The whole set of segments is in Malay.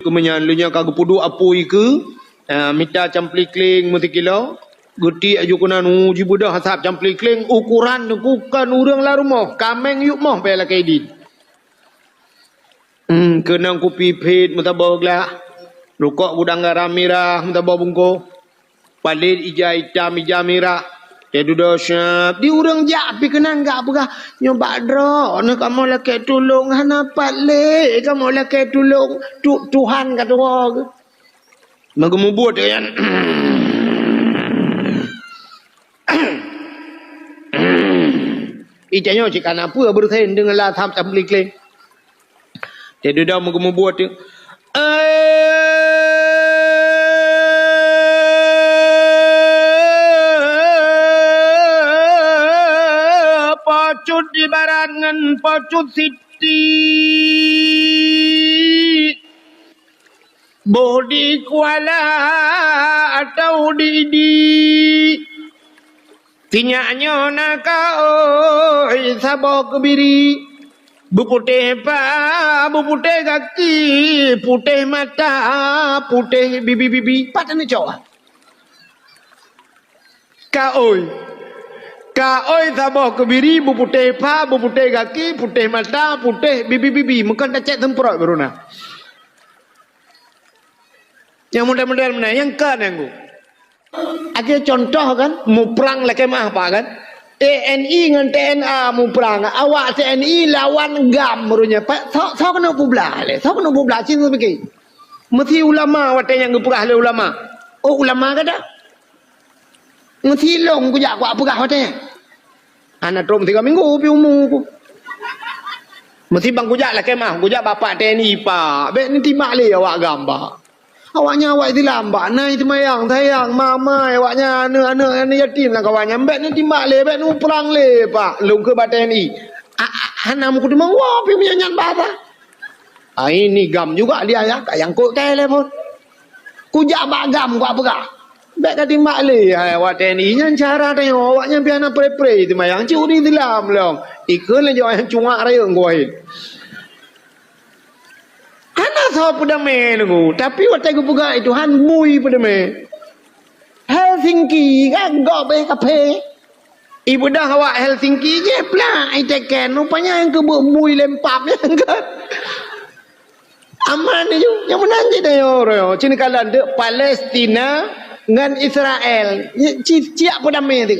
kemenyanlunya kagak pudu apui ke minta campli kling mesti kilo guti aju kunan uji budak hasap campli kling ukuran bukan urang lah rumah kameng yuk moh bela kaidin kenang kopi pit mata bawaglah rukok budang garamira mata bawungko palit ija hitam ija merah dia dah siap di urang japi kenang gak apa nyoba dro nak kamu laki tolong hanapat le kamu laki tolong Tuhan kata orang magamu buat kan ijanya jika apa bertanya dengan lah tham tablik le dia dah magamu buat dia pacut di barat ngan pacut siti bodi kuala atau di tinyaknya naka oi sabok kebiri buputih pa buputih kaki putih mata putih bibi patane jawa ka oi sabok kebiri buputih pa buputih kaki putih mata putih bibi mukan tak cek temperot beruna yang model-model mana yang kan yang gua akhirnya contoh kan mau perang lagi mah apa kan TNI dengan TNA mau perang awak TNI lawan GAM merunya pak so kena publah le so kena publah cinta begini mesti ulama wate yang gepegah le ulama oh ulama kada mesti long ku jak ku pegah wate anak trom 3 minggu pi umur ku mesti bang ku jak lah kemah ku jak bapak TNI pak be ni timak le awak gambar awaknya awak itu lambat nai temayang tayang mama awaknya anak yatim lah kawannya mbak nanti mak le mbak nu perang le pak lu ke baten ni hanam ku demang wah pi menyanyian bahasa ini gam juga dia ya yang kok kele pun ku jak bagam ku apa kah mbak kati mak le awak TNI nya cara tengok awaknya piana pre temayang curi dilam long ikut le yang cungak raya ngoi anak sahaja pada main aku, tapi waktu aku buka itu han bui pada main. Helsinki kan gak boleh kafe. Ibu dah awak Helsinki je pula, itekan rupanya yang ke bui lempap yang kan. Aman je, yang menang je dah yo. Cina kalan de Palestina dengan Israel, ciak pada main tu.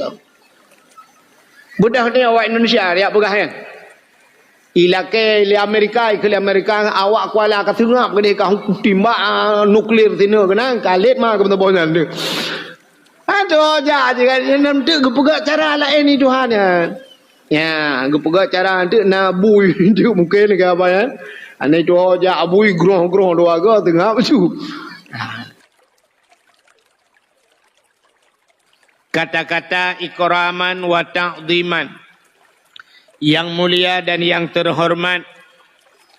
Budak ni awak Indonesia dia pegah kan. Ilake le Amerika awak kuala ka tengap ke ka timbak nuklir tino kena kalit mah ke bonan tu aduh ja je kan nam tu gepegak cara lain ni Tuhan ya gepegak cara tu na bui tu mungkin ke apa ya anai tu ja bui groh doa ga tengah tu kata-kata ikraman wa ta'dhiman yang mulia dan yang terhormat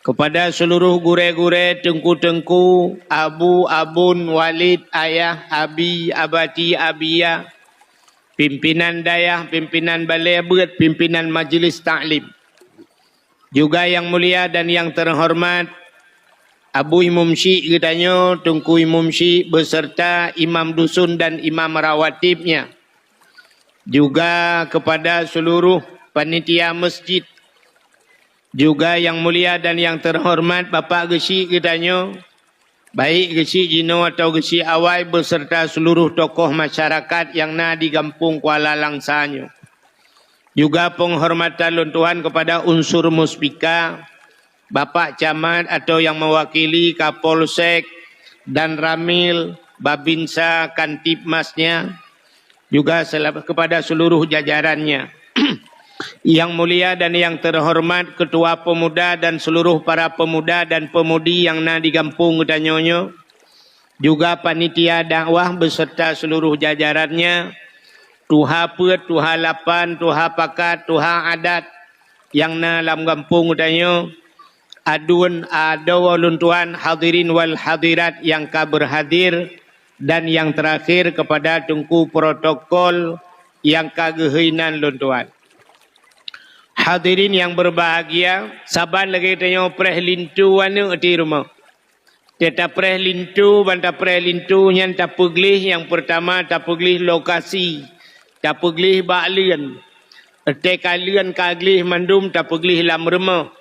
kepada seluruh gure-gure, tengku-tengku, abu, abun, walid, ayah, abi, abati, abia, pimpinan dayah, pimpinan balai berat, pimpinan majlis taklim. Juga yang mulia dan yang terhormat Abu Imam Syik katanya, Tengku Imam Syik beserta imam dusun dan imam rawatibnya. Juga kepada seluruh panitia masjid, juga yang mulia dan yang terhormat Bapak Gesi katanya, baik Gesi Jino atau Gesi Awai beserta seluruh tokoh masyarakat yang na di Kampung Kuala Langsanyo. Juga penghormatan luntuhan kepada unsur muspika, Bapak Camat atau yang mewakili Kapolsek dan Ramil, Babinsa, Kantipmasnya, juga kepada seluruh jajarannya. Yang mulia dan yang terhormat Ketua Pemuda dan seluruh para pemuda dan pemudi yang na di Kampung Utanyonyo, juga panitia dakwah beserta seluruh jajarannya, tuha pet, tuha lapan, tuha pakat, tuha adat yang na dalam Kampung Utanyo, adun adawaluntuan hadirin wal hadirat yang berhadir, dan yang terakhir kepada tengku protokol yang kagehinan luntuan. Hadirin yang berbahagia, saban lagi tanya preh lintu anu di rumah. Dia tapreh lintu, bantapreh lintu yang tapuglih yang pertama tapuglih lokasi, tapuglih baklian. Ete kalian kaglih mandum tapuglih lam rumah.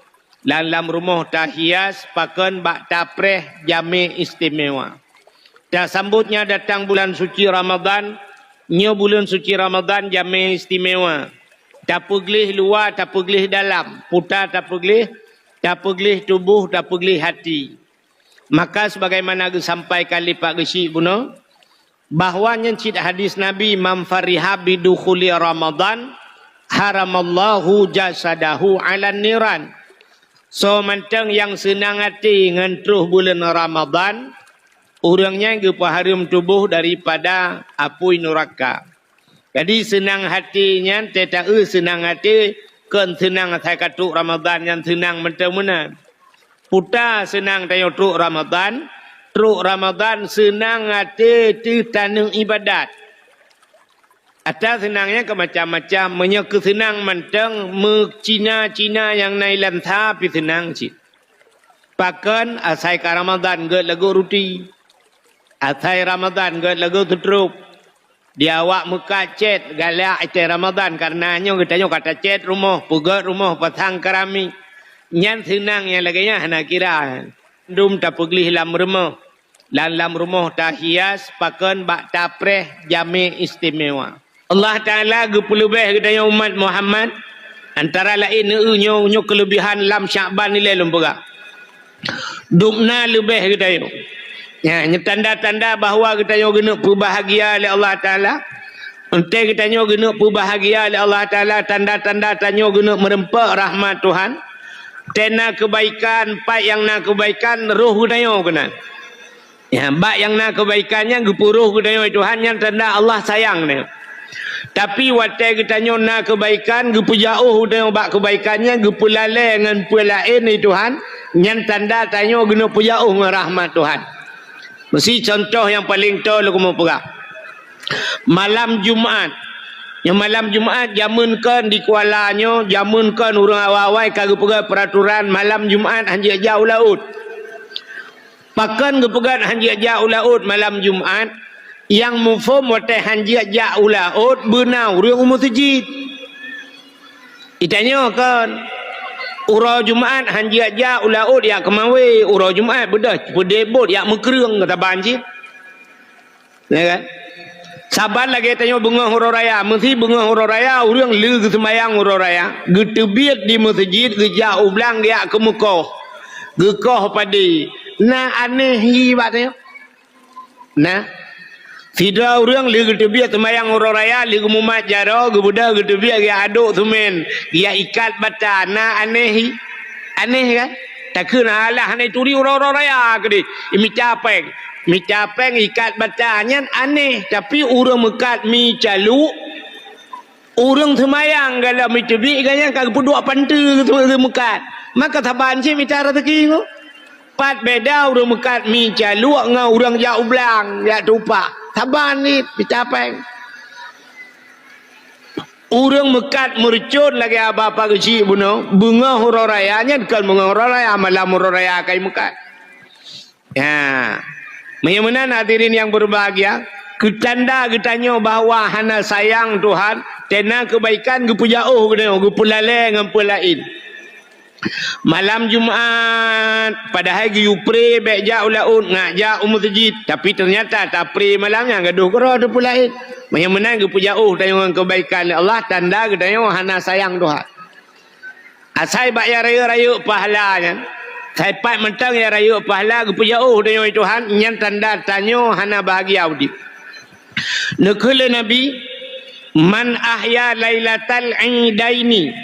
Lam rumah tahias pakan bak tapreh jami istimewa. Dah sambutnya datang bulan suci Ramadan, nyo bulan suci Ramadan jami istimewa. Tapuglih luar, tapuglih dalam, putar tapuglih tubuh, tapuglih hati. Maka sebagaimana sampai kali Pak Gesi Buno, bahawa nyencit hadis Nabi man fariha bidukhuli Ramadan haramallahu jasadahu ala niran. So manteng yang senang hati ngentruh bulan Ramadan, orangnya harum tubuh daripada api neraka. Jadi senang hatinya tidak senang hati kan senang saya katuk Ramadan yang senang mentang mana. Puta senang tayo truk Ramadan senang hati ti tanung ibadat. Atas senangnya ke macam-macam, menyok senang mentang Cina yang nailan tapi senang cik. Pakan asai ke Ramadan get lagu ruti. Asai Ramadan get lagu tutup. Dia awak muka cet galak itu Ramadan karenanya kita kata cet rumah, pugat rumah, pasang keramik. Nyan senang yang lagi nak kira. Dum tapuglih lam rumah. Lam rumah tahias pakan bak tapreh jami istimewa. Allah Ta'ala gepulubeh kedaya umat Muhammad. Antara lain nyo kelebihan lam Sya'ban nilai lumpura. Dumna lebih kedaya. Ya, tanda-tanda bahawa kita gena berbahagia oleh Allah Ta'ala. Untuk kita gena berbahagia oleh Allah Ta'ala. Tanda-tanda tanya gena merempak rahmat Tuhan. Tena kebaikan, pak yang nak kebaikan, roh kita kena. Ya, bak yang nak kebaikannya gepuruh kita Tuhan yang tanda Allah sayang dia. Tapi waktu kita nak kebaikan, gepu jauh kita bak kebaikannya, gepu lalai dengan pelain ni Tuhan. Yang tanda tanya gena pujauh dengan rahmat Tuhan. Mesti contoh yang paling tahu aku mau pegang. Malam Jumaat. Yang malam Jumaat jamunkan di kualanya, jamunkan orang awal-awal kagak pegang peraturan malam Jumaat hanya jauh laut. Pakan kepegang hanya jauh laut malam Jumaat yang mufum wate hanya jauh laut benau orang umur masjid. Itanya kan urau Jumaat hanya jauh laut ya kemawi urau Jumaat bedah pedebot ya mekereng kata banjir. Ya kan? Sabar lagi tanya bunga hurau raya. Mesti bunga hurau raya orang lu ke semayang hurau raya. Getebiat di masjid jauh belang dia ke muka. Gekoh padi. Nah aneh hibatnya. Nah. Tidak orang lu getebiat semayang hurau raya. Lu mumat jaro. Gebudah getebiat dia aduk semen. Dia ikat bata. Nah aneh. Aneh kan? Tak kena alah aneh turi hurau raya. Kedi. Ini capek. Mi capeng ikat batanya aneh. Tapi orang mekat mi calu. Orang semayang kalau mi tebik kaya kagak puduk pantu ke mekat. Maka taban si mi cara teki ko. Pat beda orang mekat mi calu ngau orang jauh belang, ya tupak. Taban ni mi capeng. Orang mekat mercun lagi apa kecil buno. Bunga hurau rayanya kan bunga hurau raya malam hurau raya kai mekat. Ya. Bagaimana hadirin yang berbahagia? Ketanda ketanya bahawa hana sayang Tuhan, tena kebaikan gepujauh kena, gepulalai dengan pelain. Malam Jumaat pada hari upre baik jauh laut ngajak masjid, tapi ternyata tak pre malamnya gaduh kero ada pelain. Bagaimana gepujauh tanya dengan kebaikan Allah, tanda ketanya hana sayang Tuhan. Asai bak ya raya-raya pahalanya. Saya pat mentang ya raya pahala gepujauh dengan Tuhan yang tanda tanya hana bahagia audi. Nakala Nabi man ahya lailatal idaini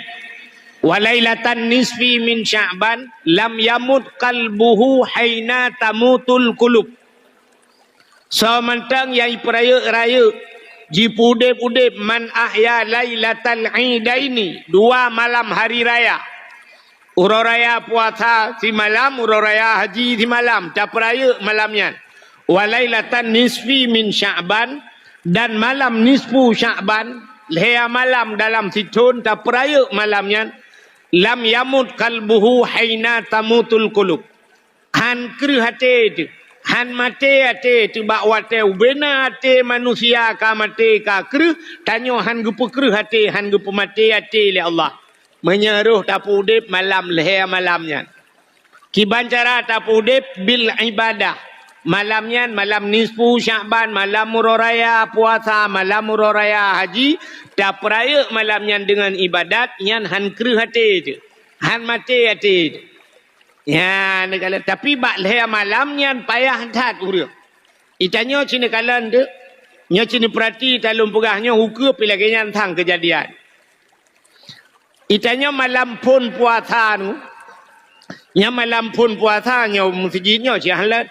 wa lailatan nisfi min Sya'ban lam yamut qalbuhu haina tamutul qulub. So mentang yang peraya-raya jipudep-udep man ahya lailatal idaini, dua malam hari raya. Urau raya puasa si malam, urau raya haji si malam, tak peraya malamnya. Walailatan nisfi min Sya'ban, dan malam nisfu Sya'ban, lehya malam dalam situn tak peraya malamnya. Lam yamut kalbuhu haina tamutul qulub. Han kru hati tu. Han mati hati tu bak wate ubena hati manusia ka mati ka kru. Tanyo han gupu kru hati, han gupu mati hati li Allah. Menyeruh tapu udip malam leher malamnya. Kiban cara tapu udip bil ibadah. Malamnya malam nisfu Sya'ban, malam muroraya puasa, malam muroraya haji. Tak peraya malamnya dengan ibadat yang han kru hati tu. Han mati hati tu. Ya, negala. Tapi bak leher malamnya payah dat urang. Itanya cina kalan tu. Nya cina perhati talum pegahnya hukum pilaganya tang kejadian. Itanya malam pun puasa tu. Nya malam pun puasa nya masjidnya si halat.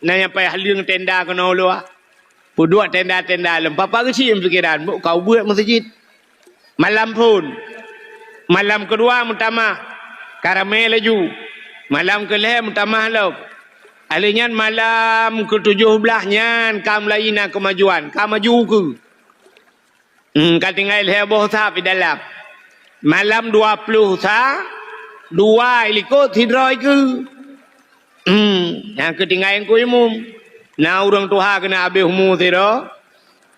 Nanya payah liang tenda kena luar. Puduk tenda-tenda lem. Papa kecil fikiran. Kau buat masjid. Malam pun. Malam kedua mutama. Karamel laju. Malam kelih mutamah lau. Alinyan malam ke-17 kam laina kemajuan. Kam maju ke. Katingai heboh sah di dalam. Malam 20 sah. 2 ilikut hidroi ke. Yang ketinggai yang kuimum. Nah orang Tuhan kena habis umur tira.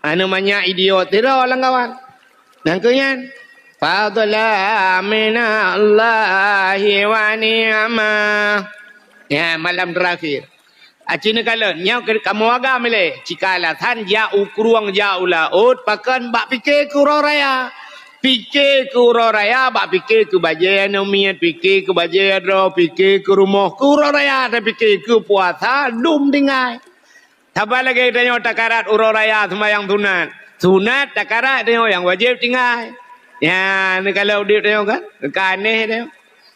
Anu banyak idiot tira orang kawan. Dan kenyan. Fadla minallahi wa ni'mah. Ya, malam terakhir. Acina kala, nyau kamu agak mele. Cikala than jauh kuruang jauh laut, pakan bak fikir ke raya. Fikir ke raya, bak fikir ke bajaya nomiat, fikir ke bajaya draw, fikir ke rumah ke raya, dan fikir ke puasa, dum dengai. Tambah lagi tanya takarat raya sembahyang sunat. Sunat takarat tanya yang wajib tinggal. Ya, ni kalau dia tengok kan, kaneh dia.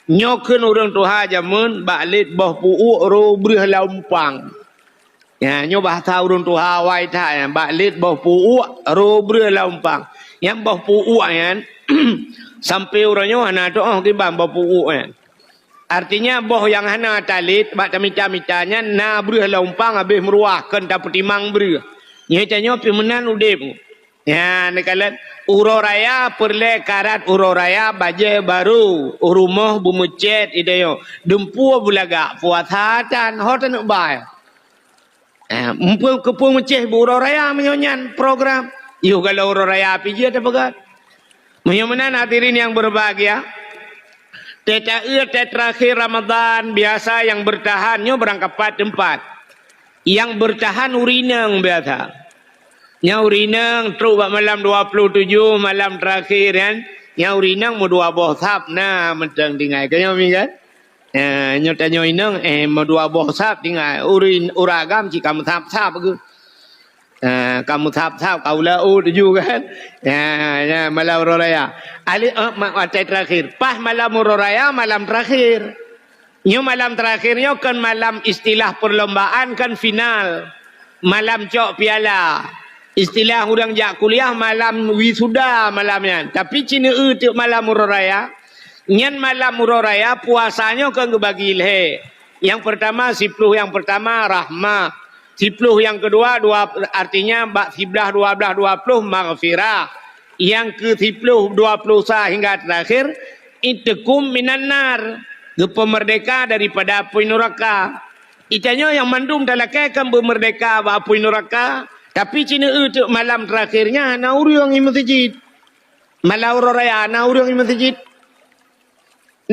Nyokun orang Tuhan jamun balik bah puuk ro breh lampang. Ya, nyo bahasa orang Tuhan wai ta ya, balik bah puuk ro breh lampang. Yang bah puuk kan sampai orangnya hana doa ke bang bah puuk kan. Artinya boh yang hana talit bak tamita-mitanya na breh lampang habis meruahkan dapat timang breh. Nya tanya pi menan udip. Ya, ni kalau uroraya perle karat uroraya baje baru urumah bumucet ideyo dempu bulaga puasa dan hotan bay. Mumpul kepung meceh uroraya menyonyan program. Yo kalau uroraya piji ada pegat. Menyamanan hadirin yang berbahagia. Terakhir Ramadan biasa yang bertahannya berangkat 4 tempat. Yang bertahan urinang biasa. Yang urinang terus malam 27 malam terakhir kan. Yang urinang mau 2 buah sap nah mentang tinggal kaya kan. Nyotanya inang mau 2 buah sap tinggal urin uragam ci kamu sap ke. Kamu sap kau lau juga kan. Ya malam raya. Ali mata terakhir. Pas malam raya malam terakhir. Nyo malam terakhirnya kan malam istilah perlombaan kan final. Malam cok piala. Istilah orang jak kuliah malam wisuda malamnya. Tapi cina tu malam muroraya. Nyan malam muroraya puasanya kan kebagi leh. Yang pertama 10 yang pertama rahmah. 10 yang kedua artinya bak 11 12 20 maghfirah. Yang ke 10 20 sah hingga terakhir itakum minan nar. Pemerdeka daripada api neraka. Itanya yang mandum dalakai kan bermerdeka api neraka. Tapi cina itu malam terakhirnya na urang di masjid. Malam raya na urang di masjid.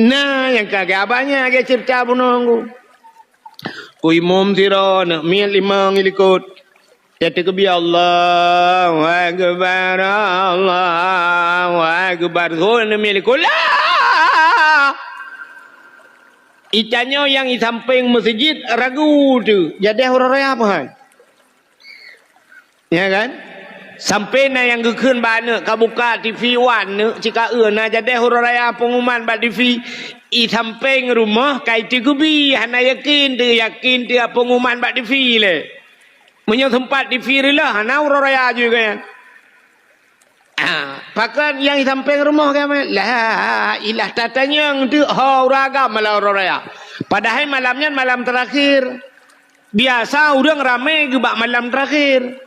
Nah yang kagak abahnya agak cerita bunonggu. Ku imam tira nak mil 5 ngilikut. Kata kebi Allahu akbar Allahu akbar. Ko na milikut lah. Itanya yang di samping masjid ragu tu. Jadi raya apa hai? Ya kan? Sampai na yang gekun bana ka buka TV wan ne jika na jadi raya pengumuman ba TV i samping rumah kai tigubi hana yakin dia pengumuman ba TV le. Menyo tempat TV lah hana raya juga ya. Pakan yang di samping rumah kan la ilah tatanya tu uraga malam raya. Padahal malamnya malam terakhir. Biasa orang ramai ke bak malam terakhir.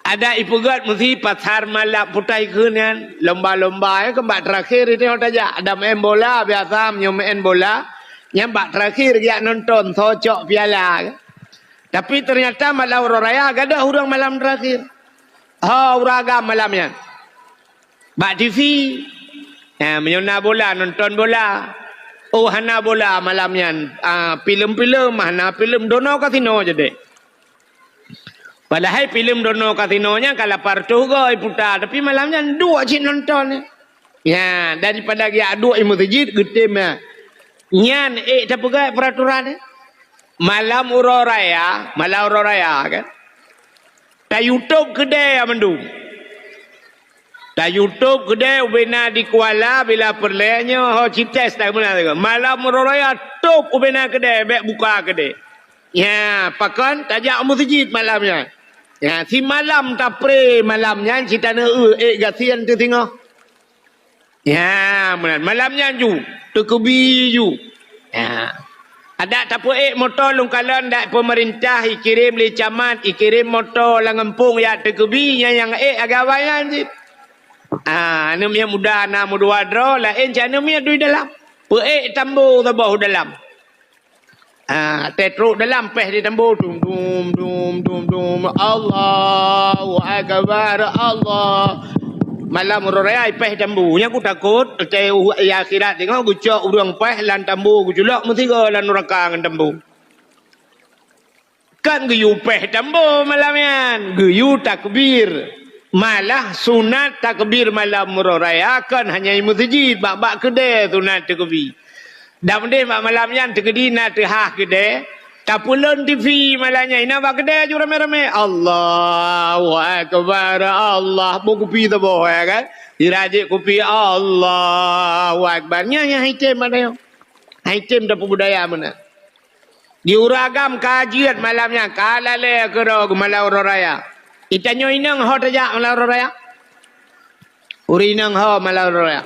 Ada ipugat mesti pasar malam putai kunian lomba-lomba ya kembak terakhir itu aja ada main bola biasa main bola Nyambak terakhir dia nonton socok piala. Tapi ternyata malam raya ada orang malam terakhir. Uragam malamnya. Bak TV. Menyona bola, nonton bola. Hana bola malamnya. Film-film, hana film dono kasino je dek. Padahal film dono kasinonya kalau partu goi putar. Tapi malamnya dua cik nonton. Ya, daripada dia dua masjid gede mah. Nyan tak pegang peraturan. Malam raya kan. Ta YouTube kedai mendung. Ta YouTube kedai ubena di Kuala bila perlenya ho cites tak mana tu. Malam raya top ubena kedai bek buka kedai. Ya, pakan tajak masjid malamnya. Ya, si malam tak pre malamnya cita na gasian tu tengok. Ya, malamnya ju, tukubi ju. Ya. Ada tak motor lungkalan dak pemerintah ikirim li camat, ikirim motor lang kampung ya tukubi yang agawayan sih. Anu mia muda na mudua dro lain janu mia dui dalam. Tambu tabau dalam. Tetru dalam peh di tambu dum dum dum dum dum Allahu akbar Allah. Malam raya peh tambu nya aku takut ya akhirat tengok gucok urang peh lan tambu gujulak mesti go lan neraka ngan tambu. Kan geyu peh tambu malamnya, geyu takbir. Malah sunat takbir malam raya kan hanya masjid bak kedai sunat takbir. Dak mendeh malamnya tegedi na tehah kedai. Tapulun TV malahnya ina bak kedai ju rame-rame. Allahu akbar Allah. Bo kopi tu boh ya kan. Dirajik kopi Allahu akbar. Nya hitem mana yo. Hitem dapat budaya mana. Diuragam kajian malamnya kalale ke malam raya. Itanyo inang ho tajak malam raya. Urinang ho malam raya.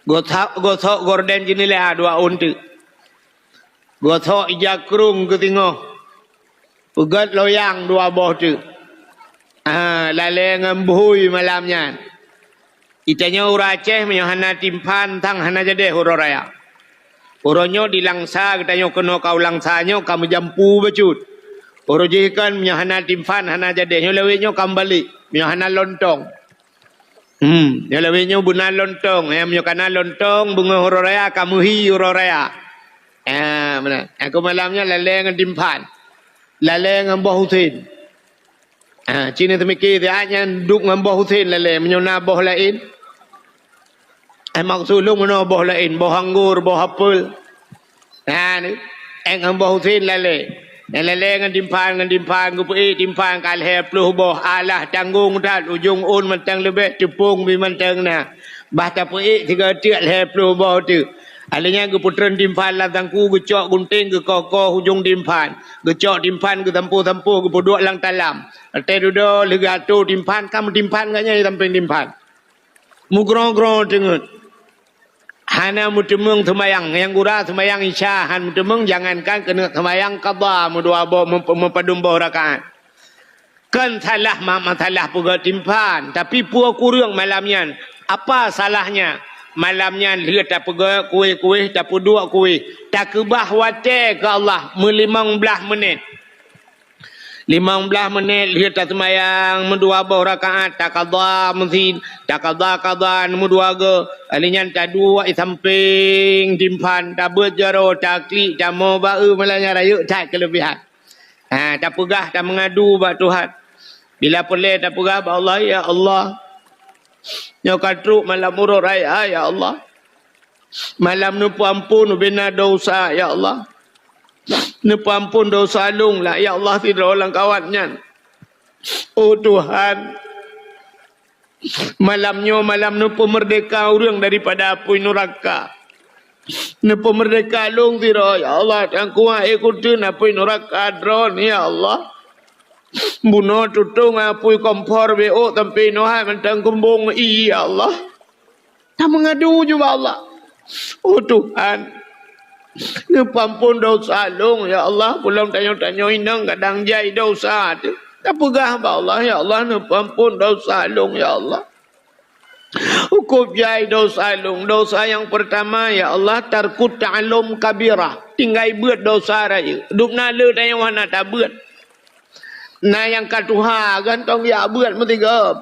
Gothok gorden jinile dua untu. Gothok ijakrung ke tengok. Pegat loyang dua boh tu. Lale ngembuhui malamnya. Itanya uraceh menyahana timpan tang hana jade huru raya. Uronyo di langsa katanya kena kau langsanya kamu jampu becut. Uro jikan menyahana timpan hana jade. Nyolewinyo kembali. Menyahana lontong. Nyolewinyo bunan lontong. Menyokana lontong bunga huru raya kamu hi huru raya. Mana? Aku malamnya lele dengan timpan. Lele dengan Mbah Husin. Cina temiki dia hanya duduk dengan Mbah Husin lele. Menyona boh lain. Maksud lu mana boh lain. Boh anggur, boh apel. Dengan Mbah Husin lele. Lele dengan timpan. Kupui timpan kalhe peluh boh. Alah tanggung dah. Ujung un mentang lebih. Cepung bi mentang na. Bah tapui tiga tiak leher peluh boh tu. Alanya ke putran timpan lah tangku gecok gunting ke kokoh hujung timpan. Gecok timpan ke tampu-tampu ke puduk lang talam. Ate dudo legato timpan kamu timpan katnya tamping timpan. Mugrong-grong dengut. Hana mutemeng semayang yang gura semayang isya han mutemeng jangankan kena semayang qada mudua bo mempadum bo rakaat. Kan salah masalah puga timpan tapi puak kurang malamnya. Apa salahnya? Malamnya lihat tak pega kuih tak dua kuih tak kebah wate ke Allah 15 menit 15 menit lihat tak semayang mendua bah rakaat tak qada mesti tak qada mendua ge alinya tak dua samping timpan tak berjaro tak klik tak mau bau malanya raya tak kelebihan tak pegah tak mengadu bak Tuhan bila pelai tak pegah bak Allah ya Allah. Yang katruk malam murah raya ya Allah. Malam nupu ampun bina dosa ya Allah. Nupu ampun dosa lung lah ya Allah tidak orang kawannya. Oh Tuhan. Malam nupu merdeka orang daripada api neraka. Nupu merdeka lung tidak ya Allah. Yang kuat ikutin api neraka drone ya Allah. Bunuh tutung apui kompor BO tampi nohai mentang kumbung ya Allah. Tak mengadu juga Allah. Oh Tuhan. Ngepampun dosa long ya Allah. Pulang tanya-tanya inang kadang jai dosa tu. Tak pegah Allah ya Allah ngepampun dosa long ya Allah. Hukum jai dosa lung. Dosa yang pertama, ya Allah, tarkut ta'alum kabirah. Tinggal buat dosa raya. Duk nala dan yang mana tak buat. Nah yang katuha kan tong ya buat metiga.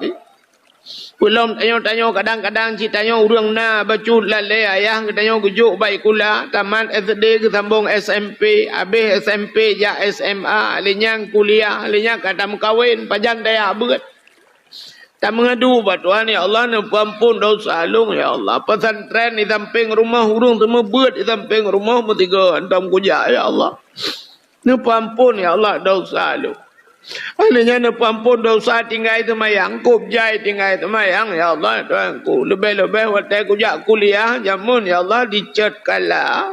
Belum tanya-tanya kadang-kadang si tanya urang na bacut lalai ayah tanya gujuk baik kula tamat SD ke sambung SMP habis SMP ja SMA lenyang kuliah lenyang kata kawin pajan daya buat. Tak mengadu buat Tuhan, ya Allah, ni ampun dosa lung, ya Allah. Pesantren di samping rumah urung semua buat di samping rumah bertiga antam kujak, ya Allah. Ni ampun, ya Allah, dosa lung. Akhirnya ni ampun dosa tinggal semayang, kubjai tinggal semayang, ya Allah, Tuhanku. Lebih-lebih waktu kujak kuliah, jamun, ya Allah, dicet kalah.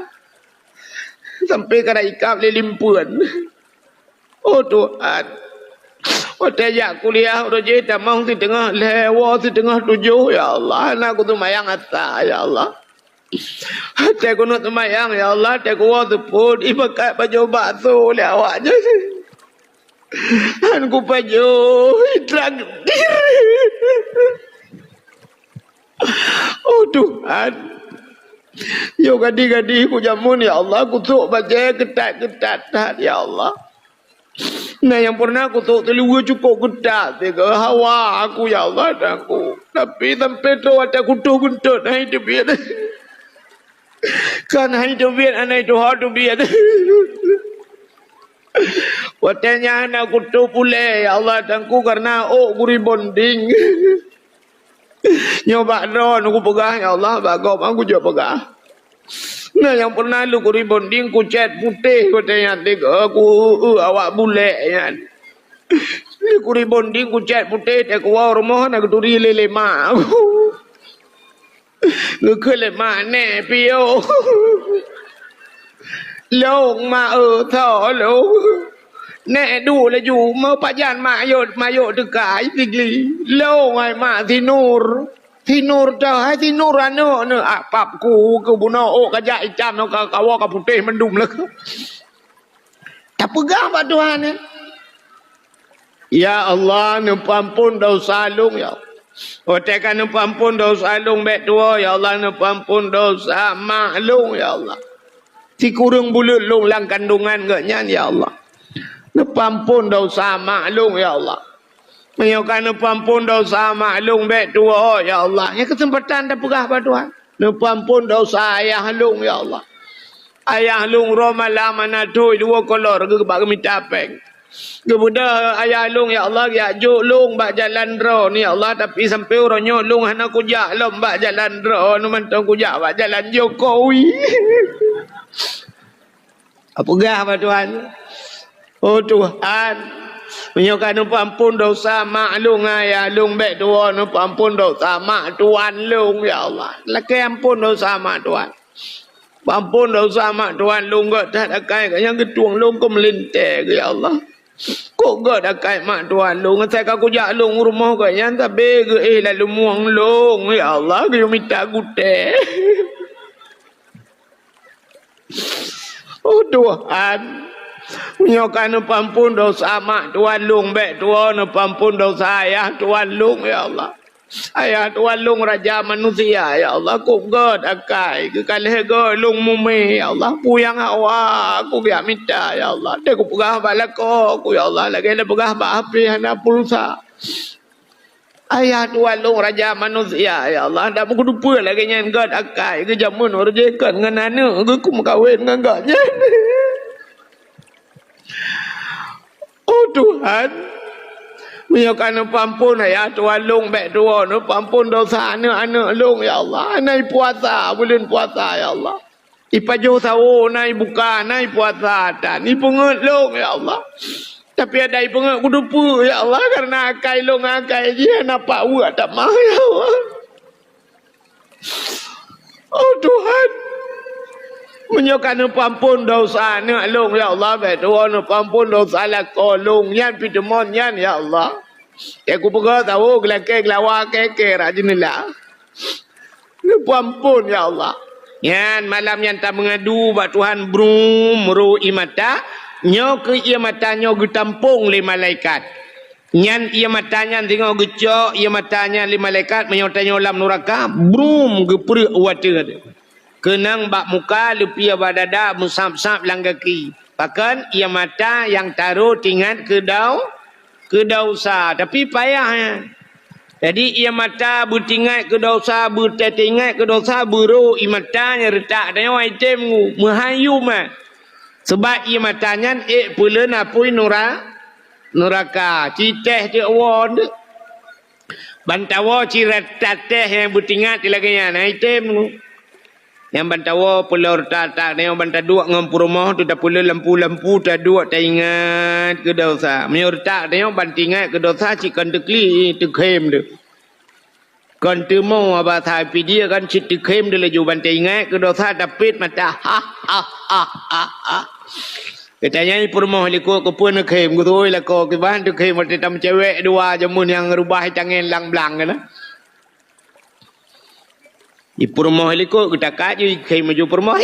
Sampai kena ikap lilimpuan. Oh Tuhan. Waktu kuliah roje tamang di tengah lewa di tengah 7 ya Allah anak aku tu mayang atas ya Allah. Hati aku nak mayang ya Allah hati aku waktu pun ibakat baju batu oleh awak je. Aku baju traktir. Oh Tuhan. Yo gadi-gadi aku jamun ya Allah aku tu baca ketat-ketat ya Allah. Nah yang pernah aku tahu telugu cukup gedak tiga hawa aku ya Allah dan aku. Tapi sampai tu ada kutu kuntut hai tu biar. Kan hai tu biar anai tu ha tu biar. Watanya anak kutu pule ya Allah dan aku karena guri bonding. Nyoba don aku pegah ya Allah bagom aku juga pegah. Nah yang pernah lu kuri bonding ku cat putih katanya tiga aku awak bule ya. Ni kuri bonding ku cat putih tak keluar rumah nak turi lele mak. Lu ke le mak ne pio. Long ma tho lo. Ne du le ju ma pajan ma yo dekai tigli. Long ai ma thi nur. Thi nur dah hai thi nur anu ne apap ku ke buno kajak icam no kawa ka putih mendum lek. Tak pegah pak Tuhan ni. Ya Allah ni ampun dosa lung ya. Otekan ni ampun dosa lung bet tua ya Allah ni ampun dosa mak lung ya Allah. Si kurung bulut lung lang kandungan gaknya ya Allah. Ni ampun dosa mak lung ya Allah. Menyokana pampun dosa maklum baik tua ya Allah. Yang kesempatan dah pegah pada Tuhan. Pampun dosa ayah lung ya Allah. Ayah lung romala mana tu dua kolor ke bak minta peng. Kemudian ayah lung ya Allah ya juk lung bak jalan ro ni ya Allah tapi sampai orangnya lung hana kujak lom bak jalan ro nu mantong kujak bak jalan Jokowi. Apa gah pada Tuhan? Oh Tuhan. Menyokana pampun dosa mak lung ayah lung baik tua nu pampun dosa mak tuan lung ya Allah. Laki ampun dosa mak tuan. Pampun dosa mak tuan lung gak tak akai yang ketuang lung ko melinte ya Allah. Kok gak akai mak tuan lung saya aku jak lung rumah gak yang tapi lalu muang lung ya Allah ke minta gute. Oh Tuhan. Menyokana pampun dosa mak tuan lung baik tua nu pampun dosa ayah tuan lung ya Allah. Ayah tuan lung raja manusia ya Allah. Kuk god akai ke kalih god lung mumi ya Allah. Puyang awak aku biar minta ya Allah. Dia ku pegah balako aku ya Allah. Lagi dia pegah bak api hana pulsa. Ayah tuan lung raja manusia ya Allah. Tak mau lupa lagi nyan god akai ke jamun orjekan dengan anak ke ku kawin dengan godnya. Oh Tuhan, menyokana pampun ya Tuhan lung baik tua nu pampun dosa anak-anak lung ya Allah. Nai puasa bulan puasa ya Allah. Ipaju tahu nai buka nai puasa dan ipungut lung ya Allah. Tapi ada ipungut kudupu ya Allah karena akai lung akai dia nampak buat tak mau ya Allah. Oh Tuhan. Menyokana pampun dosa anak lung ya Allah baik tua nu pampun dosa lako lung yan pitemon yan ya Allah. Aku pegah tahu gelake gelawa keke rajinillah. Ni pampun ya Allah. Yan malam yang tak mengadu bak Tuhan brum ru imata nyo ke ia mata nyo getampung le malaikat. Nyan ia matanya tengok gecok, ia matanya li malaikat menyotanya ulam neraka, brum geprek water. Kenang bak muka lupia badada musap-sap lang kaki. Bahkan ia mata yang taruh tingkat ke dosa, tapi payahnya. Jadi ia mata bertingkat ke dosa, bertingkat ke dosa, buru ia matanya retak dan item mahayu mah. Sebab ia matanya pula napui neraka citeh dia awon bantawa cirat tateh yang bertingkat lagi na item yang bantawa pula tatak dia banta dua ngam rumah tu dah pula lampu-lampu dah dua tak ingat ke dosa menyertak dia bantingat ke dosa cikan tekli tekem tu kan tu mau apa tapi dia kan cit tekem dia laju bantai ingat ke dosa dapit mata katanya ni permoh liko ke pun kem ku tu la ko ke ban tu kem mati tam cewek dua jamun yang rubah tangan lang-blang kan. I permoh liko kita kaji kem maju permoh.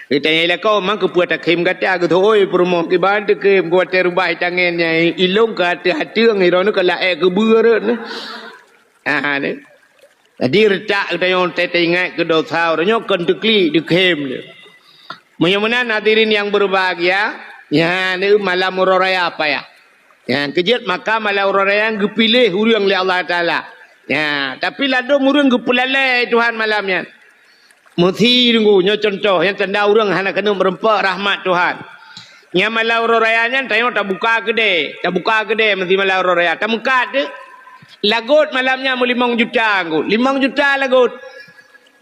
Katanya liko mang ke puat kem kata ku tu oi permoh ke ban tu kem ku te rubah tangannya ilung ka hati ngi rono ke lae ke beureuh. Ni. Jadi retak katanya on te ingat ke dosa orangnya kan tekli di kem dia. Mudah-mudahan hadirin yang berbahagia, ya ni malam uraya apa ya? Ya kejut maka malam uraya yang gepilih urang oleh Allah Taala. Ya, tapi ladung urang gepelalai Tuhan malamnya. Mesti tunggu nya contoh yang tanda urang hana kena merempak rahmat Tuhan. Nya malam urayanya tayo tak buka gede mesti malam uraya. Tak muka de. Lagut malamnya mu 5 juta nggut. 5 juta lagut.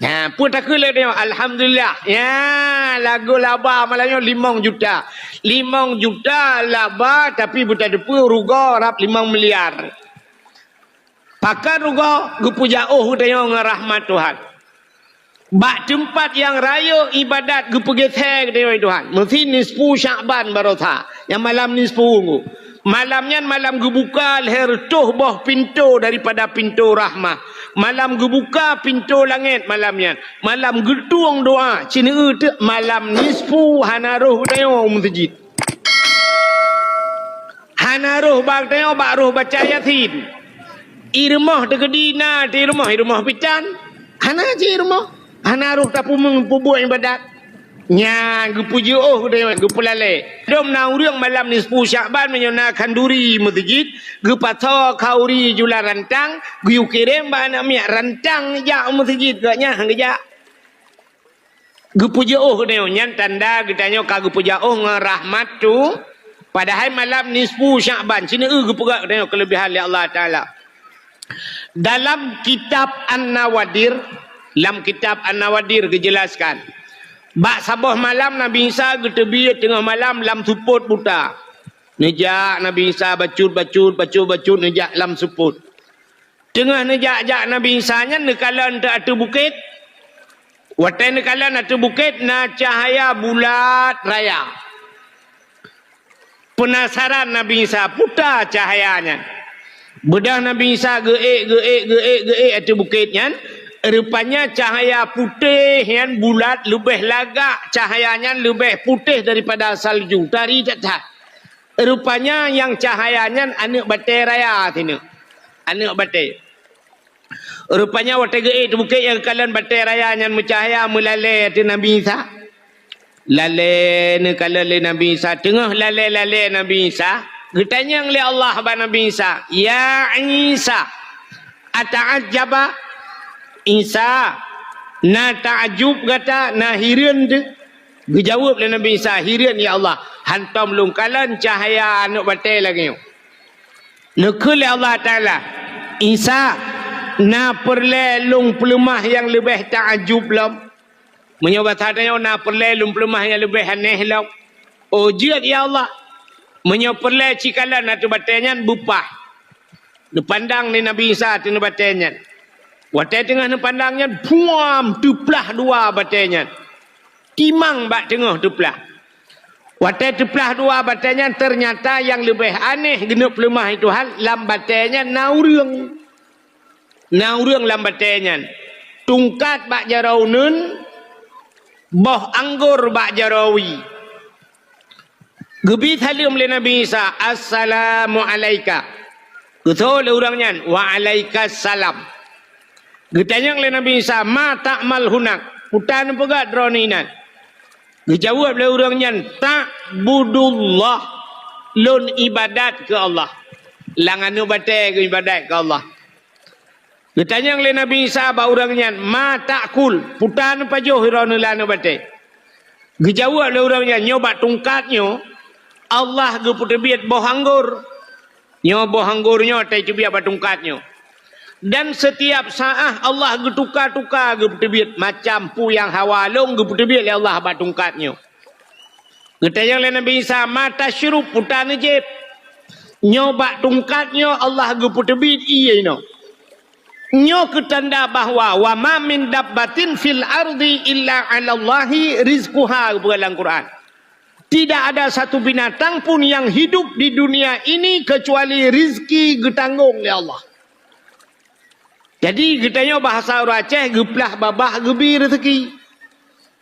Ya, pun tak kira dia. Alhamdulillah. Ya, lagu laba malahnya 5 juta. 5 juta laba tapi buta depu ruga rap 5 miliar. Pakai ruga gepuja dia ngerahmat Tuhan. Bak tempat yang raya ibadat gepegesek dia Tuhan. Mesti nisfu Sya'ban barotha. Yang malam nisfu. Malamnya malam gebuka leher tuh boh pintu daripada pintu rahmah. Malam gebuka pintu langit malamnya. Malam getuang doa. Cina itu malam nisfu hanaruh dayo masjid. Hanaruh bak dayo bak ruh baca yasin. Irmah tegedina di rumah pican. Hana je irmah. Hanaruh tapu mempubuh ibadat. Nya gepuji dia gepulale dom na urang malam nisfu Sya'ban menyonakan duri masjid gepatho kauri jula rantang giu kirim ba anak miak rantang ja masjid gaknya hangja gepuji dia nyan tanda getanyo ka gepuji ngerahmat tu padahal malam nisfu Sya'ban cina gepugak dia kelebihan li Allah Taala dalam kitab An-Nawadir dijelaskan bak sabah malam Nabi Isa getebi tengah malam lam suput buta. Nejak Nabi Isa bacut nejak lam suput. Tengah nejak Nabi Isa nya nekala ndak atu bukit. Watai nekala atu bukit na cahaya bulat raya. Penasaran Nabi Isa puta cahayanya. Bedah Nabi Isa geek atu bukitnya. Rupanya cahaya putih yang bulat lebih lagak cahayanya lebih putih daripada salju dari dekat. Rupanya yang cahayanya anak batai raya sini. Anak batai. Rupanya waktu itu bukit yang kalian batai raya yang mencahaya melalai di Nabi Isa. Lalai ni kalian Nabi Isa tengah lalai Nabi Isa. Getanya oleh Allah ba Nabi Isa. Ya Isa, ata'ajjaba Isa na ta'ajub kata na hirian de dijawab oleh Nabi Isa hirian ya Allah hantam lungkalan cahaya anak batai lagi nekul Allah Taala Isa na perlelung pelemah yang lebih ta'ajub lam menyobat hadanya na perlelung pelemah yang lebih aneh lam ujiat ya Allah menyoperle cikalan atau batainya bupah dipandang ni Nabi Isa tu batainya. Watai tengah ni pandangnya buam tuplah dua batainya. Timang bak tengah tuplah. Watai tuplah dua batainya ternyata yang lebih aneh genep lemah itu hal lam batainya naurang. Naurang lam batainya. Tungkat bak jaraunun boh anggur bak jarawi. Gebi thalim le Nabi Isa, assalamu alaika. Betul le orangnya, wa alaikas salam. Getanyang le Nabi Isa, ma ta'mal hunak. Putan pegat droninan. Dijawab le orangnya, ta'budullah. Lun ibadat ke Allah. Langanu batai ke ibadat ke Allah. Getanyang le Nabi Isa, ba orangnya, ma ta'kul. Putan pajuh hiranu lanu batai. Dijawab le orangnya, nyoba tungkatnya. Allah ge putebiat bohanggur. Nyo bohanggurnya tai cubiat batungkatnya. Dan setiap saat Allah ge tukar-tukar ge putebiat macam pu yang hawalung ge putebiat le Allah batungkatnya. Getayang le Nabi Isa mata syurup putan je. Nyo batungkatnya Allah ge putebiat iye no. Nyo ketanda bahwa wa ma min dabbatin fil ardi illa 'ala Allahi rizquha dalam Quran. Tidak ada satu binatang pun yang hidup di dunia ini kecuali rizki getanggung oleh Allah. Jadi katanya bahasa orang Aceh geplah babah gebi rezeki.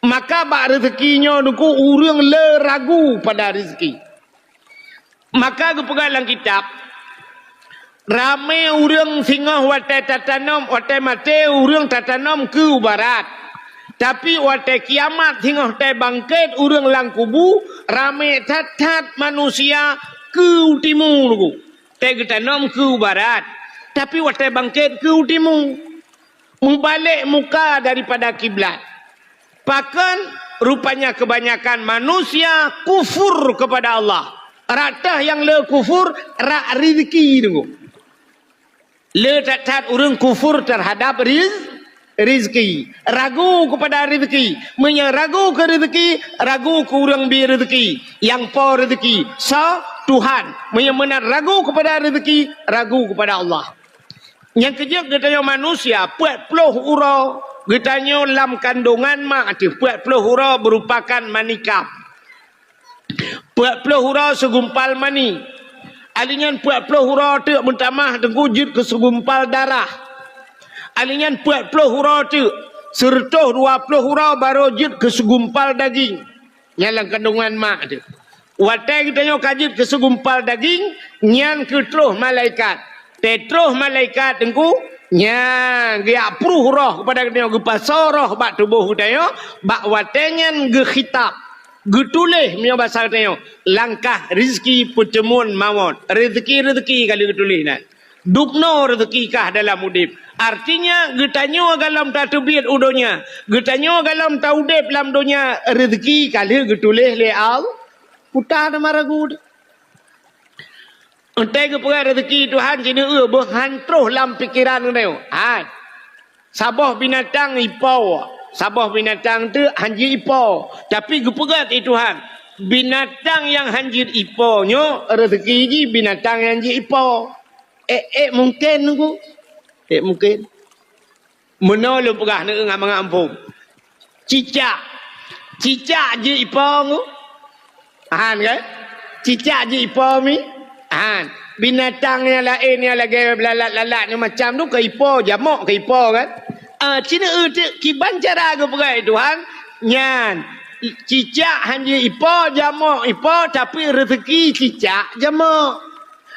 Maka bak rezekinya nuku urang le ragu pada rezeki. Maka gepegang dalam kitab ramai urang singah watai tatanom watai mate urang tatanom ke barat. Tapi waktu kiamat hingga waktu bangkit urang lang kubu ramai tatat manusia ke timur lugu. Teh getanam ke barat. Tapi waktu bangkit ke timur. Membalik muka daripada kiblat. Bahkan rupanya kebanyakan manusia kufur kepada Allah. Ratah yang le kufur rak rezeki lugu. Le tatat urang kufur terhadap rezeki, ragu kepada rezeki, ragu ke rezeki, ragu ke orang bi rezeki, yang po rezeki, so Tuhan, menar ragu kepada rezeki, ragu kepada Allah. Yang kejap katanya manusia, puat puluh uro, katanya lam kandungan mak, puat puluh uro merupakan manikam, puat puluh uro segumpal mani, alingan puat puluh uro tu mentamah tengkujud ke segumpal darah. Alingan 40 hurau tu sertuh 20 hurau baru jid ke segumpal daging nyalang kandungan mak tu. Watai kita nyo kajid ke segumpal daging nyan ke teruh malaikat. Tetruh malaikat tengku nyan dia pruh roh kepada kita nyo gepasoroh bak tubuh kita nyo bak watai nyan ge khitab ge tulis punya bahasa kita nyo langkah rezeki pertemuan maut. Rezeki kali ge tulis nak. Dupno rezeki kah dalam udip. Artinya getanyo dalam tatubit udonya. Getanyo dalam taudip dalam dunia rezeki kali getulih le al putar maragu. Entai ke perang rezeki Tuhan sini berhantruh dalam pikiran dia. Sabah binatang ipau. Sabah binatang tu hanji ipau. Tapi gepegat Tuhan. Binatang yang hanjir ipau nyo rezeki ji binatang yang hanjir ipau. Mungkin nunggu. Mungkin. Menolong pegah nak ngam ngampung. Cicak. Cicak je ipong. Han kan? Cicak je ipong ni. Han. Binatang yang lain yang lagi lalat-lalat ni macam tu ke ipong. Jamok ke ipong kan? Cina kiban cara ke pegai Tuhan. Nyan. Cicak hanya ipong, jamok ipong. Tapi rezeki cicak jamok.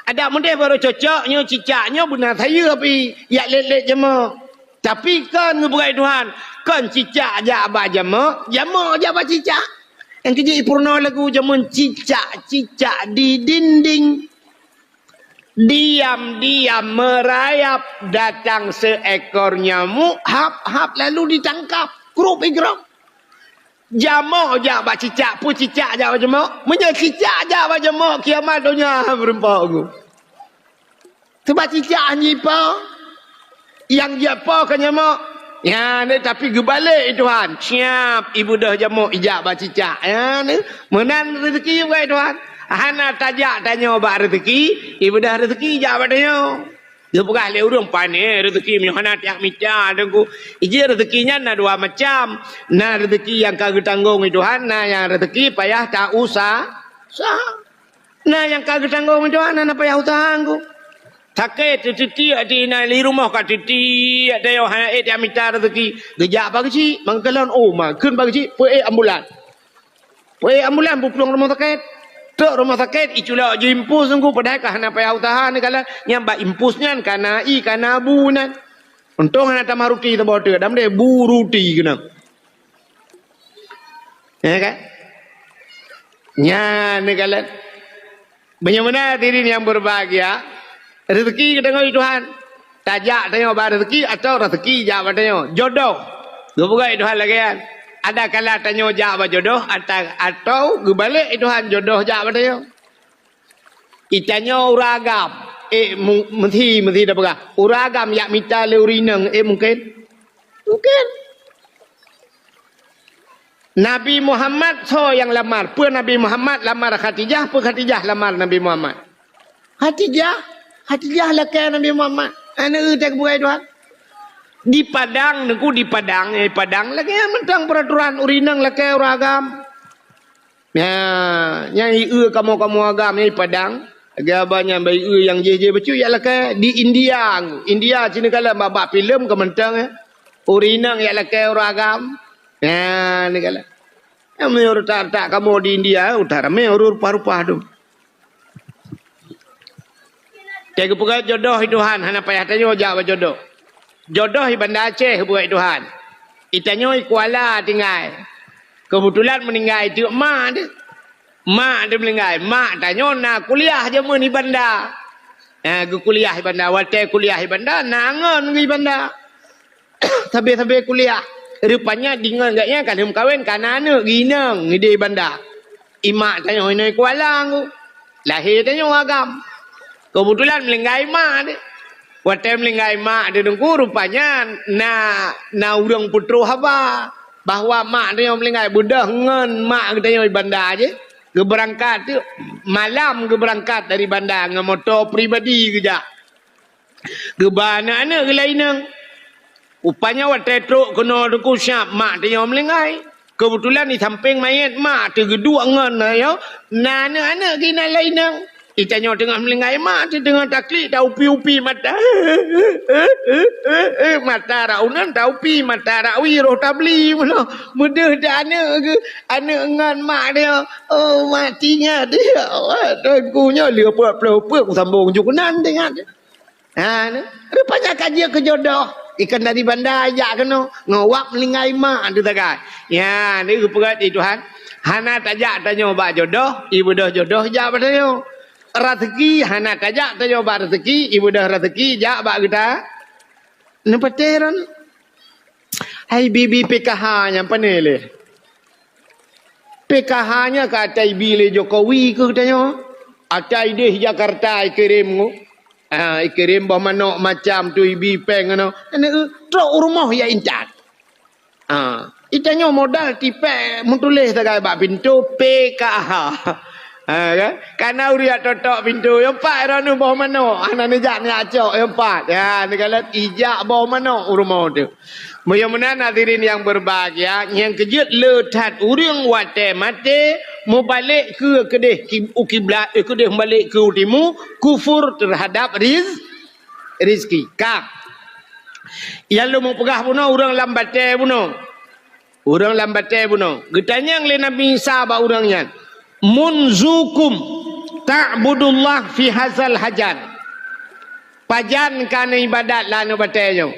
Ada mudah baru cocoknya cicaknya benar saya tapi yak let-let jema. Tapi kan ngeberai Tuhan, kan cicak aja abah jema aja abah cicak. Yang kerja ipurna lagu jamun cicak di dinding. Diam-diam merayap datang seekor nyamuk, hap lalu ditangkap. Kerup igram. Jama aja abah cicak, pun cicak aja abah jema. Menjadi cicak aja abah jema kiamat dunia berempat aku. Sebab cicak nyipa yang dia pa kan nyamuk. Ya ni tapi gebalik Tuhan. Siap ibu dah jamuk ijak abah cicak. Ya ni menan rezeki juga Tuhan. Hana tajak tanya abah rezeki, ibu dah rezeki ijak abah tanya. Dia bukan le urang pandai rezeki menyana tiak mita dengku. Ije rezekinya na dua macam. Na rezeki yang kagak tanggung Tuhan, na yang rezeki payah tak usah. Nah yang kagak tanggung Tuhan, na payah usah anggu. Sakit titi di na li rumah kat titi ada yo ha tiak mita rezeki. Gejak bagi si, mangkalan oh ma keun bagi si, ambulan. Ambulan bu pulang rumah sakit. Tok rumah sakit icula je impus sungguh padahal kahana payah utahan kala nyamba impusnya kana i kana bu nan. Untung ana tamaruti ta bote dam de bu ruti kena. Ya kan? Nya ni kala. Bagaimana diri yang berbahagia? Rezeki kita ngoi Tuhan. Tajak tanya ba rezeki atau rezeki jak ba tanya jodoh. Gebugai Tuhan lagi kan. Ada kala tanya jak ba jodoh atau gebalik Tuhan jodoh jak ba tanya. Itanya uragam. Mesti dah pegah. Uragam yak mita leurinang mungkin. Mungkin. Nabi Muhammad so yang lamar. Pua Nabi Muhammad lamar Khadijah. Pua Khadijah lamar Nabi Muhammad. Khadijah lakai Nabi Muhammad. Anak tak buai Tuhan. Di Padang, di Padang lagi yang mentang peraturan urinang lakai orang agam. Ya, nyai kamu agam nyai Padang. Agabanya bayi yang je becu ya lakai di India. India sini kala babak filem ke mentang urinang ya lakai orang agam. Ya, ni kala. Yang menurut tak kamu di India utara menurut rupa-rupa tu. Tega puga jodoh Tuhan hana payah tanya jawab jodoh. Jodoh di Banda Aceh buat Tuhan. Itanya Kuala tinggal. Kebetulan meninggal itu mak dia. Mak dia meninggal. Mak tanya nak kuliah je mun di Banda. Kuliah di Banda, wate kuliah di Banda, nangon di Banda. Sampai kuliah. Rupanya dengan gaknya kan kawin kan anak ginang di Banda. Imak tanya ini Kuala aku. Lahir tanya agam. Kebetulan melinggai mak dia. Waktu melinggai mak dia dengku rupanya na urang putru haba. Bahawa mak dia melinggai budak ngen mak kita yang Banda aja. Geberangkat tu malam geberangkat dari Banda dengan motor pribadi kerja. Gebana anak ke lainang. Upanya waktu truk kena dengku siap mak dia yang melinggai. Kebetulan di samping mayat mak tergedua ngen ya. Na anak kena lainang. Itanya tengah melingkai mak tu tengah taklid dah upi-upi mata. Mata raunan dah upi mata rawi roh tabli mana. Mudah dah anak ke anak ngan mak dia. Oh matinya dia. Tuankunya dia apa ku sambung jukunan dengan. Rupanya kajian ke jodoh. Ikan dari Banda ajak kena ngawak melingkai mak tu tak. Ya ni kepegat Tuhan. Hana tajak tanya bak jodoh, ibu dah jodoh jak tanya. Rezeki hana tajak tanya bak rezeki, ibu dah rezeki jak bak kita. Nepateran. Hai bibi PKH yang panel. PKH-nya kata bile Jokowi ke katanya. Atai deh Jakarta kirim ngo. Kirim bah manok macam tu ibi peng ngono. Truk rumah ya incat. Itanya modal tipe mutulis tagai bak pintu PKH. Kan? Karena uriak totok pintu yang empat ranu bawah mana anak nejak ni acok yang empat ya ni kalau ijak bawah mana rumah tu mudah-mudahan hadirin yang berbahagia yang kejut letat urang wate mate mau balik ke kedeh ukiblat kedeh balik ke utimu kufur terhadap rizki kak yang lu mau pegah puno urang lambate puno getanya yang le Nabi Isa ba urangnya munzukum ta'budullah fi hazal hajan. Pajan kana ibadat lana batenya.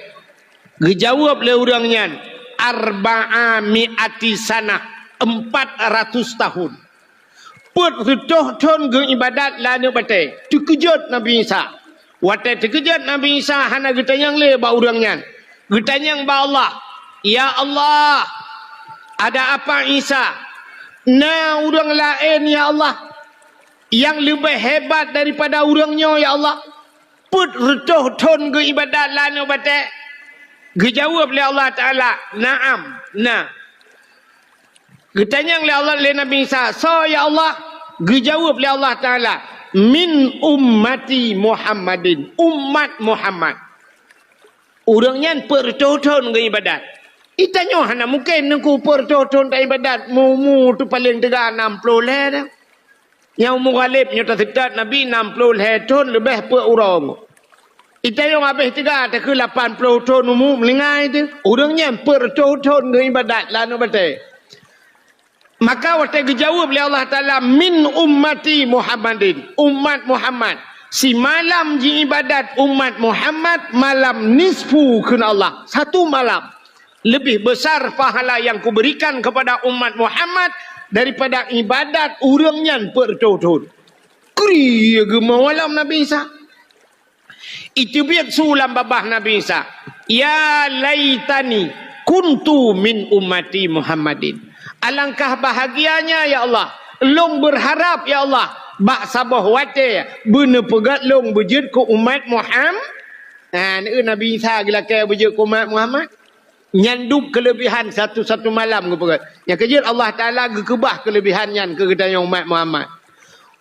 Gejawab le urangnya arba'a mi'ati sanah 400 tahun. Put rutuh ton ge ibadat lana bate. Terkejut Nabi Isa. Wate terkejut Nabi Isa hana getanyang le ba urangnya. Getanyang ba Allah. Ya Allah. Ada apa Isa? Nah urang lain ya Allah yang lebih hebat daripada urangnya ya Allah. Put retuh ton ke ibadat lana bate. Gejawab oleh Allah Ta'ala. Naam. Nah. Getanyang oleh Allah oleh Nabi Isa. So ya Allah. Gejawab oleh Allah Ta'ala. Min ummati Muhammadin. Umat Muhammad. Urangnya pertuh ton ke ibadat. Itanya hana mungkin nengku pertoton tak ibadat mu tu paling tegak 60 leh dah. Yang mughalib nyata sedat Nabi 60 leh ton lebih per orang. Itanya habis tegak tak ke 80 ton mu melingai tu. Orangnya pertoton ke ibadat lanu bate. Maka waktu dijawab oleh Allah Ta'ala, min ummati Muhammadin, umat Muhammad. Si malam ji ibadat umat Muhammad, malam nisfu kena Allah. Satu malam. Lebih besar pahala yang kuberikan kepada umat Muhammad daripada ibadat urangnya bertahun-tahun. Keri gema malam Nabi Isa. Itu biar sulam babah Nabi Isa. Ya laitani kuntu min ummati Muhammadin. Alangkah bahagianya ya Allah. Long berharap ya Allah. Bak sabah wate bener pegat long berjud ke umat Muhammad. Nabi Isa gila kaya berjud ke umat Muhammad. Nyanduk kelebihan satu-satu malam ke pegat. Yang kejut Allah Ta'ala gekebah kelebihannya ke kedaya umat Muhammad.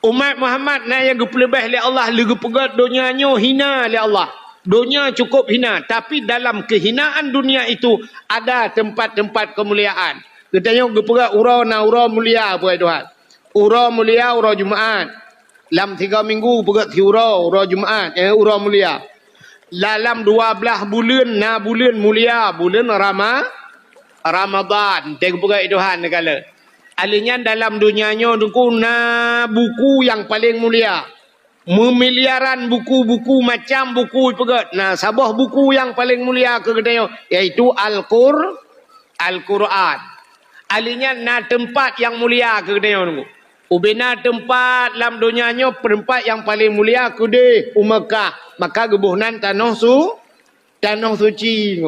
Umat Muhammad na yang gepelebih oleh Allah lagi pegat dunianya hina oleh Allah. Dunia cukup hina, tapi dalam kehinaan dunia itu ada tempat-tempat kemuliaan. Katanya gepegat urau na urau mulia buat Tuhan. Urau mulia, urau Jumaat. Dalam 3 minggu pegat urau Jumaat, urau mulia. Dalam 12 bulan na bulan mulia, bulan Ramadan. Tengok pegat Tuhan negala. Alinya dalam dunianya nunggu na buku yang paling mulia. Memiliaran buku-buku macam buku pegat. Nah, sabah buku yang paling mulia ke kedai iaitu Al-Quran. Alinya na tempat yang mulia ke kedai nunggu. Ubena tempat dalam dunianya tempat yang paling mulia ke de Mekah. Maka gebuhnan tanah suci.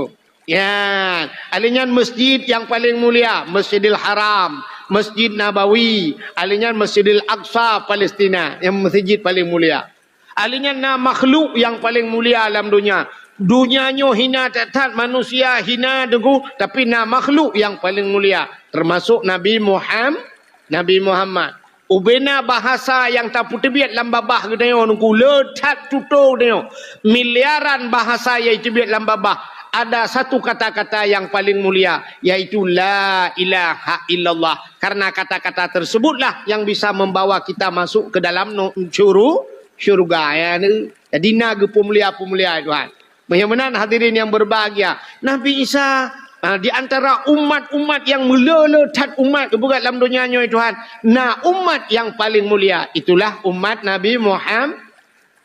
Ya, alinya masjid yang paling mulia, Masjidil Haram, Masjid Nabawi, alinya Masjidil Aqsa Palestina, yang masjid paling mulia. Alinya na makhluk yang paling mulia dalam dunia. Dunianya hina tak manusia hina degu, tapi na makhluk yang paling mulia termasuk Nabi Muhammad. Ubena bahasa yang tak putih dalam babah ke dayo nunggu letak tutup dayo. Miliaran bahasa iaitu biat dalam babah. Ada satu kata-kata yang paling mulia, yaitu la ilaha illallah. Karena kata-kata tersebutlah yang bisa membawa kita masuk ke dalam syurga. Ya. Jadi naga pemulia Tuhan. Bagaimana hadirin yang berbahagia, Nabi Isa di antara umat-umat yang meleletat umat kebukat dalam dunianya Tuhan. Nah, umat yang paling mulia itulah umat Nabi Muhammad.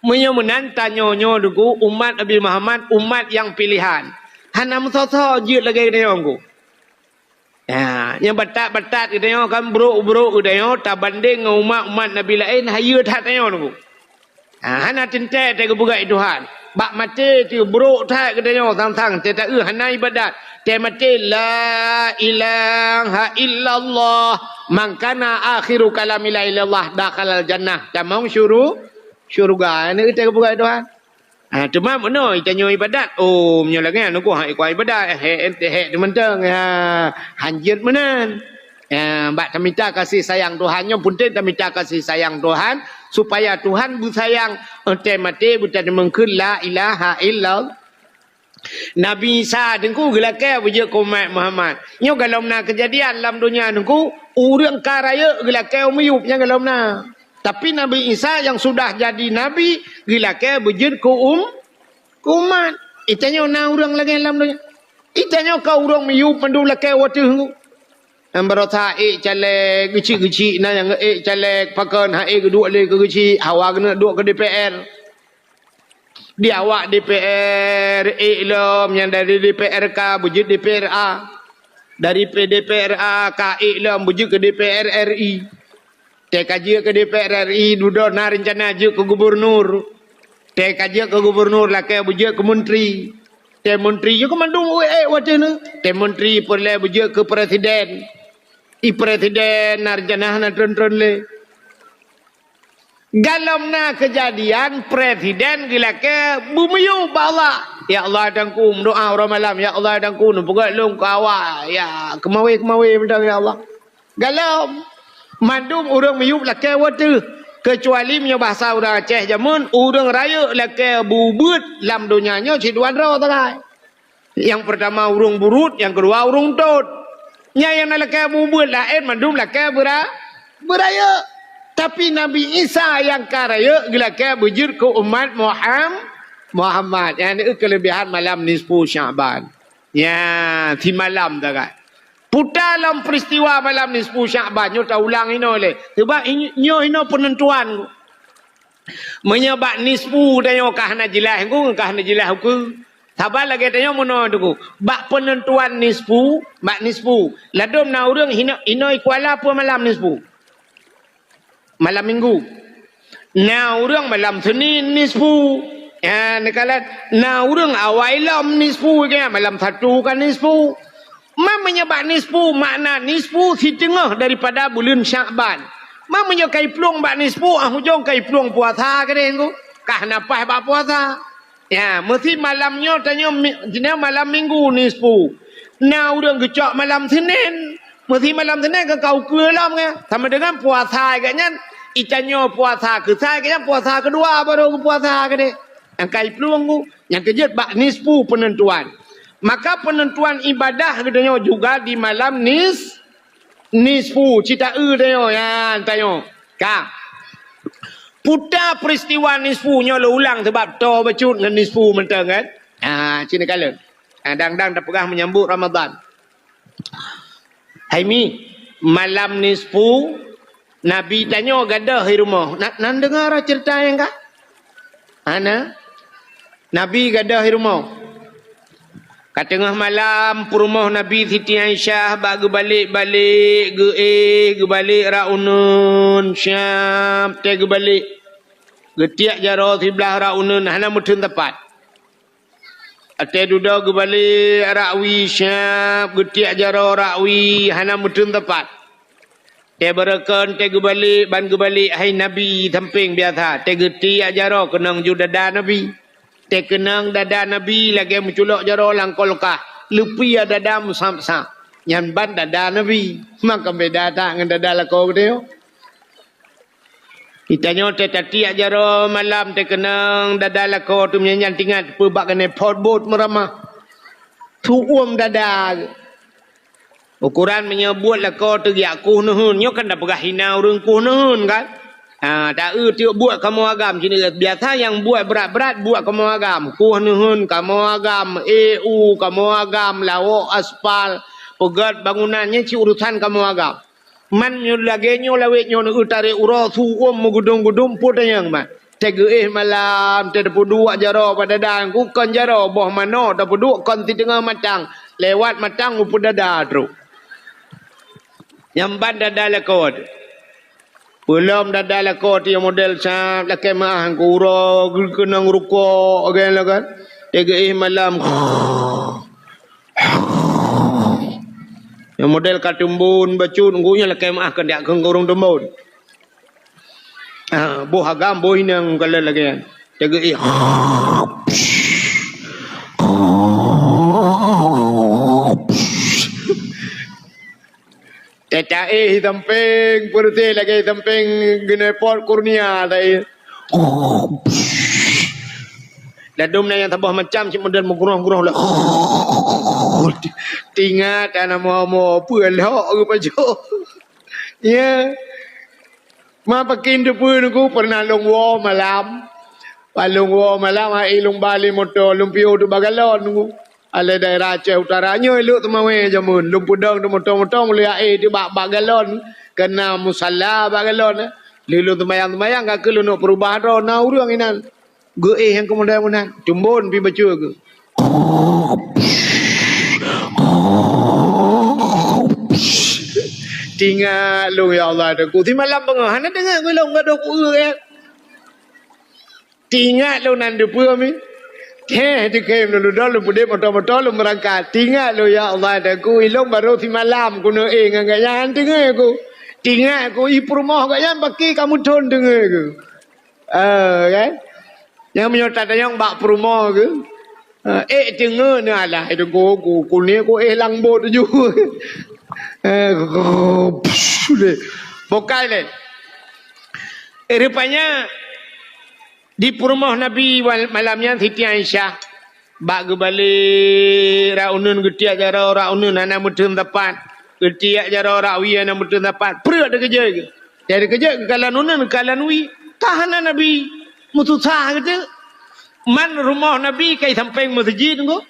Menyemenan tanyonyo dugu umat Nabi Muhammad, umat yang pilihan. Hanam soso jut lagi kedayongku. Ya, yang batat-batat kedayong kan bro kedayong tak banding dengan umat Nabi lain hayu tak tanyong. Hana tinte te kebukat Tuhan. Bak mati tu bro tak kedayong tang-tang te tak hana ibadat. Te mati la ilaha illallah man kana akhiru kalami la ilallah dakhalal jannah. Tamang syurga. Ini kita kebuka Tuhan. Cuma mana kita nyoy ibadat. Oh, menyolangnya nunggu hak ikut ibadat. Hek teman-teman. Hanjir mana. Mbak minta kasih sayang Tuhannya pun tak minta kasih sayang Tuhan supaya Tuhan bersayang. Ente mati bukan mengkul la ilaha illallah. Nabi Isa dengku gelaknya wujud umat Muhammad. Nyo kalau nak kejadian dalam dunia dengku orang karaya gelaknya umiyup yang kalau nak. Tapi Nabi Isa yang sudah jadi Nabi gelaknya wujud umat. Itanya na orang lagi dalam dunia. Itanya kau orang miyup pandu laknya waktu. Ambarota calek kecil-kecil na yang calek pakan kedua le ke kecil hawa kena duduk ke DPR. Dia awak DPR iklam yang dari DPR K wujud DPR A. Dari DPR A K iklam wujud ke DPR RI. Dia kaji ke DPR RI duduk na rencana je ke gubernur. Dia kaji ke gubernur lah ke wujud ke menteri. Dia menteri je ke mandung waktu ni. Dia menteri boleh wujud ke presiden. Presiden na rencana na tren-tren le. Galam na kejadian presiden gila ke bumiyu bala. Ya Allah dangku doa orang malam. Ya Allah dangku nubugat long ke awak. Ya kemawi bentang ya Allah. Galam mandum orang miyup lake waktu. Kecuali punya bahasa orang Aceh jamun orang raya lake bubut dalam dunianya ciduan roh takai. Yang pertama urung burut, yang kedua urung tot. Yang lake bubut lain mandum lake beraya. Tapi Nabi Isa yang karaya gelaknya wujud ke umat Muhammad. Yang ini kelebihan malam nisfu Syaban. Ya, di malam tak kan. Putar dalam peristiwa malam nisfu Sya'ban. Nyo tak ulang ini oleh. Sebab nyo ini penentuan. Menyebab nisfu tanya kahna jelas ku, kahna jelas ku. Sabar lagi tanya mana tu ku. Bak penentuan nisfu, bak nisfu. Ladum na urang inoi kuala apa malam nisfu? Malam minggu. Na urang malam Senin nisfu. Ya, nekalat na urang awailam nisfu ke malam satu kan nisfu. Menyebab nisfu makna nisfu si tengah daripada bulan Sya'ban. Menyebab kai plung bak nisfu hujung kai plung puasa ke deh ku. Kah napas bak puasa. Ya, mesti malamnya tanya malam minggu nisfu. Na urang gecak malam Senin. Mesti malam Senin ke kau kelam ke. Sama dengan puasa agaknya icanyo puasa ke saya ke puasa kedua baru puasa ke deh. Yang kai plung ku, yang kejut bak nisfu penentuan. Maka penentuan ibadah katanya juga di malam nisfu cita tanya ya tanya ka putar peristiwa nisfunya lo ulang sebab to bacut dengan nisfu mentang kan cina kala dang-dang dah pegah menyambut Ramadan. Hai mi malam nisfu Nabi tanya gadah di rumah nak dengar cerita yang kah ana Nabi gadah di rumah. Kat tengah malam rumah Nabi Siti Aisyah bagi balik-balik ge balik raunun Syam te ge balik getiak jaro sebelah raunun hana mutun tepat ate duda ge balik rawi Syam getiak jaro rawi hana mutun tepat te berakan te ge balik ban ge balik hai Nabi samping biasa te getiak jaro kenang judada Nabi te kenang dada Nabi lagi menculok jaro langkolkah lupi dada musam-sam yang ban dada Nabi maka beda tak dengan dada lako dia ditanya te tati jaro malam te kenang dada lako tu menyanyi tingat pebak kena potbot meramah tu dada ukuran menyebut lako tu giak kuh nuhun nyo kan dah pegah hina urang kuh nuhun kan. Tak tiuk buat kamu agam sini biasa yang buat berat-berat buat kamu agam kuh nuhun kamu agam EU kamu agam lawak aspal pegat bangunannya ci urusan kamu agam man nyo lagi nyo lawet nyo utare uro suum mugudung-gudung putanya man tege malam te dapat dua jaro pada dan ku kan jaro boh mano dapat dua kon di tengah matang lewat matang upu dada tru yang ban dada lekod belum dada lakot yang model sah lakai maah kuro kenang ruko again lah kan tega malam yang model katumbun bacun ngunya lakai maah kan dia kengurung tumbun boh agam boh inang kalau lagi tega Teta samping putih lagi samping genepot kurnia tadi. Dadum na yang tambah macam si model mengurung-urung lah. Tingat anak mau pelak ke pajo. Ya. Ma pakin tu pun aku pernah longwo malam. Palongwo malam ai long bali motor lumpio tu bagalon aku. Ala daerah Aceh utaranya elok temawe jamun lumpudang tu motor-motor mulai air di bak galon kena musalla bak galon lilu temayang-temayang gak kelu nak perubahan ro na urang inan ge yang kemudian tumbun pi bacu ke tinggal lu ya Allah aku di malam pengah hana dengar ku long gadoh ku ya tinggal lu nan de pu mi di kem lu dah lu bude motor-motor lu merangkat tinggal lu ya Allah aku ilong baru di malam ku no ngangayan dengar aku tinggal aku i rumah gayan baki kamu don dengar aku kan yang menyota yang bak rumah ke dengar ni alah itu ku ni ku lang bot ju bokai le rupanya di rumah Nabi malamnya Siti Aisyah bak balik raunun getiak jara raunun ana mutun tepat getiak jara rawi ana mutun tepat per ada kerja ke dari kerja kalanun kalanui tahanan Nabi mutusah gitu man rumah Nabi kai samping masjid ko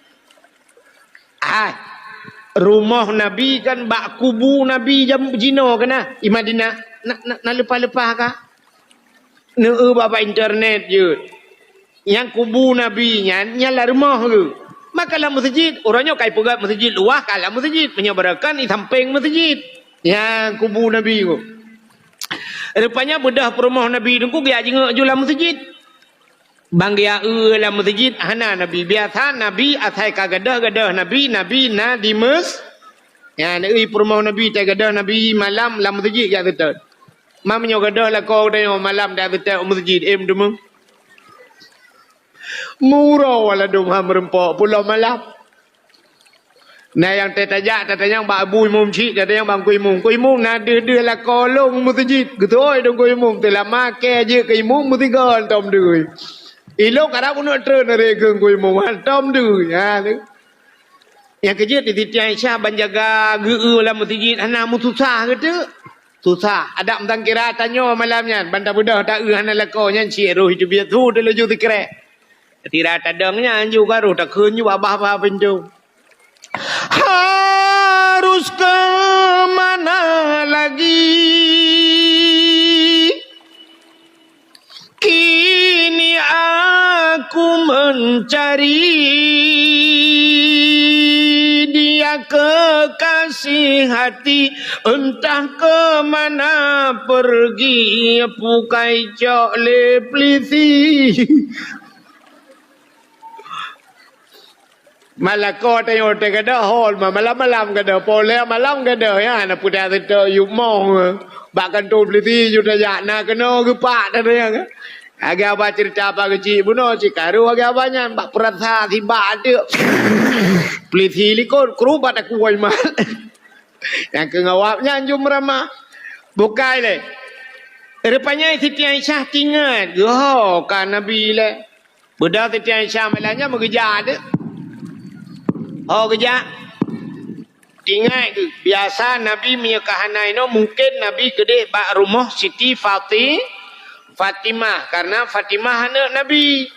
rumah Nabi kan bak kubu Nabi jam Jino kena di Madinah nak lepas-lepas kah bapa internet je yang kubu Nabi nyala rumah ke makalah masjid orangnya kai pegat masjid luah kalah masjid menyabarakan di samping masjid yang kubu Nabi tu rupanya bedah rumah Nabi tu dia jengak jual masjid bang dia lah masjid hana Nabi biasa Nabi atai ka gadah Nabi na di mes ya ni rumah Nabi tai gadah Nabi malam lam masjid ya betul mamnya gadah lah kau dah malam dah betul masjid demu murah wala dum ham rempok pulau malam nah yang tanya bak abu imum cik yang bang kuimum nah dia lah kolong masjid gitu oi dong kuimum telah make je ke imum mesti gal tom deui ilok kada pun nak tren dari ke kuimum tom deui ha tu yang kerja di Siti Aisyah banjaga geu lah masjid ana mu susah ke tu susah ada mentang kira tanya malamnya banda budah tak ana lako nya cik roh hidup dia tu dia laju tikre tira tadangnya anju garuh tak keunyu abah-abah pintu harus ke mana lagi kini aku mencari dia kekasih hati entah ke mana pergi pukai cok le plisi Malako tayo te kada hol malam kada pole malam kada ya na puda te yu mong bahkan tu pliti yu ya na keno ke pak dah ya aga apa cerita apa kecil buno cikaru aga apanya bak perasa tiba ada pliti likon kru pada kuai mal yang ke ngawapnya anjum ramah bukai le rupanya Siti Aisyah tinggal oh kan Nabi le budak Siti Aisyah malanya mengejar ada oh kerja ingat biasa Nabi punya kahanai no mungkin Nabi gede bak rumah Siti Fatimah karena Fatimah anak Nabi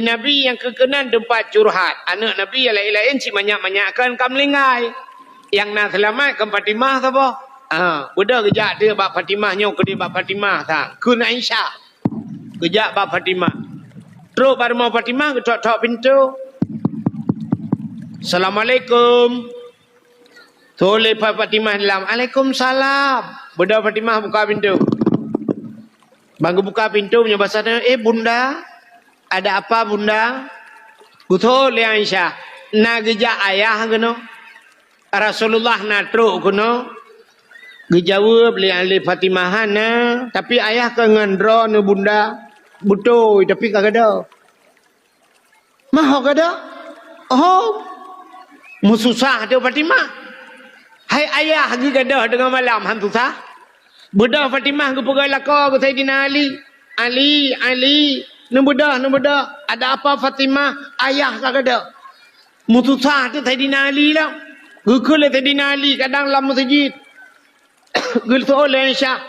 Nabi yang kekenan tempat curhat anak Nabi yang lain-lain si banyak-banyakkan kamlingai yang nak selamat ke Fatimah apa budak kerja dia bak Fatimahnya gede bak Fatimah tak kun Aisyah kerja bak Fatimah terus pada rumah Fatimah ketok-tok pintu Assalamualaikum. Toleh Pak Fatimah dalam. Waalaikumsalam. Budak Fatimah buka pintu. Bangga buka pintu punya bahasa bunda. Ada apa bunda? Betul ya Aisyah. Na geja ayah kena. Rasulullah na truk kena. Gejawab li Fatimah na. Tapi ayah ke ngendro ne bunda. Betul tapi kagak ada. Mah kagak ada? Oh. Mususah tu Fatimah. Hai ayah pergi gadah dengan malam han susah. Budak Fatimah ke pegai laka ke Saidina Ali. Ali, nu budak. Ada apa Fatimah? Ayah tak ada. Mususah tu Saidina Ali lah. Gukul Saidina Ali kadang dalam masjid. Gul soal Aisyah.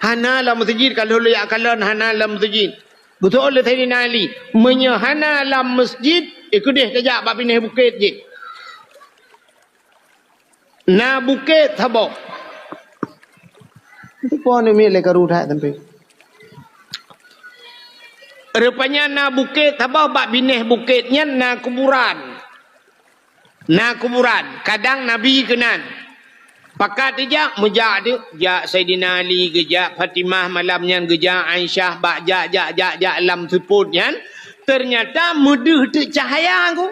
Hana dalam masjid kalau lu ya kalan hana dalam masjid. Betul Saidina Ali menyahana dalam masjid ikut dia kejap bab pindah bukit je. Na bukit thabok. Itu pun ni le karu dah sampai. Rupanya na bukit thabok bab pindah bukitnya na kuburan. Na kuburan kadang Nabi kenan. Pakat dia mejak dia jak Saidina Ali gejak Fatimah malamnya gejak Aisyah bak jak alam seputnya. Ternyata mudah tu cahaya aku.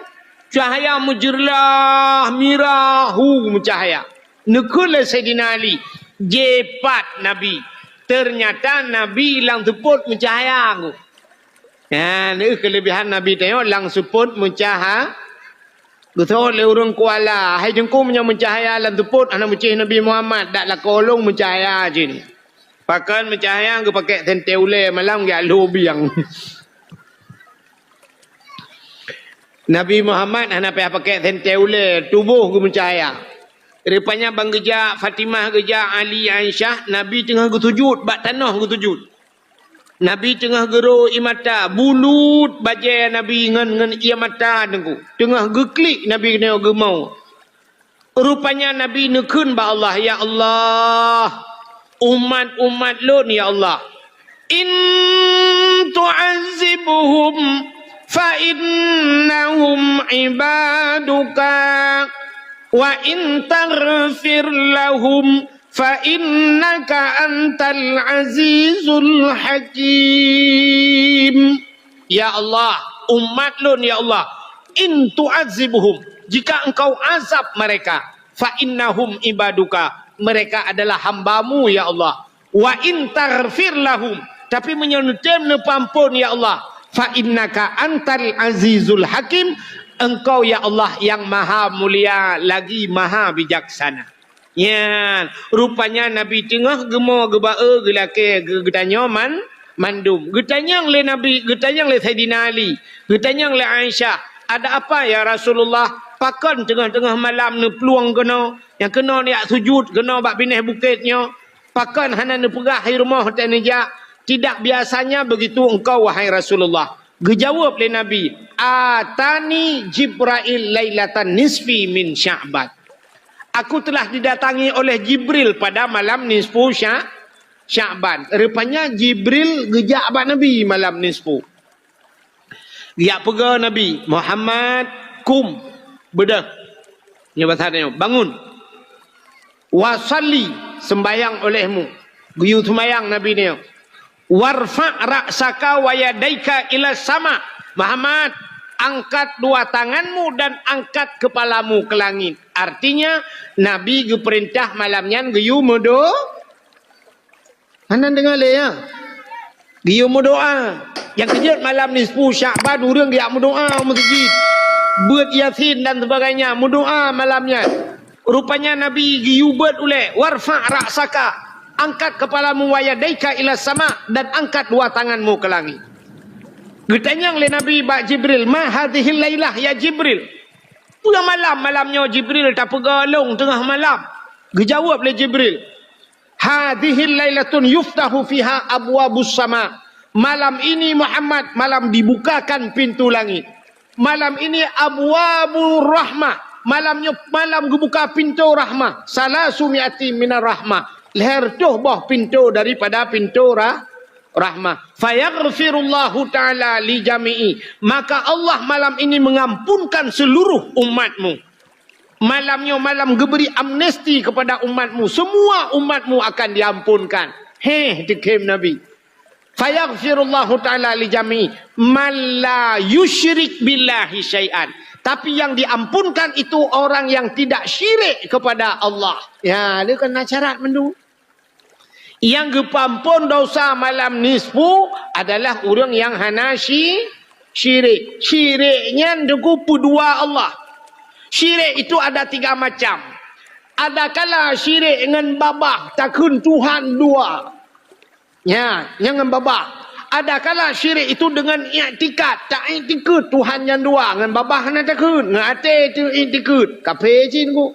Cahaya mujurlah mirahu cahaya. Nukul Sayyidina Ali. Jepat Nabi. Ternyata Nabi lang seput mencahaya aku. Ya, ini kelebihan Nabi tengok lang seput mencahaya. Betul le urang kuala. Hai jengku punya mencahaya lang seput anak mencih Nabi Muhammad. Tak lah kolong mencahaya je ni. Pakan mencahaya aku pakai tenteule malam gak lobiang. Nabi Muhammad hanya pakai tenteule tubuh ku mencahaya. Rupanya bang geja Fatimah geja Ali Aisyah Nabi tengah sujud bak tanah sujud. Nabi tengah geru imata bulut baje Nabi ngan ia mata tengku. Tengah geklik Nabi kena gemau. Rupanya Nabi nekun ba Allah, ya Allah, umat-umat lun ya Allah, in tu'azzibuhum fa innahum ibaduka wa in taghfir lahum fa innaka antal azizul hakim. Ya Allah, umat lun ya Allah, in tu'azzibuhum, jika engkau azab mereka, fa innahum ibaduka, mereka adalah hambamu ya Allah. Wa in taghfir lahum, tapi menyentem nepampun ya Allah, fa innaka antal azizul hakim, engkau ya Allah yang maha mulia lagi maha bijaksana. Ya, rupanya Nabi tengah gemo gebae gelake gedanya mandum. Getanyang le Nabi, getanyang le Saidina Ali, getanyang le Aisyah, ada apa ya Rasulullah? Pakan tengah-tengah malam ne peluang kena, yang kena ni sujud, kena bak bineh bukitnya. Pakan hana ne pegah hai rumah tanija. Tidak biasanya begitu engkau wahai Rasulullah. Gejawab le Nabi, atani Jibril lailatan nisfi min Sya'ban. Aku telah didatangi oleh Jibril pada malam nisfu Sya'ban. Rupanya Jibril gejak abad Nabi malam nisfu. Dia pega Nabi Muhammad, kum bedah. Nya bahasanya bangun. Wasalli, sembayang olehmu. Guyu sembayang Nabi ni. Warfa' ra'saka wa yadaika ila sama. Muhammad, angkat dua tanganmu dan angkat kepalamu ke langit. Artinya Nabi geperintah malamnya guyu modo. Hanan dengar le ya. Guyu doa. Yang kejut malam nisfu Sya'ban urang dia doa masjid. Buat Yasin dan sebagainya, doa malamnya. Rupanya Nabi guyu buat ule, warfa' ra'saka, angkat kepalamu wa yadaika ila sama, dan angkat dua tanganmu ke langit. Getanyang le Nabi bak Jibril, ma hadhil lailah ya Jibril. Pulang malamnya Jibril tak pegalong tengah malam. Gejawab le Jibril, hadhil lailatun yuftahu fiha abwabus sama. Malam ini Muhammad, malam dibukakan pintu langit. Malam ini abwabur rahmah. Malam dibuka pintu rahmah. Salasu mi'ati minar rahmah. Leher tuh boh pintu daripada pintu rahmah. Fayaghfirullahu ta'ala li jami'i. Maka Allah malam ini mengampunkan seluruh umatmu. Malamnya malam geberi amnesti kepada umatmu. Semua umatmu akan diampunkan. Dikim Nabi. Fayaghfirullahu ta'ala li jami'i. Man la yusyrik billahi syai'an. Tapi yang diampunkan itu orang yang tidak syirik kepada Allah. Ya, dia kena syarat mendu. Yang gepampun dosa malam nisfu adalah orang yang hana syirik. Syiriknya dengan dua Allah. Syirik itu ada tiga macam. Ada kala syirik dengan babah, takun Tuhan dua. Ya, dengan babah. Ada kala syirik itu dengan i'tikad, tak i'tikad Tuhan yang dua, dengan babah nak takut, dengan hati itu i'tikad. Kafir cinggu.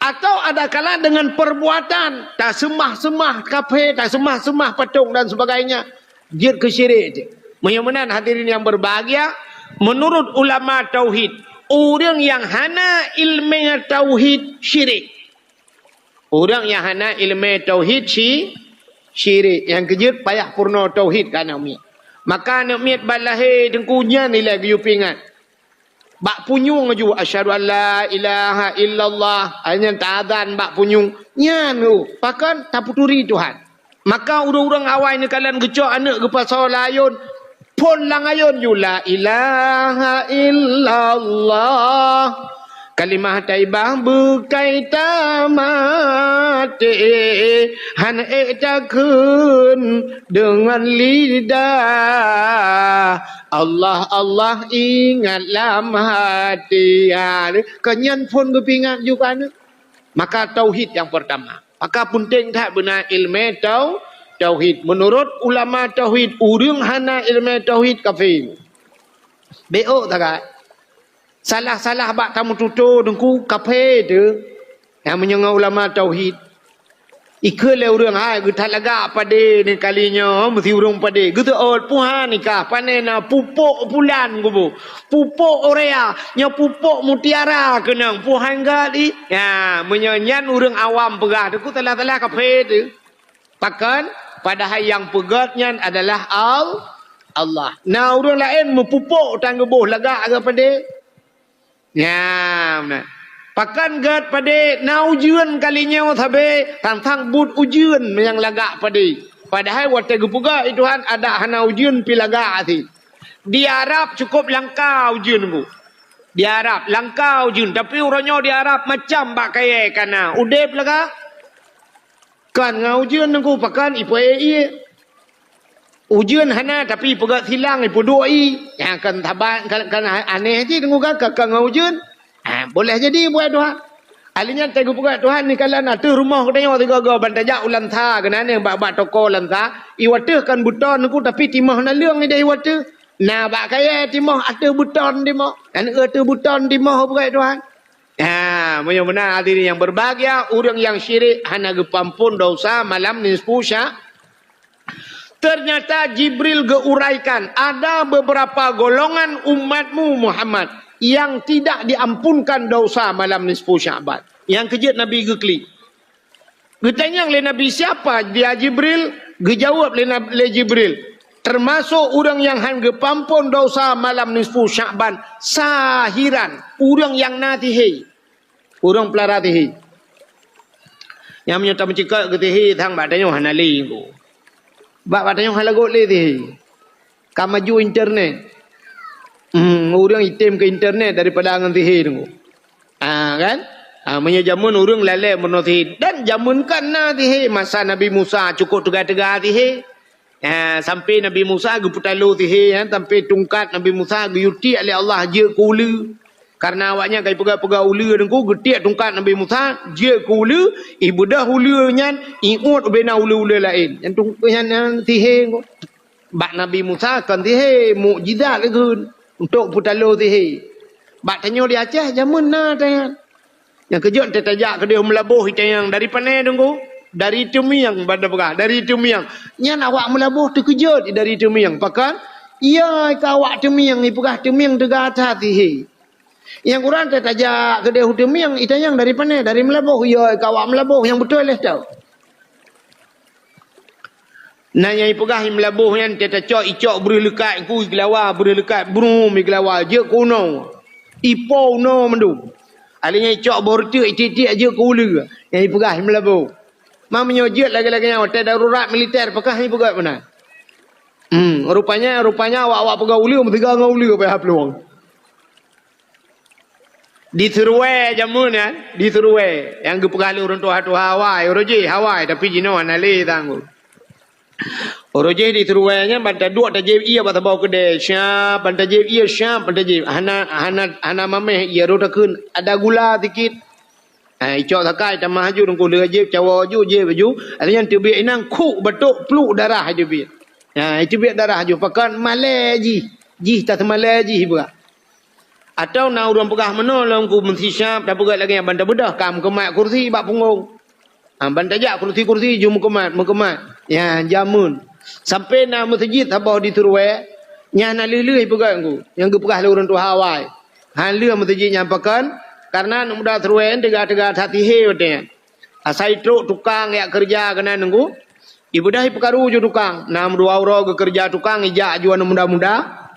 Atau ada kala dengan perbuatan, tak semah-semah kafir, tak semah-semah patung dan sebagainya. Jir ke syirik itu. Mudah-mudahan hadirin yang berbahagia, menurut ulama tauhid, orang yang hana ilmu tauhid syirik. Orang yang hana ilmu tauhid syirik. Yang kejut payah purna tauhid kan nak miat. Maka nak miat balahir dengkunya nilai giyupingan. Bak punyung aju asyhadu an la ilaha illallah, hanya ta'adzan bak punyung nyan tu pakan taputuri Tuhan. Maka urang-urang awai ni kalian gecok anak ke pasal layun pun lang ayun ju la ilaha illallah. Kalimah taibah berkaitan mati han takun dengan lidah. Allah Allah ingatlah hati. Kenyan pun kepingat juga. Maka tauhid yang pertama. Maka penting tak benar ilmu tauhid. Menurut ulama tauhid, urang hana ilmu tauhid kafir. Beok tak kan? Salah-salah bak tamu tutur dengku kafir tu. Yang menyengah ulama tauhid. Ikut le urang hai getat laga pada ni kalinya mesti urang pada gitu puhan nikah panena pupuk bulan gubu pupuk orea nya pupuk mutiara kenang puhan gali ya menyanyian urang awam pegah tu telah-telah kafe tu pakan padahal yang pegatnya adalah Allah nah urang lain mempupuk tanggubuh laga kepada ya nah pakan gat pada na ujian kalinya thabe tantang but ujian yang lagak pada padahal waktu gepuga itu han ada hana ujian pi lagak ati di Arab cukup langka ujian ku di Arab langka ujian tapi orangnya di Arab macam bak kaya kana udep laga kan ngau ujian ku pakan ipo ujian hana tapi pegat silang ipo doi yang kan taban kan aneh je dengu kakak ngau ujian boleh jadi buat Tuhan. Alinya tegu buat Tuhan ni kalau nak tu rumah katanya tiga-tiga bantajak ulan tha kenane bak toko ulan tha iwate kan buton aku tapi timah na leung ni dah iwate. Nah bak kaya timah ada buton timah. Kan tu buton timah buat Tuhan. Benar hadirin yang berbahagia orang yang syirik hana gepampun dosa malam nisfu sya. Ternyata Jibril geuraikan ada beberapa golongan umatmu Muhammad yang tidak diampunkan dosa malam nisfu Sya'ban. Yang kejut Nabi gekli. Getanya oleh Nabi siapa? Dia Jibril. Gejawab oleh Jibril. Termasuk orang yang hangge pampun dosa malam nisfu Sya'ban. Sahiran. Orang yang natihi. Orang pelaratihi. Yang menyata mencikak ketihi. Thang batanya hanali. Bak batanya halagot letihi. Kamaju internet. Orang item ke internet daripada angan tihir tu. Kan? Menyajamun orang lalai menotihir. Dan jamunkan na tihir. Masa Nabi Musa cukup tegak-tegak tihir. Sampai Nabi Musa geputalu tihir. Sampai tungkat Nabi Musa geyuti oleh Allah je ke ulu. Karena awaknya kaya pegang-pegang ulu tu. Getiak tungkat Nabi Musa je ke ulu. Ibu dah ulu nyan. Iut bina ulu-ulu lain. Yang tihir tu. Bak Nabi Musa kan tihir. Mukjizat ke untuk putalu tihi. Bak tanya di Aceh jamun na tanya. Yang kejut tertajak ke dia melabuh tayang dari panai tunggu. Dari Tumiang pada pegah. Dari Tumiang. Nyan awak melabuh terkejut dari Tumiang. Pakan ya ka awak Tumiang ni pegah Tumiang tegak atas tihi. Yang kurang tertajak ke dia Tumiang itayang dari panai dari melabuh ya ka awak melabuh yang betul lah tahu. Nanya ipegah melabuh yang teta cok icok beri lekat ku iglawa beri lekat brum iglawa je kuno ipo no mendu alinya icok bortu titik je ku ulu yang ipegah melabuh mamnya je lagi-lagi yang hotel darurat militer pakah ipegah mana rupanya awak pegah ulu mesti ngau ulu apa hapluang di Teruai jamun kan di Teruai yang gepegah orang tua Hawaii roje Hawaii tapi jino anale tangguh Oroje di Teruainya banta dua tajib ia bata bawa kedai syap banta tajib ia syap banta tajib hana mameh ia rotakun ada gula sikit icok takai tamah haju dengku lejib cawa haju je baju alian tebik inang ku batuk peluk darah haju bi itu bi darah haju pakan malaji ji tak malaji hiba atau na urang pegah menolong ku mesti syap dah pegat lagi yang banta bedah kam kemat kursi bak punggung banta jak kursi jum kemat ya jamun sampai na masjid abah di Teruai nya na lelui pegang ku yang gepegah le orang tua Hawaii han le masjid nyampakan karena muda Teruai tegak-tegak hati he wetnya asai truk tukang ya kerja kena nunggu ibu dah pekaru ju tukang nam dua euro ke kerja tukang ijak juan muda-muda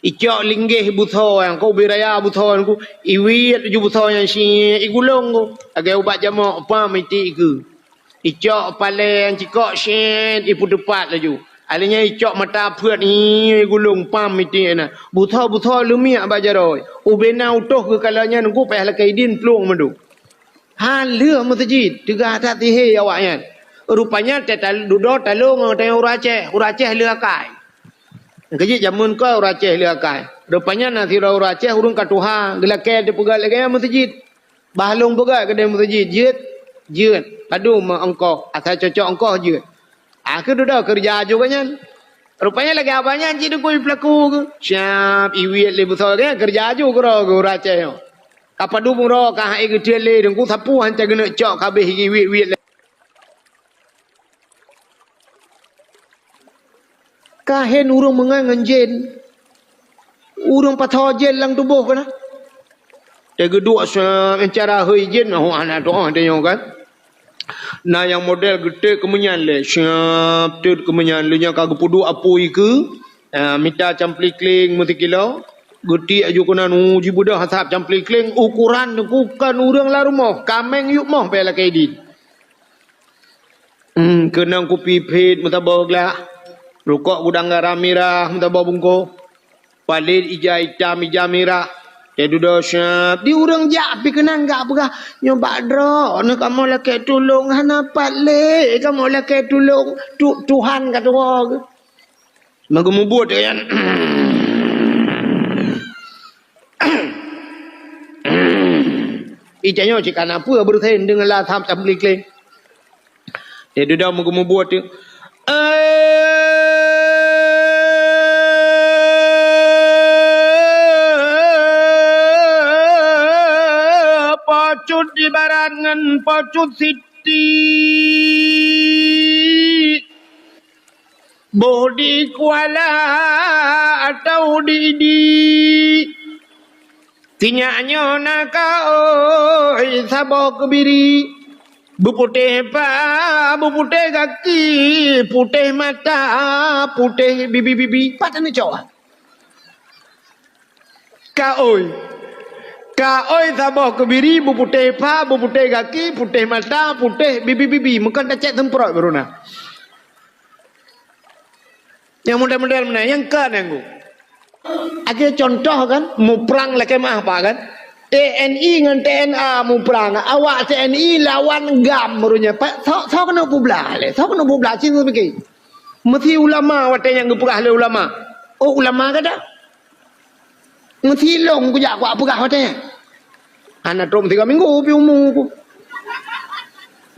icok linggih butho yang kau biraya butho ku iwit ju butho yang si igulong ku agak ubat jamak apa miti ke icok palen cikok syen ipu depat laju alinya icok mata phuat ni gulung pam miti na butho lumiak bajaroi ubena utuh ke kalanya nunggu payah lakai din plung mendu han leu masjid tegah hati he awaknya rupanya tetal dudo talung tang Aceh leu akai kejit jamun ko Aceh leu akai rupanya nanti Aceh urung katuha gelakai de pegal lagi masjid bahlung pegal ke de masjid jeut padu engkau asal cocok engkau je aku dah kerja juga kan rupanya lagi abanya cik ku pelaku ke siap iwit le besar kan kerja juga ke Aceh apa du muro ka hai gede le dengku sapu hanca gena cok kabeh iwit Kahen urang mengan jen. Urang patho jen lang tubuh kana. Dia geduk cara hui jen anak doa dia kan. Nah yang model gede kemenyan le. Siap tu kemenyan le nya kagak pudu apui ke. Minta campli kling muti kilo. Geti aju kena uji budak hasap campli kling ukuran bukan urang lah rumah. Kameng yuk moh pela kaidi. Kenang kopi pit mutabog lah. Rukuk gudang garamira mutabog bungko. Palit ija hitam ija merah. Dia duduk syap. Di urang japi kenang gak apa nyoba dro. Nak kamu laki tolong hana palit. Kamu laki tolong Tuhan kata orang. Maka membuat dia kan. Ijanya cik anak apa bersaing dengan lah tham camplik leng. Dia duduk membuat dia. Pacut di barangan pacut siti. Bodi kuala atau didi. Tinyaknya naka oi sabok kebiri. Buputih pa, buputih kaki, putih mata, putih bibi-bibi. Patah ni cowok. Kaoi sabok kebiri, buputih pa, buputih kaki, putih mata, putih bibi-bibi. Mungkin tak cek temperot beruna. Yang model-model mana? Yang kan yang gue. Ada contoh kan, mu perang lagi mah apa kan? TNI dengan TNA mu perang. Awak TNI lawan GAM merunya. Pak, so kena publah le. So kena publah cinta begini. Mesti ulama wate yang gepurah le ulama. Oh ulama kada? Mesti long kujak kuat purah wate. Anak trom 3 minggu pi umur ku.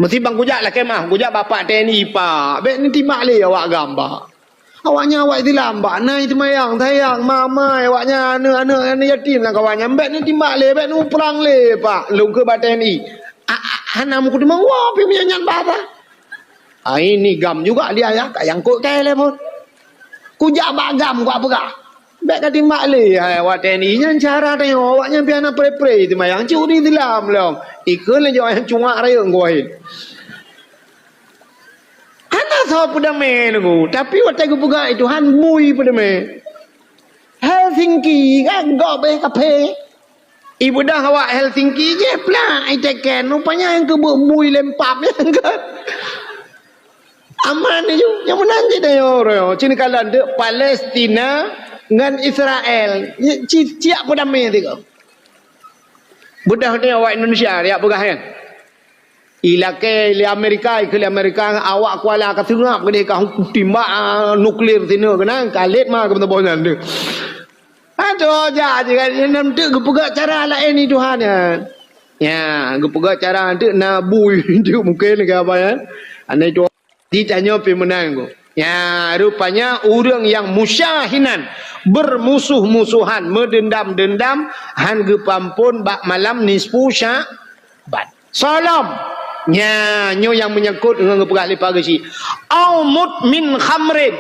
Mesti bang kujak lah kemah. Kujak bapak TNI pak. Bek ni timak le awak gambar. Awaknya awak itu lambat. Nah itu mayang, sayang, mama, awaknya anak yatim lah kawannya. Mbak ni timbak le, mbak ni perang le, pak. Lu ke badan ni. Anak muka dia wah, pergi punya nyan bahasa. Ini gam juga dia ya, yang kok kele pun. Kujak bak gam kok apa kah? Mbak kan timbak le, awak ni nyan cara tengok, awaknya piana pre-pre itu mayang. Curi dilam long. Ikut le jauh yang cungak raya ngoin. Anak sahaja pada menunggu, tapi waktu aku buka itu han bui pada men. Helsinki kan gak boleh kafe. Ibu dah awak Helsinki je pula. Itekan rupanya yang kebuk bui lempap yang kan. Aman je, yang menang je dah yo. Cina kalan tu Palestina dengan Israel. Ciak pada men tu. Budak ni awak Indonesia dia pegah kan. Ilake le Amerika awak kuala ka tengah ke dia ka timbak nuklear sini kena kalit mah ke bonan tu. Aduh ja je kan nam tu gepegak cara lain ni Tuhan ya. Ya, gepegak cara tu na bui tu mungkin ke apa ya. Anai tu ditanya pi menang ko. Ya, rupanya orang yang musyahinan bermusuh-musuhan mendendam-dendam han gepampun bak malam nisfu Syaban. Salam. Nyo yang menyangkut dengan perkara pagi. Au mutmin khamrin.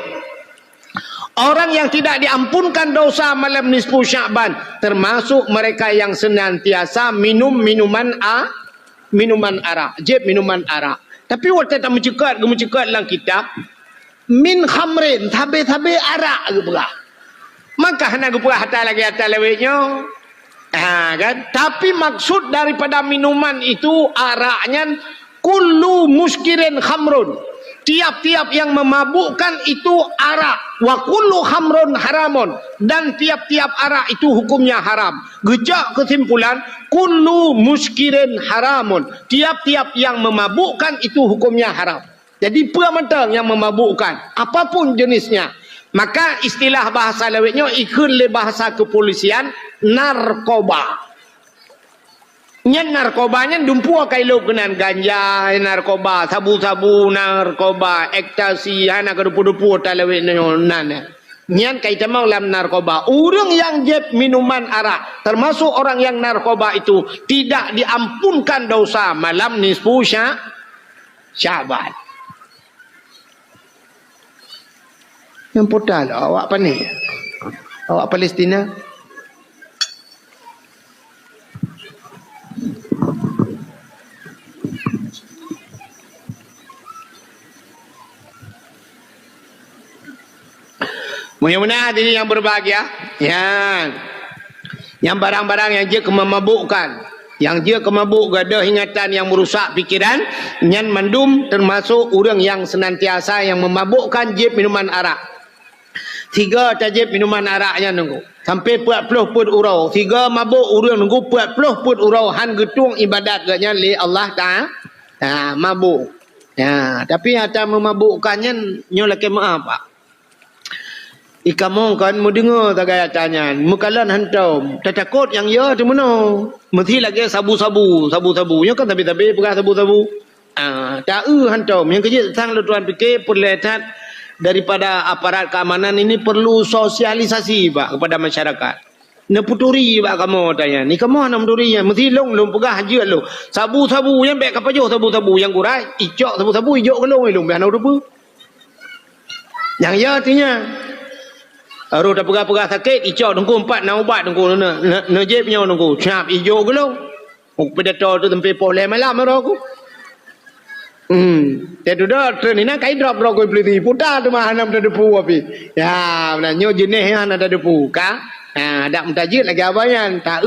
Orang yang tidak diampunkan dosa malam nisfu Syaban, termasuk mereka yang senantiasa minum minuman arak, jeb minuman arak. Tapi waktu tak mencekat dalam kitab min khamrin, tabe arak ke pula. Maka hendak ke pula hatta lewetnya. Kan? Tapi maksud daripada minuman itu araknya kullu muskirin khamrun. Tiap-tiap yang memabukkan itu arak. Wa kullu khamrun haramun. Dan tiap-tiap arak itu hukumnya haram. Gejak kesimpulan kullu muskirin haramun. Tiap-tiap yang memabukkan itu hukumnya haram. Jadi pementang yang memabukkan apapun jenisnya. Maka istilah bahasa lewetnya ikut le bahasa kepolisian narkoba. Nyen narkobanya dumpu kailo kenan ganja narkoba, sabu-sabu narkoba, ekstasi hana kedupu-dupu talewetnya nan. Nyen kaitan mau lam narkoba. Orang yang jeb minuman arak, termasuk orang yang narkoba itu tidak diampunkan dosa malam nisfu Syaban. Yang putar lah awak panik. Awak Palestina. Mudah-mudahan hadirin yang berbahagia, yang barang-barang yang dia kemabukkan, yang dia kemabuk gadah ingatan yang merusak fikiran, yang mandum termasuk orang yang senantiasa yang memabukkan jeb minuman arak. 3 tajib minuman araknya nunggu sampai 40 put urau. 3 mabuk orang nunggu 40 put urau han getung ibadat gaknya li Allah Ta'ala. Mabuk. Tapi ada memabukkannya nyo laki maaf pak. Ikamong kan mu dengar tak gaya tanya. Mukalan hantau. Tak takut yang ya tu mana. Mesti lagi sabu-sabu. Sabu-sabu. Nya kan tapi-tapi pegang sabu-sabu. Tak hantau. Yang kerja tentang lu tuan fikir perlihat daripada aparat keamanan ini perlu sosialisasi pak kepada masyarakat. Nak puturi pak kamu tanya. Ni kamu nak puturinya. Mesti long pegah je lu. Sabu-sabu yang baik kapal jauh sabu-sabu yang kurai. Icok sabu-sabu ijok kelong long biar nak rupa. Yang ya artinya aru dah pegah-pegah sakit, icok tunggu 4 nak ubat tunggu nak jebnya tunggu. Cap hijau gelong. Pedator tu tempat poleh malam marah aku. Dia dah train ni nak kai drop kau beli putar tu mah hanam dah depu api. Ya, benarnya jenis yang ada depu ka. Dak mentajid lagi abayan tak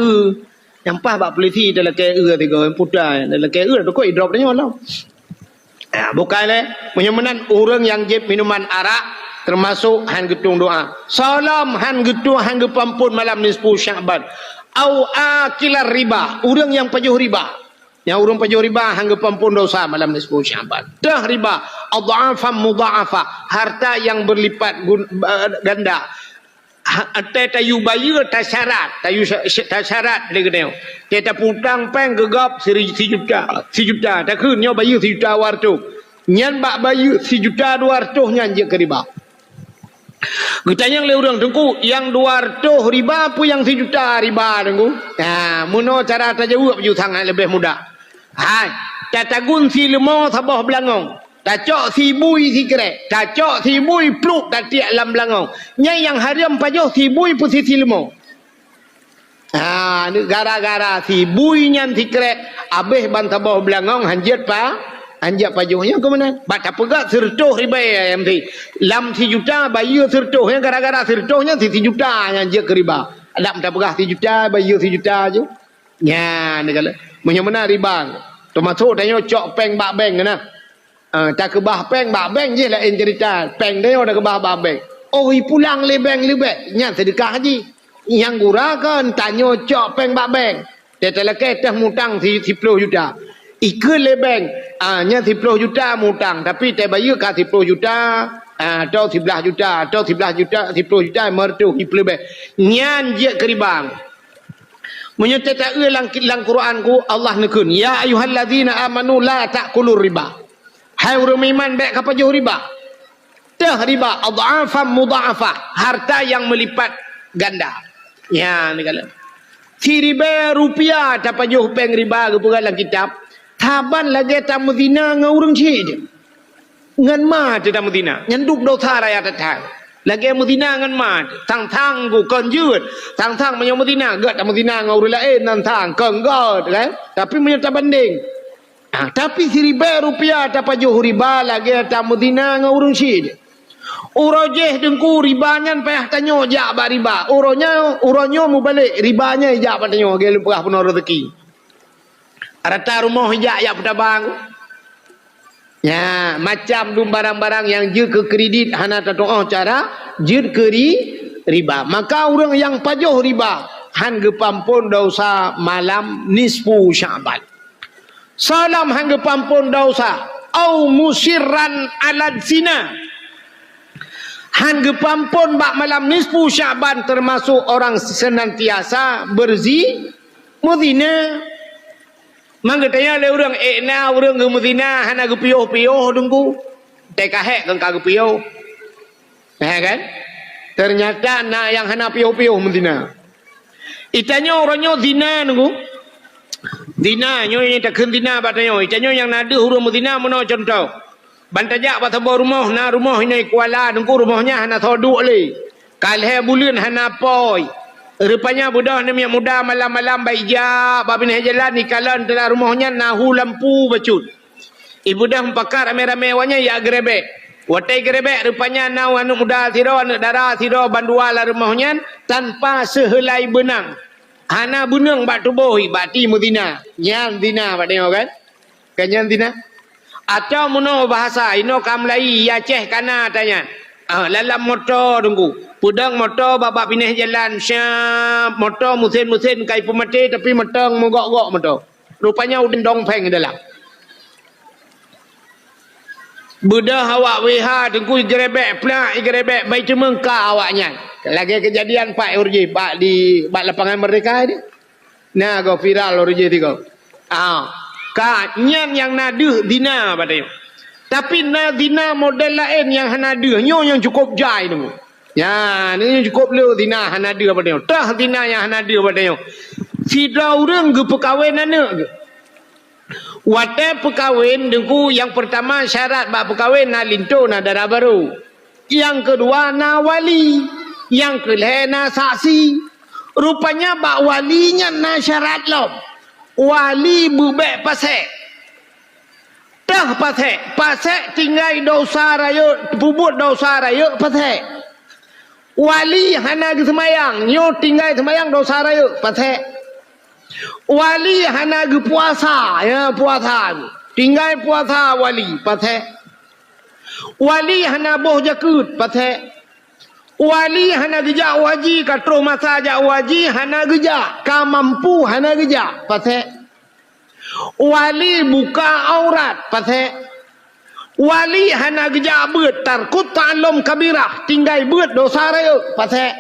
Yang pas bak polisi dalam KE tiga putar dalam KE tu kau drop dia lah. Bukan menyamanan orang yang jeb minuman arak termasuk han getung doa. Salam han getung han gepampun malam nisfu Syaban. Au akilar riba, orang yang pajuh riba. Yang orang pajuh riba han gepampun dosa malam nisfu Syaban. Dah riba, adhafan mudha'afa, harta yang berlipat ganda. Tayu bayu tak syarat, tak syarat dia kena. Kita putang peng gegap 1 juta. Tak kunnya bayu 1 juta wartu. Nyan bak bayu 1 juta 200 nyan je ke riba. Getanya oleh orang tengku yang 200 riba apa yang 1 juta riba tengku. Muno cara tajawab ju sangat lebih mudah. Tatagun si lemo sabah belangong. Tacok si bui si kerek. Tacok si bui pluk tak tiak lam belangong. Nyai yang haram pajoh si bui posisi lemo. Gara-gara si bui nyan si kerek abeh ban sabah belangong hanjat anjak pajuhnya ke mana? Baca pegat sertuh riba yang ti. Lam 1 juta bayu sertuh yang gara-gara sertuhnya 1 juta yang je ke riba. Lam tak pegah 1 juta bayu 1 juta je. Ya negala. Menyamana riba. Termasuk tanya cok peng bak bank kena. Tak kebah peng bak bank je lah cerita. Peng dia dah kebah bak bank. Oh pulang le bank lebek. Nya sedekah haji. Yang gurakan tanya cok peng bak bank. Dia teleke teh mutang 10 juta. Ikut le bank, nya 10 juta mutang, tapi te bayu ka 10 juta, atau 11 juta, atau 11 juta, 10 juta mertu hiple bank. Nyan je keribang. Menyertai tak lang Quran ku Allah nekun, ya ayyuhallazina amanu la ta'kulur riba. Hai orang iman baik apa jauh riba. Teh riba adhafan mudha'afa, harta yang melipat ganda. Ya ni kala. Si riba rupiah tak jauh peng riba ke dalam kitab. Taban lagi tamu zina dengan orang cik. Ngan mat tamu zina. Ngan duk dosa raya tatang. Lagi tamu zina ngan mat. Tang-tang ku konjut. Tang-tang menyamu zina. Gak tamu zina dengan orang lain. Tang-tang. Kenggot. Kan? Tapi menyerta banding. Tapi si riba rupiah dapat jauh riba lagi tamu zina dengan orang cik. Urojeh dengku ribanya payah tanya jak bak riba. Uronyo mu balik. Ribanya jak bak tanya. Dia lupa penuh rezeki. Rata rumah hijak yang petabang. Ya, macam dum barang-barang yang je ke kredit hana tatoh cara je ke riba. Maka orang yang pajuh riba han gepampun dosa malam nisfu Syaban. Salam han gepampun dosa au musirran alad zina. Han gepampun bak malam nisfu Syaban termasuk orang senantiasa muzina. Mangga tanya le orang orang ke Medina hana ke piyoh tunggu. Tekahek kan ka ke piyoh. Kan? Ternyata nak yang hana piyoh Medina. Itanya orangnya zina tunggu. Zina nyo yang tak zina batanya. Itanya yang nada orang Medina mana contoh. Bantajak batabo rumah na rumah ini kuala dengku rumahnya hana thoduk le. Kalhe bulan hana poi. Rupanya budak ni muda malam-malam baija babin jalan ni kalan telah rumahnya nahu lampu bacut. Ibu dah pakar rame-rame wanya ya grebek. Watai grebek rupanya nau anu muda tiro anu darah tiro bandua la rumahnya tanpa sehelai benang. Hana bunang bak tubuh bati mudina. Nyan dina bak tengok kan? Kanyan dina. Atau muno bahasa ino kamlai ya Aceh kana tanya. Lalam motor tunggu. Pudang motor babak pindah jalan syap motor musin-musin kai pemati tapi meteng mogok-gok motor. Rupanya udah dongpeng dalam. Budah awak weha tengku gerebek pelak gerebek baik cuma ka awaknya. Lagi kejadian Pak Urji Pak di lapangan Merdeka ni. Nah go viral Urji tu go. Ka nyan yang naduh dina badai. Tapi na dina model lain yang hanaduh nyo yang cukup jai tu. Ya, ni cukup lu dina hanaduh badai. Tah dina yang hanaduh badai. Fida urang ge perkahwin anak ge. Wate perkahwin dengku yang pertama syarat bak perkahwin na linto na darah baru. Yang kedua na wali. Yang kelih na saksi. Rupanya bak walinya na syarat lom. Wali bubek pasek. Dah pasek. Pasek tinggal dosa raya. Bubut dosa raya pasek. Wali hana ke semayang. Nyo tinggal semayang dosa raya pasek. Wali hana ge puasa ya puasa tinggal puasa wali pathe wali hana boh jakut pathe wali hana geja waji katro masa ja waji hana geja ka mampu hana geja pathe wali buka aurat pathe wali hana geja beut tarkut ta'allum kabirah tinggal beut dosa raya pathe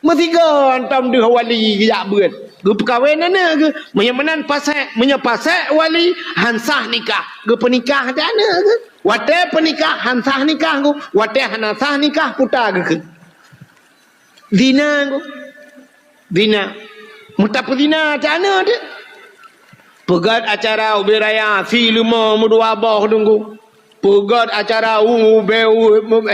metiga antam de wali geja beut ge perkahwin ana ge menyamanan pasek menyapasek wali hansah nikah ge penikah ada ana ge wate penikah hansah nikah ge wate hansah nikah puta ge dina ge dina mutap dina ada ana de pegat acara ubi raya si lima mudua boh tunggu pegat acara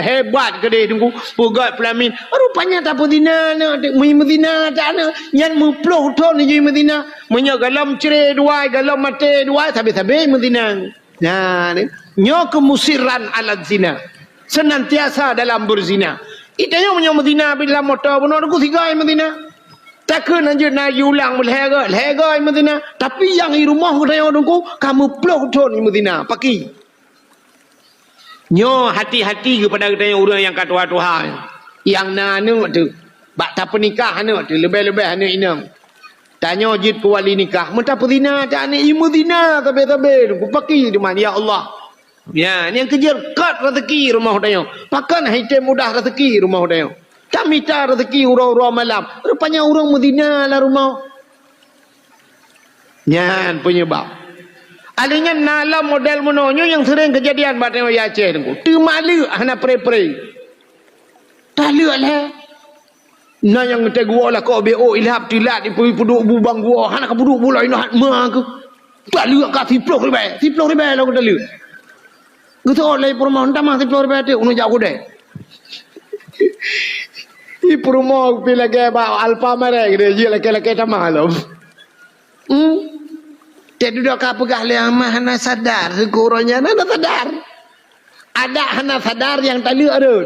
hebat gede tunggu pegat pelamin rupanya tak podina na medina tak ana nyan muploh ton je medina menyo galam cere dua galam mate dua sabe-sabe medina nah nyo kemusiran alat zina senantiasa dalam berzina itanya menyo medina bila motor benar ku tiga medina takkan anjur na yulang lehega medina tapi yang di rumah raya tunggu kamu ploh ton medina paki nyo hati-hati kepada kita orang yang kata Tuhan yang nanu tu bak tak pernikah anu tu lebih-lebih anu inang tanya jid ku wali nikah mentah pezina tak ni imu zina tabe-tabe ku paki di mana ya Allah ya ni yang kejar kat rezeki rumah dayo pakan hite mudah rezeki rumah dayo tak minta rezeki urang-urang malam rupanya orang medina lah rumah nyan penyebab alinya nala model mononyo yang sering kejadian pada ya Aceh tu. Tu malu hana pre-pre. Tak lu lah. Na yang te gua lah kau BO ilhap tilat di puduk bubang gua hana ka puduk bulai nak ma aku. Tak lu ka tiploh ribai. Tiploh ribai lah aku tak lu. Gitu oleh permohon tamah tiploh ribai tu unu jauh deh. I permohon pilih ke ba alfa merek dia je laki-laki tamah lo. Dia duduk kapegah yang hana sadar sekurangnya hana sadar ada hana sadar yang tali ada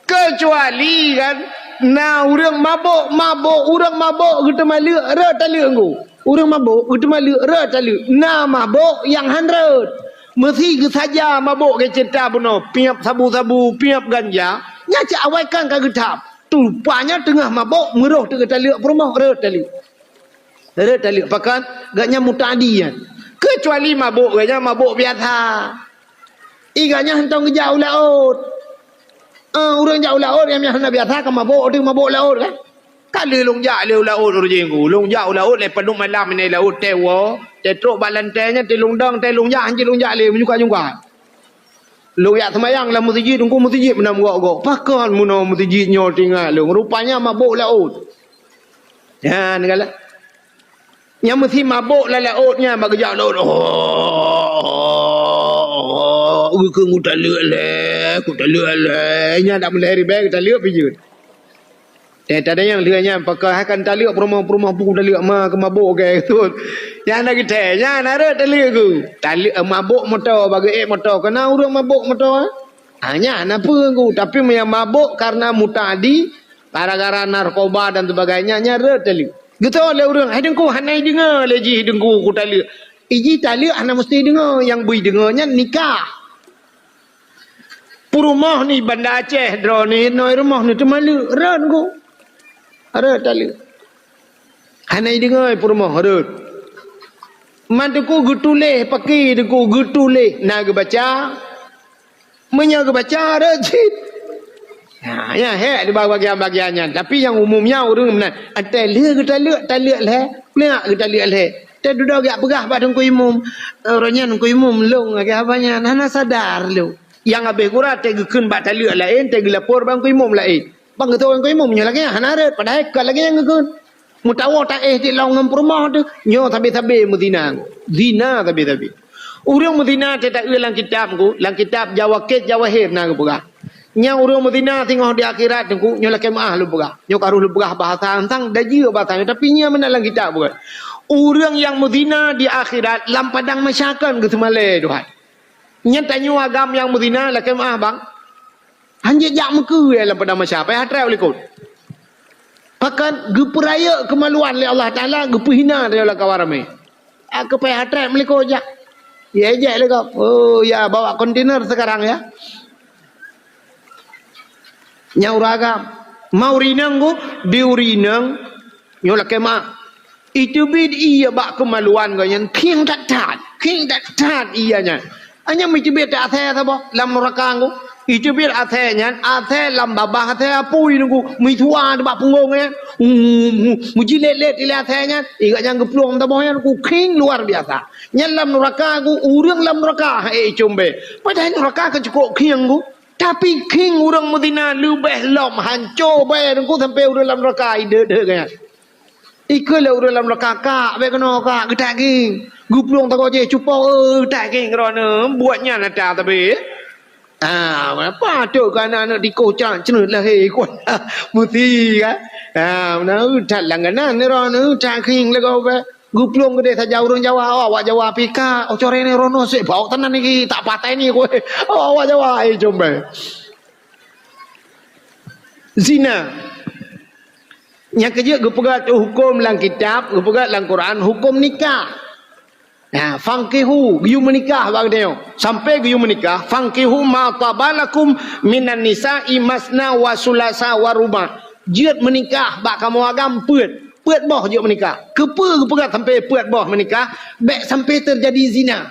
kecuali kan na urang mabuk urang mabuk kita malu re tali enggu urang mabuk kita malu re tali na mabuk yang handret mesti ke saja mabuk ke cerita buno piap sabu-sabu piap ganja nya cak awaikan ka getap tu rupanya tengah mabuk meroh tengah tali perumah re tali ada tali pakan gaknya mutadi kan kecuali mabuk gaknya mabuk biasa iganya hentong jauh laut orang jauh laut yang hana biasa kan mabuk laut kan kali long jauh laut urjingku long jauh laut le penuh malam ni laut tewo tetrok balantainya telung dang telung ja anji long le menyuka-nyuka long ya semayang lah masjid tunggu masjid menam gok pakan muno masjid nyo tinggal long rupanya mabuk laut ya negala yang mesti mabuk lah lautnya bagi jauh laut ke ku tak le nya dak boleh ribe tak le pijut tak ada yang lihatnya pakai akan taliuk perumah pun taliuk ma ke mabuk ke tu yang nak kita nya ada taliuk ku taliuk mabuk motor bagi motor kena urang mabuk motor hanya napa ku tapi yang mabuk karena mutadi gara-gara narkoba dan sebagainya nya ada taliuk gitu le urang hai dengku hanai dengar leji dengku ku taliuk iji taliuk ana mesti dengar yang bui dengarnya nikah Purumah ni Banda Aceh draw ni noi rumah ni temalu ran ku ada tali. Hanai dengar purumah ada. Mantuku gutule pakai deku gutule nak baca. Menya baca ada cit. Ya di bagian-bagiannya. Tapi yang umumnya orang benar. Tali le. Leak ke tali le. Tak duduk agak pegah pada ku imum. Orangnya ku imum long agak apanya. Nana sadar lu. Yang habis kurang tegekun bat tali lain, tegelapor bang ku imum lain. Bang kata orang kau imam lagi hanaret padahal kau lagi yang ngekun mutawa tak di lawan perumah tu nyo tabi mudina zina tabi urang mudina tak ulang kitab ku lang kitab jawakit jawahir na buka nya urang mudina tengok di akhirat ku nyo laki maah lu buka nyo karuh lu buka bahasa tentang daji bahasa tapi nya mana lang kitab buka urang yang mudina di akhirat lam padang masyarakat ke semale Tuhan nya tanyo agam yang mudina laki maah bang hanya jak muka dalam pada masyarakat payah try oleh kau pakan geperaya kemaluan oleh Allah Taala gepehina dia oleh kawan ramai aku payah try oleh kau jak ya je le kau oh ya bawa kontainer sekarang ya nyauraga mau rinang go diurinang nyola kema itu bid iya bak kemaluan kau yang king tak tat ianya hanya mesti beda saya apa lam neraka go itu biar athenya athe lambabah athe apui nunggu mituan bak punggungnya mujilet ile athenya iga yang gepluang tabohnya ku king luar biasa nyalam neraka ku urang lam neraka combe padahal neraka kan cukup king ku tapi king urang Madinah lebih lom hancur bae nunggu sampai urang lam neraka ide kan ikala urang lam neraka ka bae kena ka gedak king gepluang tago je cupong tak king kerana buatnya nata tapi apa tu kan anak dikocak cenut lah kuat muti kan mana udah langganan ni rono tak king le kau be guplong gede saja urang Jawa awak Jawa pika core ni rono sik bau tenan iki tak patai ni kowe awak Jawa jombe zina yang kerja gepegat hukum lang kitab gepegat lang Quran hukum nikah fangkihu giu menikah bang dia sampai giu menikah fangkihu ma tabalakum minan nisa'i masna wa sulasa wa ruba jiat menikah bak kamu agam peut boh jiat menikah kepe pegat sampai peut boh menikah baik sampai terjadi zina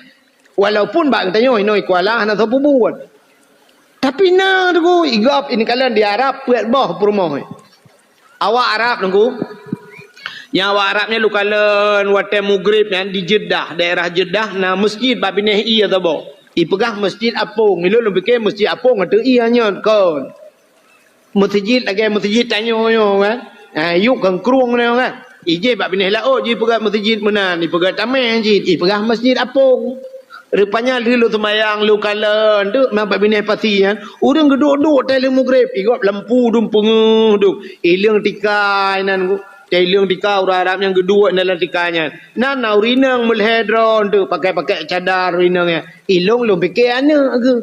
walaupun bak tanya noi kuala hana sapu buat tapi na tu igap ini kalian di Arab peut boh perumah awak Arab nunggu yang awak Arabnya lu kalen wate Maghrib yang di Jeddah daerah Jeddah na masjid babineh iya tabo ipegah masjid apung milu lu fikir masjid apung atu iya nyon kon masjid tanyo yo kan yuk kan kruang ne kan ije babineh la oh ji pegah masjid menan ipegah tamai ji ipegah masjid apung rupanya lu sembayang lu kalen tu mak babineh pasti kan urang geduk-duk tele Maghrib igop lampu dumpung duk ilang tikai nan Telung tika orang Arab yang kedua dalam tikanya. Nana urinang melhedron tu pakai cadar urinangnya. Ilong lu fikir ana ke?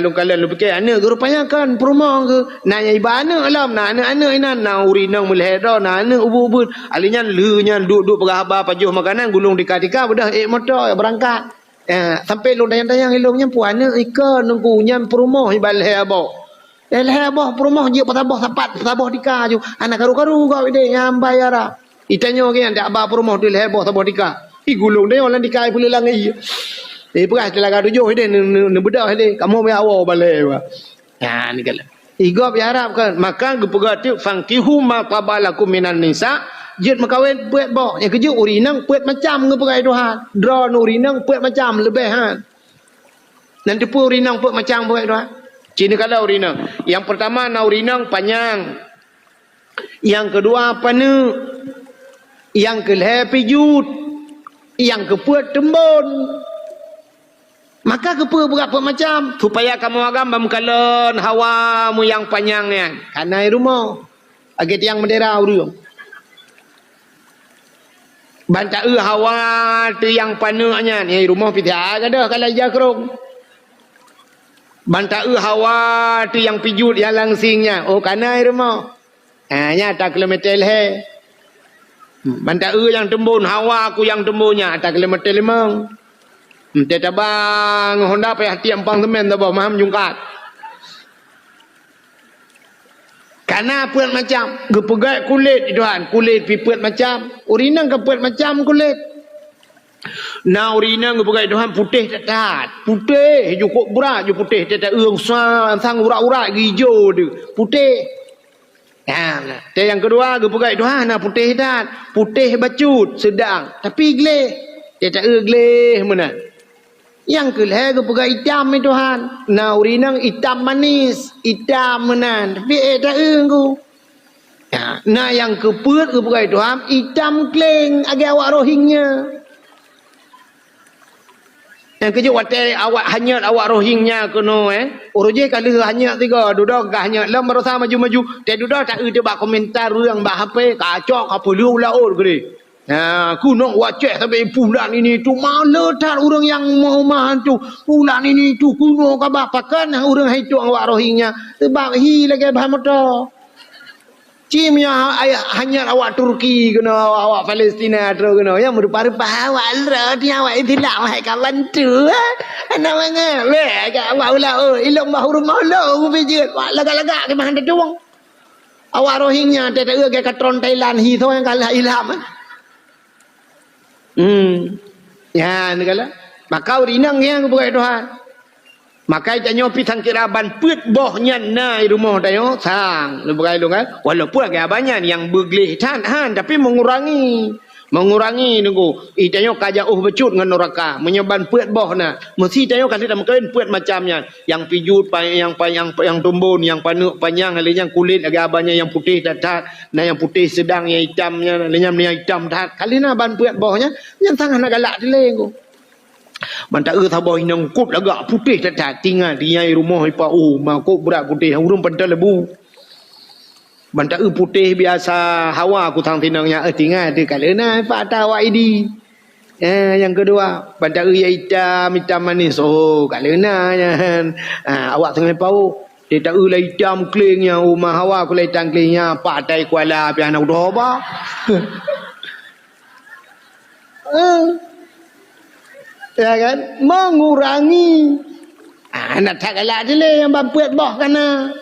Lu kalian lu fikir ana ke rupanya kan perumah ke? Nanya iba ana alam na ana inan na urinang melhedron na ana ubud. Alinya leunya duduk berahaba pajuh makanan gulung tika bedah motor berangkat. Sampai lu dayang-dayang ilongnya puana ikan nunggunya perumah ibaleh abau. Elhebah perumah je patabah sapat patabah dika ju anak karu-karu kau ide yang bayar itanyo ke ndak ba perumah tu lehebah tabah dika i gulung dia orang dika pula langai peras telaga tujuh ide ne bedah ide kamu be awal balik wa ni kala igop ya Arab kan maka gepegat tu fangkihu ma qabalakum minan nisa jet makawin puet boh yang kerja urinang puet macam ngepegai Tuhan draw urinang puet macam lebih han nanti pu urinang puet macam puet Tuhan Cina kala urinang. Yang pertama na urinang panjang. Yang kedua apa ni? Yang keleh pijut. Yang kepuat tembon. Maka kepa berapa macam supaya kamu agam bamkalan hawa mu yang panjangnya. Karena rumah agak tiang bendera uriung. Bantak hawa tu yang panaknya ni rumah pita ada kalau jakrong. Bantak hawa tu yang pijut yang langsingnya. Oh karena rumah. Nya tak kilometer he. Bantak yang tembun hawa aku yang tembunnya tak kilometer lemang. Teta bang Honda pe hati empang temen ta bah maham jungkat. Karena puat macam gepegat kulit tuan, kulit pipuat macam, urinang kepuat macam kulit. Nah urinang gepegat tuan putih tetat, putih cukup berat je putih tetat eung sang urat-urat hijau tu, putih. Nah, yang kedua gepegat tuan nah putih tetat, putih bacut sedang, tapi geleh. Tetat geleh mana? Yang kelih kepegang hitam ni Tuhan. Nah urinang hitam manis, hitam menan. Tapi tak engku. Nah yang keput kepegang Tuhan hitam kleng agak awak rohingnya. Yang kejut watai awak hanyat awak rohingnya kono Uroje kali hanyat tiga duduk ke hanyat lam berusaha maju-maju. Dia duduk tak bak komentar yang bak HP kacok apa lu laur gede. Kuno wacek sampai bulan ini tu malah tak orang yang mahumahan tu bulan ini tu kuno kabak pakan orang itu awak rohingnya sebab hi lagi bahan motor cimnya hanya awak Turki kena awak Palestina tu kena yang merupa-rupa awak lah dia awak itu lah awak kawan tu anak mana le awak ulah ilok mahrum mahlo bijit lagak-lagak ke bahan tu awak rohingnya tak ada ke katron Thailand hi tu yang kalah ilham ya negala maka urinang yang kebukai Tuhan maka itanyo pisang kiraban put bohnya na rumah tayo sang lebukai lu kan walaupun agak banyak yang beglih tan tapi mengurangi nunggu itanyo kajauh becut dengan neraka menyeban put boh na mesti tayo kasih dah mungkin put macamnya yang pijut yang tumbun yang panuk panjang yang kulit agak banyak yang putih datat nah yang putih sedang yang hitamnya yang hitam datat kali na ban put bohnya yang sangat nak galak dileng Mantak sabah inang kut lagak putih datat tinggal di rumah ipa makuk berat putih urung pental lebu Bantak putih biasa hawa aku tang tinangnya tinggal di kalena fakta awak ini. Yang kedua, bantak hitam manis. Oh, kalena awak tengah pau. Dia tak hitam klingnya rumah hawa aku hitam klingnya patai kuala pian nak doa ba. Ya kan? Mengurangi. Nak tak galak je yang bampuat bah kana.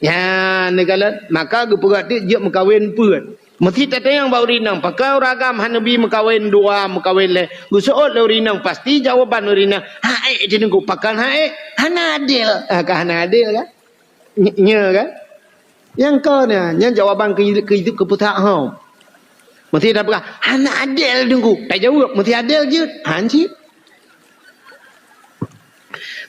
Ya, negala maka gepegat dia mengkawin pun. Mesti tak yang bau rinang. Pakai ragam Hanabi mengkawin dua mengkawin le. Gusoot le rinang pasti jawaban rinang. Hae je nunggu pakan hae. Hana adil. Kah hana adil kan? Nya kan? Yang kau ni, yang jawaban ke keputak hau. Mesti dah pakai hana adil nunggu. Tak jawab mesti adil je. Hancip.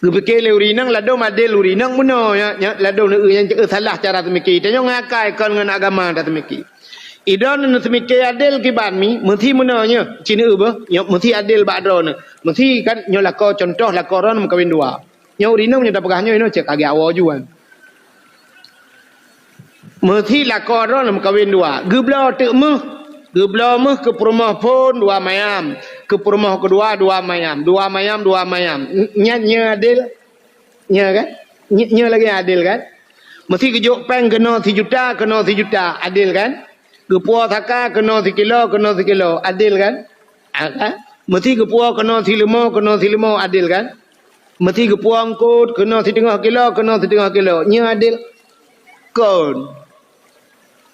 Gepeke le urinang lado madel urinang muno ya lado yang salah cara temiki tanyo ngakai kon ngan agama ta temiki idon nu temiki adel ki banmi mesti muno nya cina ba nya mesti adel badro ne mesti kan nyo lako contoh lako ron kawin dua nya urinang nya dapagahnya ino cek age awo juan mesti lako ron kawin dua geblo te meh ke rumah pun dua mayam ke rumah kedua dua mayam nya adil nya kan nya lagi adil kan mesti kejuk peng kena 3 juta adil kan ke puah thaka kena 1 kilo adil kan mesti ke puah kena 5 adil kan mesti ke puah angkut kena 1/2 kilo nya adil kon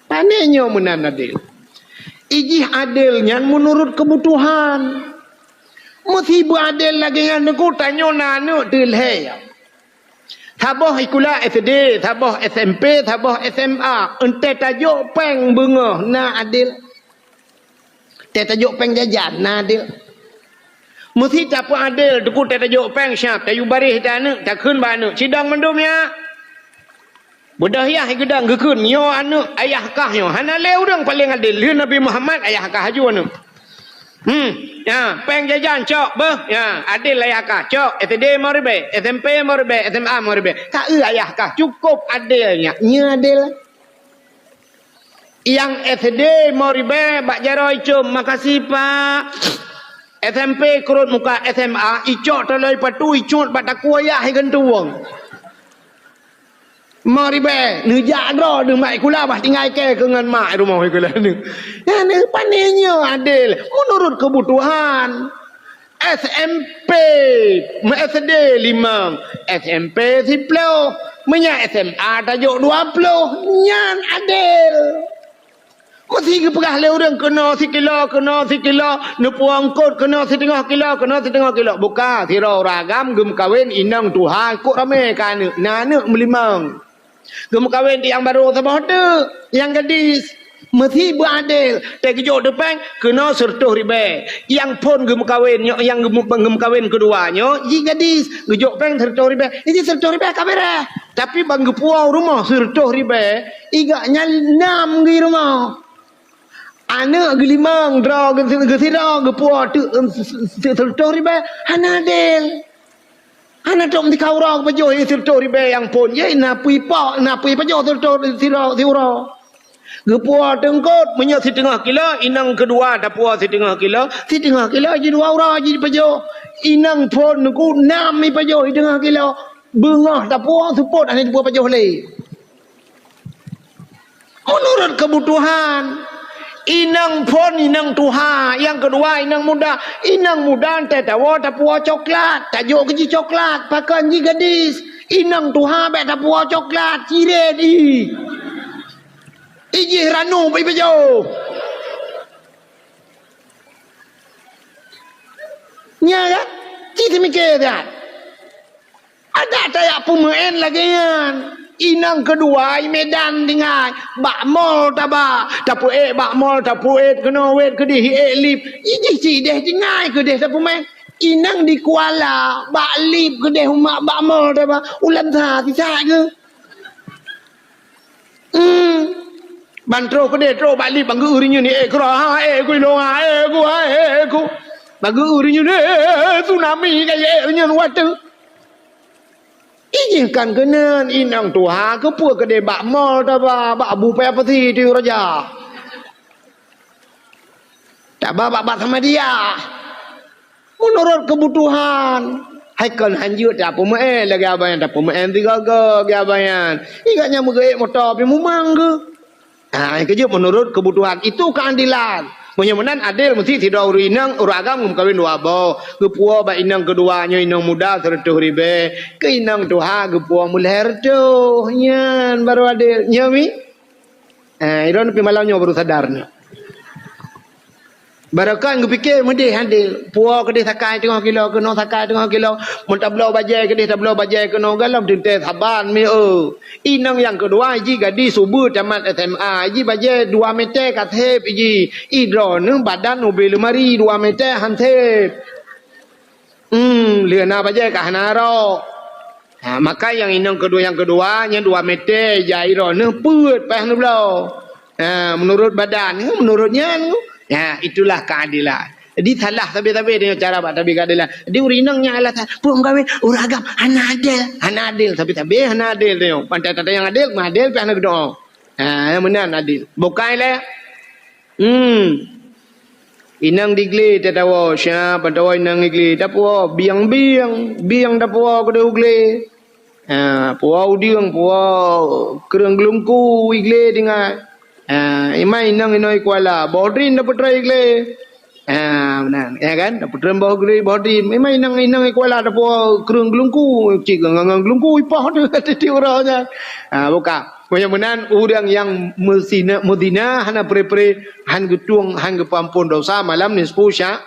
panenyo menan adil ijih adilnya menurut kebutuhan. Mesti adil lagi yang aku tanya nanu dilhe. Thaboh ikula SD, thaboh SMP, thaboh SMA, ente tajuk peng bunga na adil. Te tajuk peng jajan na adil. Mesti tak adil duku te tajuk peng syap, tayu barih tanu, tak kun banu, sidang mendumnya. Budah yah gedang gekun yo anu ayah kah yo hana le urang paling adil Nabi Muhammad ayah kah haju anu Ya, peng jajan cok beh. Ya, adil ayah kah cok. SD mau ribe, SMP mau ribe, SMA mau ribe. Tak ayah kah cukup adilnya. Nya adil. Yang SD mau ribe bak jaroi cum makasih Pak. SMP kurut muka SMA icok toloi patu icot bak takua ayah ikan tuang. Mari be, nu jadro nu mai kula bah tinggal ke dengan mak rumah kula nu. Ya nu panenya adil menurut kebutuhan. SMP, SD 5, SMP 10, menya SMA tajuk 20, nyan adil. Mesti ke pegah le orang kena sekilo, nu puang kot kena setengah kilo. Buka sira ragam gem kawin inang Tuhan kok rame kan nanu melimang. Gem kawin yang baru sama tu, yang gadis mesti beradil. Tak kejut depan kena sertuh ribe. Yang pun gem kawin, yang gem kawin keduanya, ji gadis kejut peng sertuh ribe. Ini sertuh ribe kamera. Tapi bang gepuau rumah sertuh ribe, igaknya 6 di rumah. Anak gelimang draw gesira gepuau tu sertuh ribe hanadil. Anak dom di kaurang pajoh sertuh ribe yang pun ye napui pajoh sertuh sira. Gepuau tengkot menyak setengah kilo, inang kedua dapua setengah kilo je 2 orang je pajoh. Inang pun ku 6 ni pajoh setengah kilo. Bengah dapua support ane dapua pajoh le. Menurut kebutuhan. Inang pun inang tuha, yang kedua inang muda ente tawa tapua coklat, tajuk keji coklat, pakan ji gadis, inang tuha bet tapua coklat, ciret iji ranu pai bejo. Nya kan, ci mikir kan. Ada tayak pemain lagi kan. Inang kedua Medan tinggal bak mall taba tapu bak mall tapu kena wet kedih lip iji si deh tinggal kedih tapu main inang di Kuala bak lip kedih umak bak mall taba ulan sa tisak ke bantro kedih tro bak lip banggu urinya ni kera ku lo ku banggu urinya ni tsunami kaya nya watu. Izinkan kena inang Tuhan ke puak kedai bak mall taba bak abu payah peti di raja. Tak bak sama dia. Menurut kebutuhan. Haikal hanjut tak pemain lagi abayan tak pemain 3 ke abayan. Igaknya mengaik motor pi mumang ke. Kerja menurut kebutuhan itu keadilan. Menyemenan adil mesti tidak urinang uragam kawin 2 bau. Gepua ba inang keduanya inang muda sertuh ribe. Ke inang tuha gepua mulher tu. Nyan baru adil. Nyami. Iron pi malaunya baru sadar ni. Barakan gepikir medih adil. Puak kedih sakai 3 kilo kena sakai 3 kilo. Mun tak belau bajai kedih tak belau bajai kena galam tinte saban mi Inang yang kedua iji gadis subuh tamat SMA. Iji bajai 2 meter katep iji. Idro ne badan mobil lemari 2 meter hantep. Liana bajai ka hanaro. Maka yang inang kedua nya 2 meter jairo ne put pas ne belau. Menurut badan, menurutnya ya itulah keadilan. Jadi salah tapi dengan cara buat tapi keadilan. Dia urinangnya alat pun kawin uragam hanadil tapi hanadil dia. Pantai yang adil mahadil pe anak doa. Yang benar adil. Bukan le. Inang digli tetawa siapa tahu inang digli tapu biang tapu kode ugle. Puau diang puau kerang gelungku igle dengan imai inang inoi kuala bodrin dapat try igle. Benar ya kan dapat rembau igle bodrin imai inang kuala dapat kerang gelungku cik ngang gelungku ipah tu orangnya. Buka Kemudian orang yang Medina hana pre-pre han getung han gepampun dosa malam ni sepusya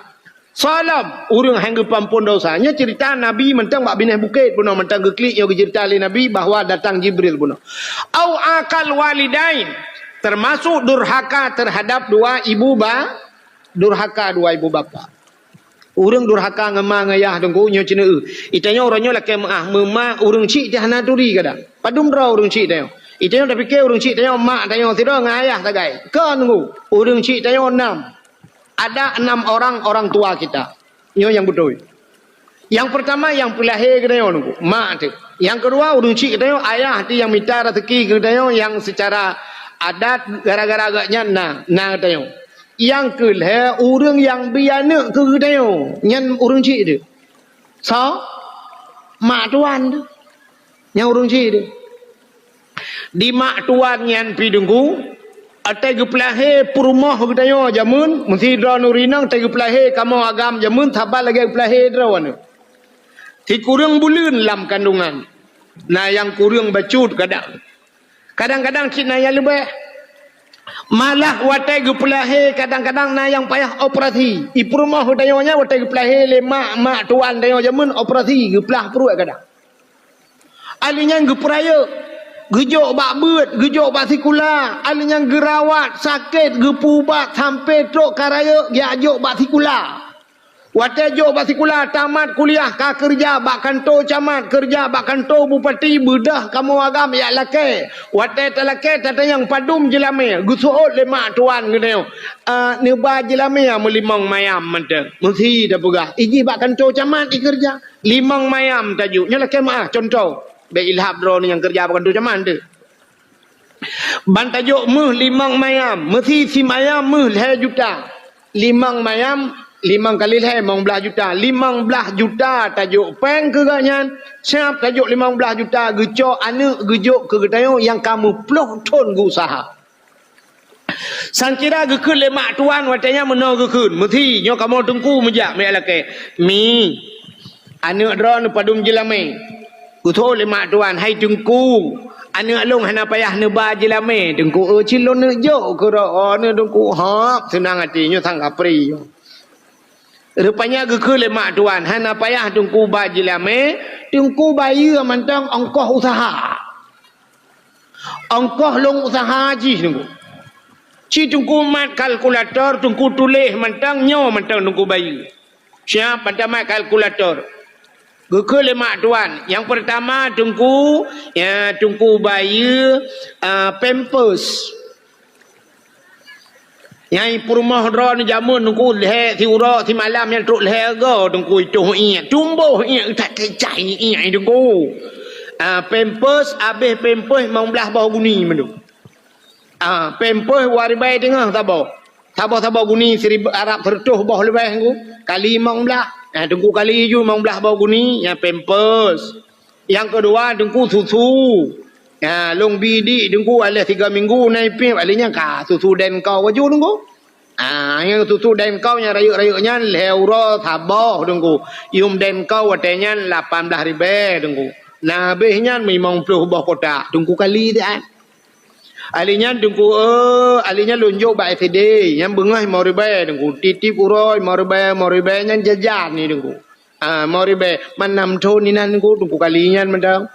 salam orang han gepampun dosanya cerita Nabi mentang bak bineh bukit puno mentang geklik yo cerita li Nabi bahwa datang Jibril puno au akal walidain termasuk durhaka terhadap dua ibu bapa. Urang durhaka ngemang ayah dengku nyo cina itanya orangnya laki mema urang cik dah naturi kada padum dra urang cik dah itanya dah fikir urang cik tanya mak tanya sira ngayah tagai kan dengku urang cik tanya 6 Ada 6 orang tua kita. Ini yang betul. Yang pertama yang pelahir kita nunggu, mak tu. Yang kedua urung cik kita ayah tu yang minta rezeki kita yang secara adat gara-gara agaknya nah kita. Yang kedua urang yang biana ke kita yang urung cik tu. So mak tuan tu. Yang urung cik tu. Di mak tuan yang pi dengku atai ge pelahir perumah kita jamun mesti dra nurinang tai ge pelahir kamu agam jamun thabal lagi pelahir drawan. Ti kurang bulan lam kandungan. Nah yang kurang bacut kadang-kadang cik naya lebih. Malah watai ge pelahir kadang-kadang na yang payah operasi. I perumah dayonya watai ge pelahir le mak tuan dayo jamun operasi ge pelah perut kadang. Alinya ge peraya gejok bak beut, gejok bak sikula, alinya gerawat, sakit, gepubat sampai trok karaya dia ajok bak sikula. Watai jok bak sikula tamat kuliah ka kerja bak kantor camat, kerja bak kantor bupati bedah kamu agam ya laki. Watai talaki tata yang padum jelame, gusuot le mak tuan ngene. Neba jelame ya melimang mayam menteng. Mesti dah pegah. Iji bak kantor camat di kerja. Limang mayam tajuknya laki mah contoh. Be ilham drone yang kerja bak kantor camat tu. Bantajuk meh limang mayam, mesti si mayam meh 2 juta. Limang mayam 5 kali 2 15 juta. 15 juta tajuk peng ke ganyan. Siap tajuk 15 juta gejok anak gejok ke getayo yang kamu peloh ton usaha. Sangkira gekun lemak tuan watanya meno gekun. Mesti nyo kamu tungku mejak me lake. Mi anak dron padum jelame. Kuto lemak tuan hai tungku. Anak long hana payah neba jelame. Tungku cilon ne jok ke ro ne tungku hap senang hati nyo sang apri. Rupanya gekul lemak tuan hana payah tungku bajilame tungku bayi mantang ongkoh usaha ongkoh long usaha ji tungku ci tungku mat kalkulator tungku tulis mantang nyo mantang tungku bayi siapa mat kalkulator gekul lemak tuan yang pertama tungku bayi pampers. Yang perumah dron jamun tungku leh ti ura ti malam yang truk leh go tungku itu tumbuh tak kecai tungku pampers habis pampers 15 bawah guni mendu pampers waribai tengah tabah guni 1000 Arab tertuh bawah lebih tungku kali 15 tungku kali ju 15 bawah guni yang pampers. Yang kedua tungku susu long bidik tunggu alah 3 minggu naik pip alihnya ka susu den kau waju tunggu yang susu den kau nya rayuk-rayuknya leuro thabah tunggu yum den kau watenya 18,000 tunggu nah behnya 50 bah kotak tunggu kali dia alihnya tunggu alihnya lunjuk ba FD yang bengah 5,000 tunggu titip uroi 5,000 nya jajan ni tunggu 5,000 manam thon ni nan tunggu kalinya mendang.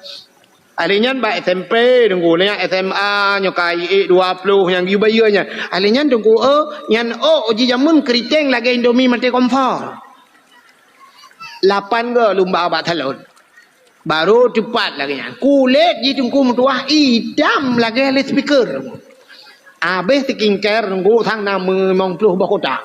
Alinyan ba SMP tunggu nya SMA nyokai 20 yang gibayanya. Alinyan tunggu nyan uji jamun keriteng lagi Indomie mati kompor. 8 ke lumba abak talon. Baru cepat lagi nya. Kulit ji tunggu mutuah idam lagi le speaker. Habis tingker tunggu thang 60 bah kotak.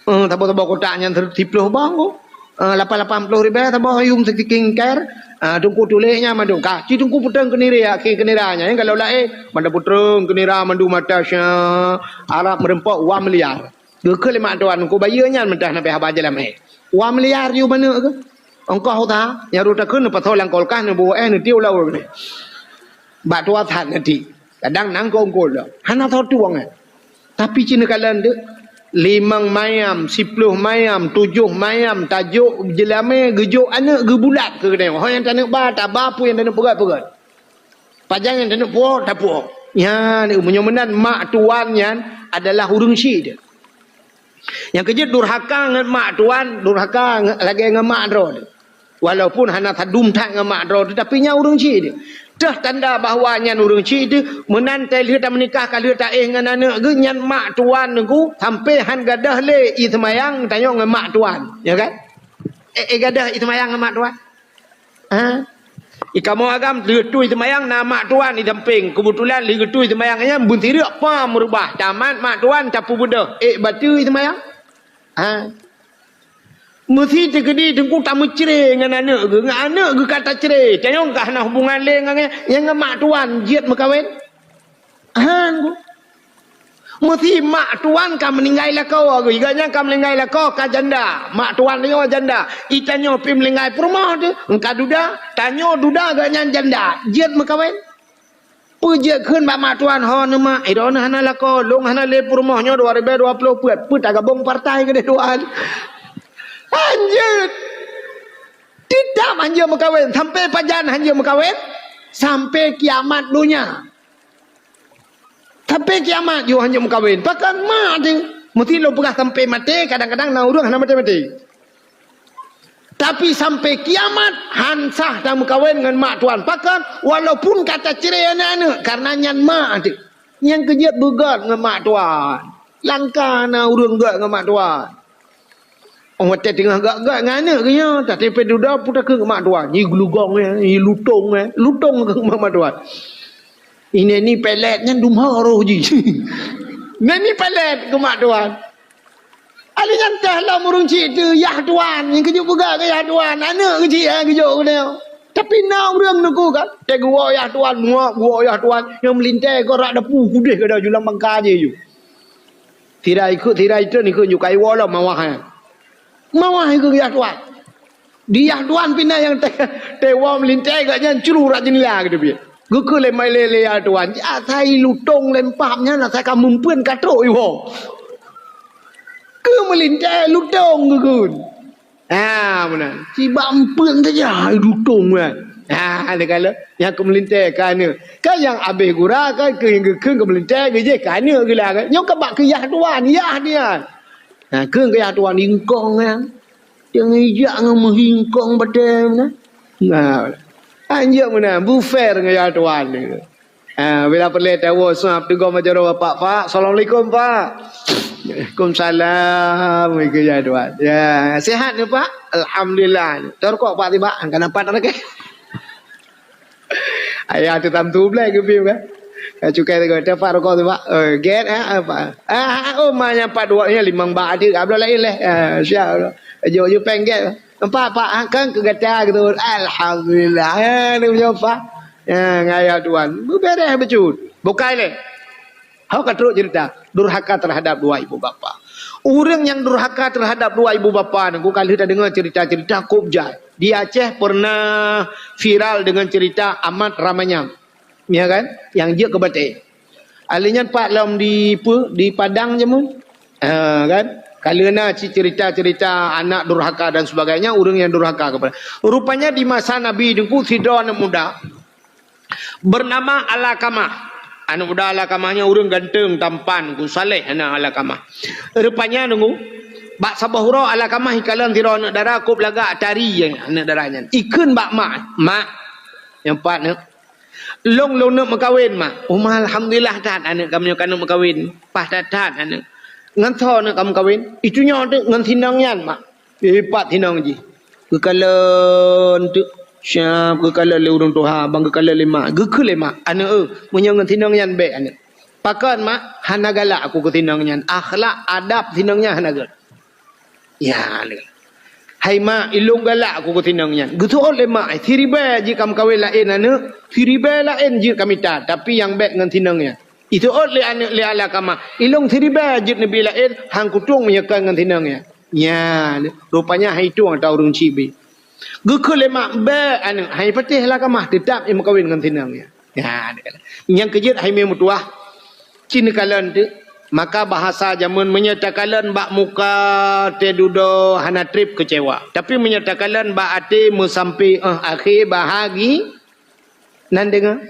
Tabo kotak nyan 30 bang ko. 80,000 tabo yum tingker. Tungku tulisnya mandu kaki tungku puteng kenira keniranya yang kalau lain mandu puteng kenira mandu matasya Arab merempak 1 miliar gekal lemak tuan tungku bayarnya mentah nabi haba jalam 1 miliar you mana ke engkau ta yang ruta kun patol lang kolkah ne bu ne tiu lau ne ba tua than nanti kadang nang kongkol hana thau tuang tapi cina kalan de 5 mayam, 10 mayam, 7 mayam, tajuk jelame, gejuk anak, gebulat ke kena. Orang yang tak nak ba, tak ba pun yang tak nak pegat-pegat. Pajang yang tak nak puak, tak puak. Ya, ni menyomenan mak tuan yang adalah hurung syid. Yang kerja durhaka dengan mak tuan, durhaka lagi dengan mak drone. Walaupun hana tadum tak dengan mak drone, tapi nya hurung syid. Dah tanda bahawa nyan urang cik tu menantai lihat dan menikah kalau tak dengan anak ke nyan mak tuan ku sampai han gadah le i semayang tanya dengan mak tuan ya kan gadah i semayang dengan mak tuan kamu agam lihatui semayang nama mak tuan di samping kebetulan lihatui semayangnya buntir apa merubah tamat mak tuan capu bedah batu i semayang Ha? Mesti terkedi tengku tamu cerai dengan anak ke. Dengan anak ke kata cerai. Tanyong kah nak hubungan lain dengan yang mak tuan jiat berkahwin. Han ku. Mesti mak tuan kan meninggal lah kau. Iganya kan meninggal lah kau ka janda. Mak tuan dia janda. Itanyo pi meninggal rumah tu. Engkau duda. Tanyo duda agaknya janda. Jiat berkahwin. Pujiatขึ้น mak tuan ho ne mak. Ida na hana lah kau. Long hana le rumahnya 2020 put agak bong partai ke dia tuan. Anjir. Tidak anjir berkahwin. Sampai pajan anjir berkahwin. Sampai kiamat dunia. Sampai kiamat you anjir berkahwin. Pakan mak tu. Mesti lo pegah sampai mati. Kadang-kadang nak urang hana mati-mati. Tapi sampai kiamat hansah dah berkahwin dengan mak tuan. Pakan walaupun kata cerai anak-anak. Karena nyan mak tu. Yang kejut begat dengan mak tuan. Langkah nak urang begat dengan mak tuan. Orang hotel tengah gak-gak dengan anak ke ya. Tak tepi duda pun tak ke mak tuan. Ni gelugong ya. Ni lutong ya. Lutong ke mak tuan. Ini ni peletnya dumha roh je. Ni pelet ke mak tuan. Ali nyantah lah murung cik tu. Yah tuan. Yang kejut begak ke yah tuan. Anak ke cik yang kejut ke dia. Tapi nak orang nak kan. Dia gua yah tuan. Gua yah tuan. Yang melintai kau rak dapu. Kudih ke dah julang bangka je you. Tirai itu ni ke you kai wala mawah. Mawah ke yah tuan. Dia tuan pindah yang tewa melintai agaknya curu rak jenilah ke dia. Guku le mai le yah tuan. Ya sai lutong lempapnya nak saya kamu pun katrok you. Ke melintai lutong gugun. Mana? Ciba empun saja lutong kan. Ada kala yang ke melintai kana. Kan yang habis gura kan ke yang ke melintai ke je kana ke lah kan. Nyok kebak ke yah tuan, yah dia. Ke yah tuan ingkong kan. Yang ijak dengan menghingkong badan nah. Anjak mana buffet dengan yah tuan ni. Bila perlu tahu suap tu gua majar pak. Assalamualaikum pak. Waalaikumsalam ke yah tuan. Ya, sihat ni pak? Alhamdulillah. Terkok pak tiba angkat nampak tak ke? Ayah tu tam tu belai ke piu kan? Cukai tu dapat rokok tu pak. Get apa? Oh mahnya pak dua nya 5 baht dia. Abang lain leh. Siap. Jo pengget. Nampak pak kan kegata gitu. Alhamdulillah. Ni punya pak. Ngaya tuan. Beres becut. Bukai leh. Hau katruk cerita durhaka terhadap dua ibu bapa. Orang yang durhaka terhadap dua ibu bapa ni kali kita dengar cerita-cerita Kubjai. Di Aceh pernah viral dengan cerita Ahmad Ramanyam. Ya kan? Yang dia ke Batik. Alinya Pak Lam di Padang je mu. Kan? Kalina cerita-cerita anak durhaka dan sebagainya, orang yang durhaka kepada. Rupanya di masa Nabi dengku sidon muda bernama Alakamah. Anak muda Alakamahnya orang ganteng, tampan, ku saleh anak Alakamah. Rupanya nunggu bak sabahuro Alakamah ikalan tiro anak darah kop lagak tari yang anak darahnya. Ikun bak mak yang pat nak long nak makawin mak. Alhamdulillah tat anak kamu kan nak makawin. Pas tat anak. Ngan tho nak kamu kawin. Itunya tu ngan tinang yan mak. Pat tinang ji. Kekalan tu siap kekalan le urang tuha bang kekalan le mak. Gekul le mak. Anak punya ngan tinang yan be anak. Pakan mak hanagala aku ke tinang yan. Akhlak adab tinangnya hanagal. Ya le. Hai mak ilung galak aku ke tinang yan. Getul le mak. Thiriba ji kam kawin lain anak. Thiriba lain ji kami ta. Tapi yang be ngan tinang yan. Itu oleh anak le Alakamah. Ilung thiriba jid Nabi lain hang kutung menyekan dengan tinangnya. Ya, rupanya hai itu orang tahu orang cibi. Gekul lemak be anak hai patih Alakamah tetap yang kawin dengan tinangnya. Ya, yang kejut hai memutuah. Cina kalan tu maka bahasa zaman menyatakan bak muka tedudo hana trip kecewa. Tapi menyatakan bak ate musampai akhir bahagi nan dengar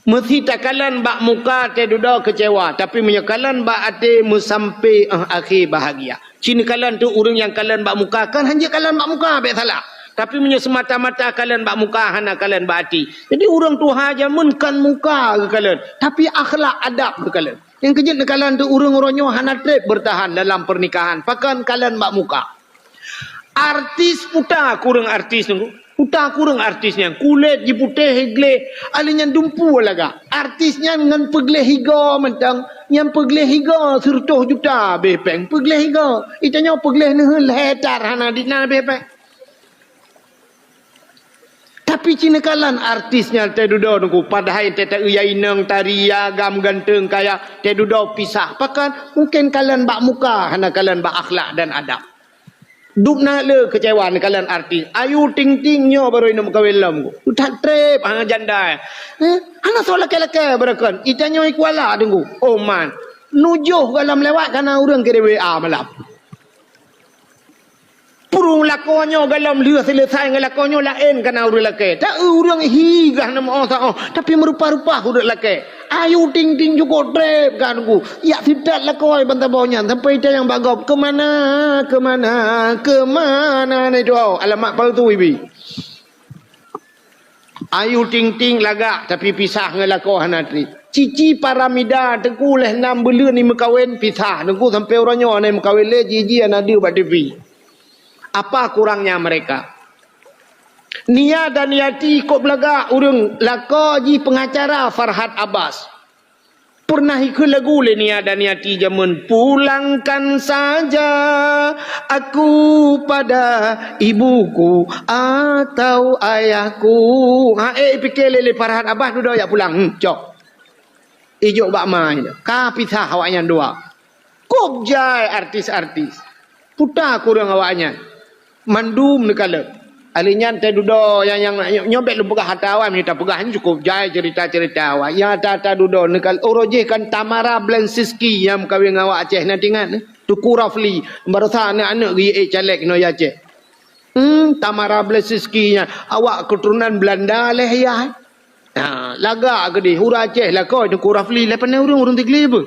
mesti takalan bak muka teduda kecewa tapi menyakalan bak ate musampai akhir bahagia. Cina kalan tu orang yang kalan bak muka kan hanya kalan bak muka be salah. Tapi punya semata-mata kalian bak muka hana kalian bak hati. Jadi orang tu haja menkan muka ke kalian tapi akhlak adab ke kalian. Yang kejut kalian tu orang-orangnya hana trip bertahan dalam pernikahan. Pakan kalian bak muka. Artis puta kurang artis tu. Puta kurang artisnya. Kulit je putih higle. Alinya dumpu laga. Artisnya dengan pegle higa mentang yang pegelih higa 100 juta bepeng pegelih higa itanya pegelih ne letar hana dina bepeng tapi cina kalan artisnya te dudo nunggu padahal te uyaineng taria gam ganteng kaya te dudo pisah pakan mungkin kalian bak muka hana kalian bak akhlak dan adab duk nak le kecewa ni kalian artis ayu ting tingnya baru ini muka welam ku tak trep hang janda hana so laki-laki berakan itanya ikuala tunggu oman nujuh dalam lewat karena orang kira WA malam purung lakonyo dalam lihat selesai dengan lakonyo lain karena orang laki tak orang higah nama Allah tapi merupa-rupa orang laki ayu ting-ting juga trep kan ku ya tidak lakoi bantabaunya sampai dia yang bagop kemana ni tu alamat palsu ibi ayu ting-ting lagak tapi pisah dengan lakoi hanatri cici paramida teku leh 6 bulan ni mekawin pisah teku sampai orangnya ni mekawin le jiji anak dia buat TV apa kurangnya mereka Nia dan Yati kok belaga urang lako ji pengacara Farhad Abbas. Pernah ikut lagu le Nia dan Yati zaman pulangkan saja aku pada ibuku atau ayahku. Fikir le Farhad Abbas duduk ya pulang. Cok. Ijo bak mai. Ka pisah awaknya dua. Kok jai artis-artis. Putar kurang awaknya. Mandum nekala. Alinyan te dudo yang nyobek lu pegah hatawan minta pegahan cukup jai cerita-cerita awak ya tata dudo nekal oroje kan Tamara Blansiski yang kawin awak Aceh nanti ingat Tuku Rafli barusan anak-anak gi calek no ya Aceh Tamara Blansiski awak keturunan Belanda leh ya laga gede hura Aceh lah kau Tuku Rafli le pandai urang tigli apa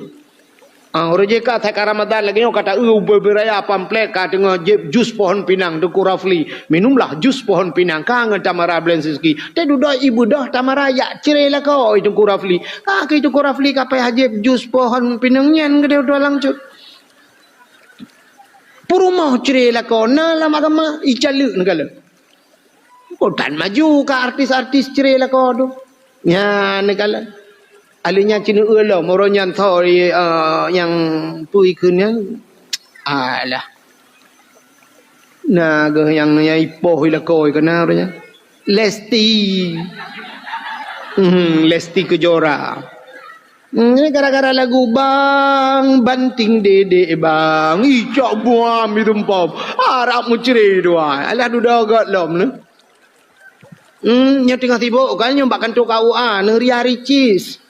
oroje ka tak Ramadan lagi kata beraya pamflet ka tengah jus pohon pinang Tuku Rafli minumlah jus pohon pinang ka ngan Tamara Blansiski te duda ibu dah Tamara ya cerai kau Tuku Rafli ka ke Tuku Rafli ka pai hajib jus pohon pinang nyan gede dolang cuk purumah cerai kau na lama agama icalu negala kotan maju ka artis-artis cerai kau tu ya negala alinya cina elo moronyan thori yang pui kunnya alah naga yang ipoh ila koi kana orangnya Lesti Lesti Kejora ini gara-gara lagu bang banting dede bang icak buam itu pom harap muceri dua alah duda got lom ne nya tengah sibuk kan nyombakan tu kau ria ricis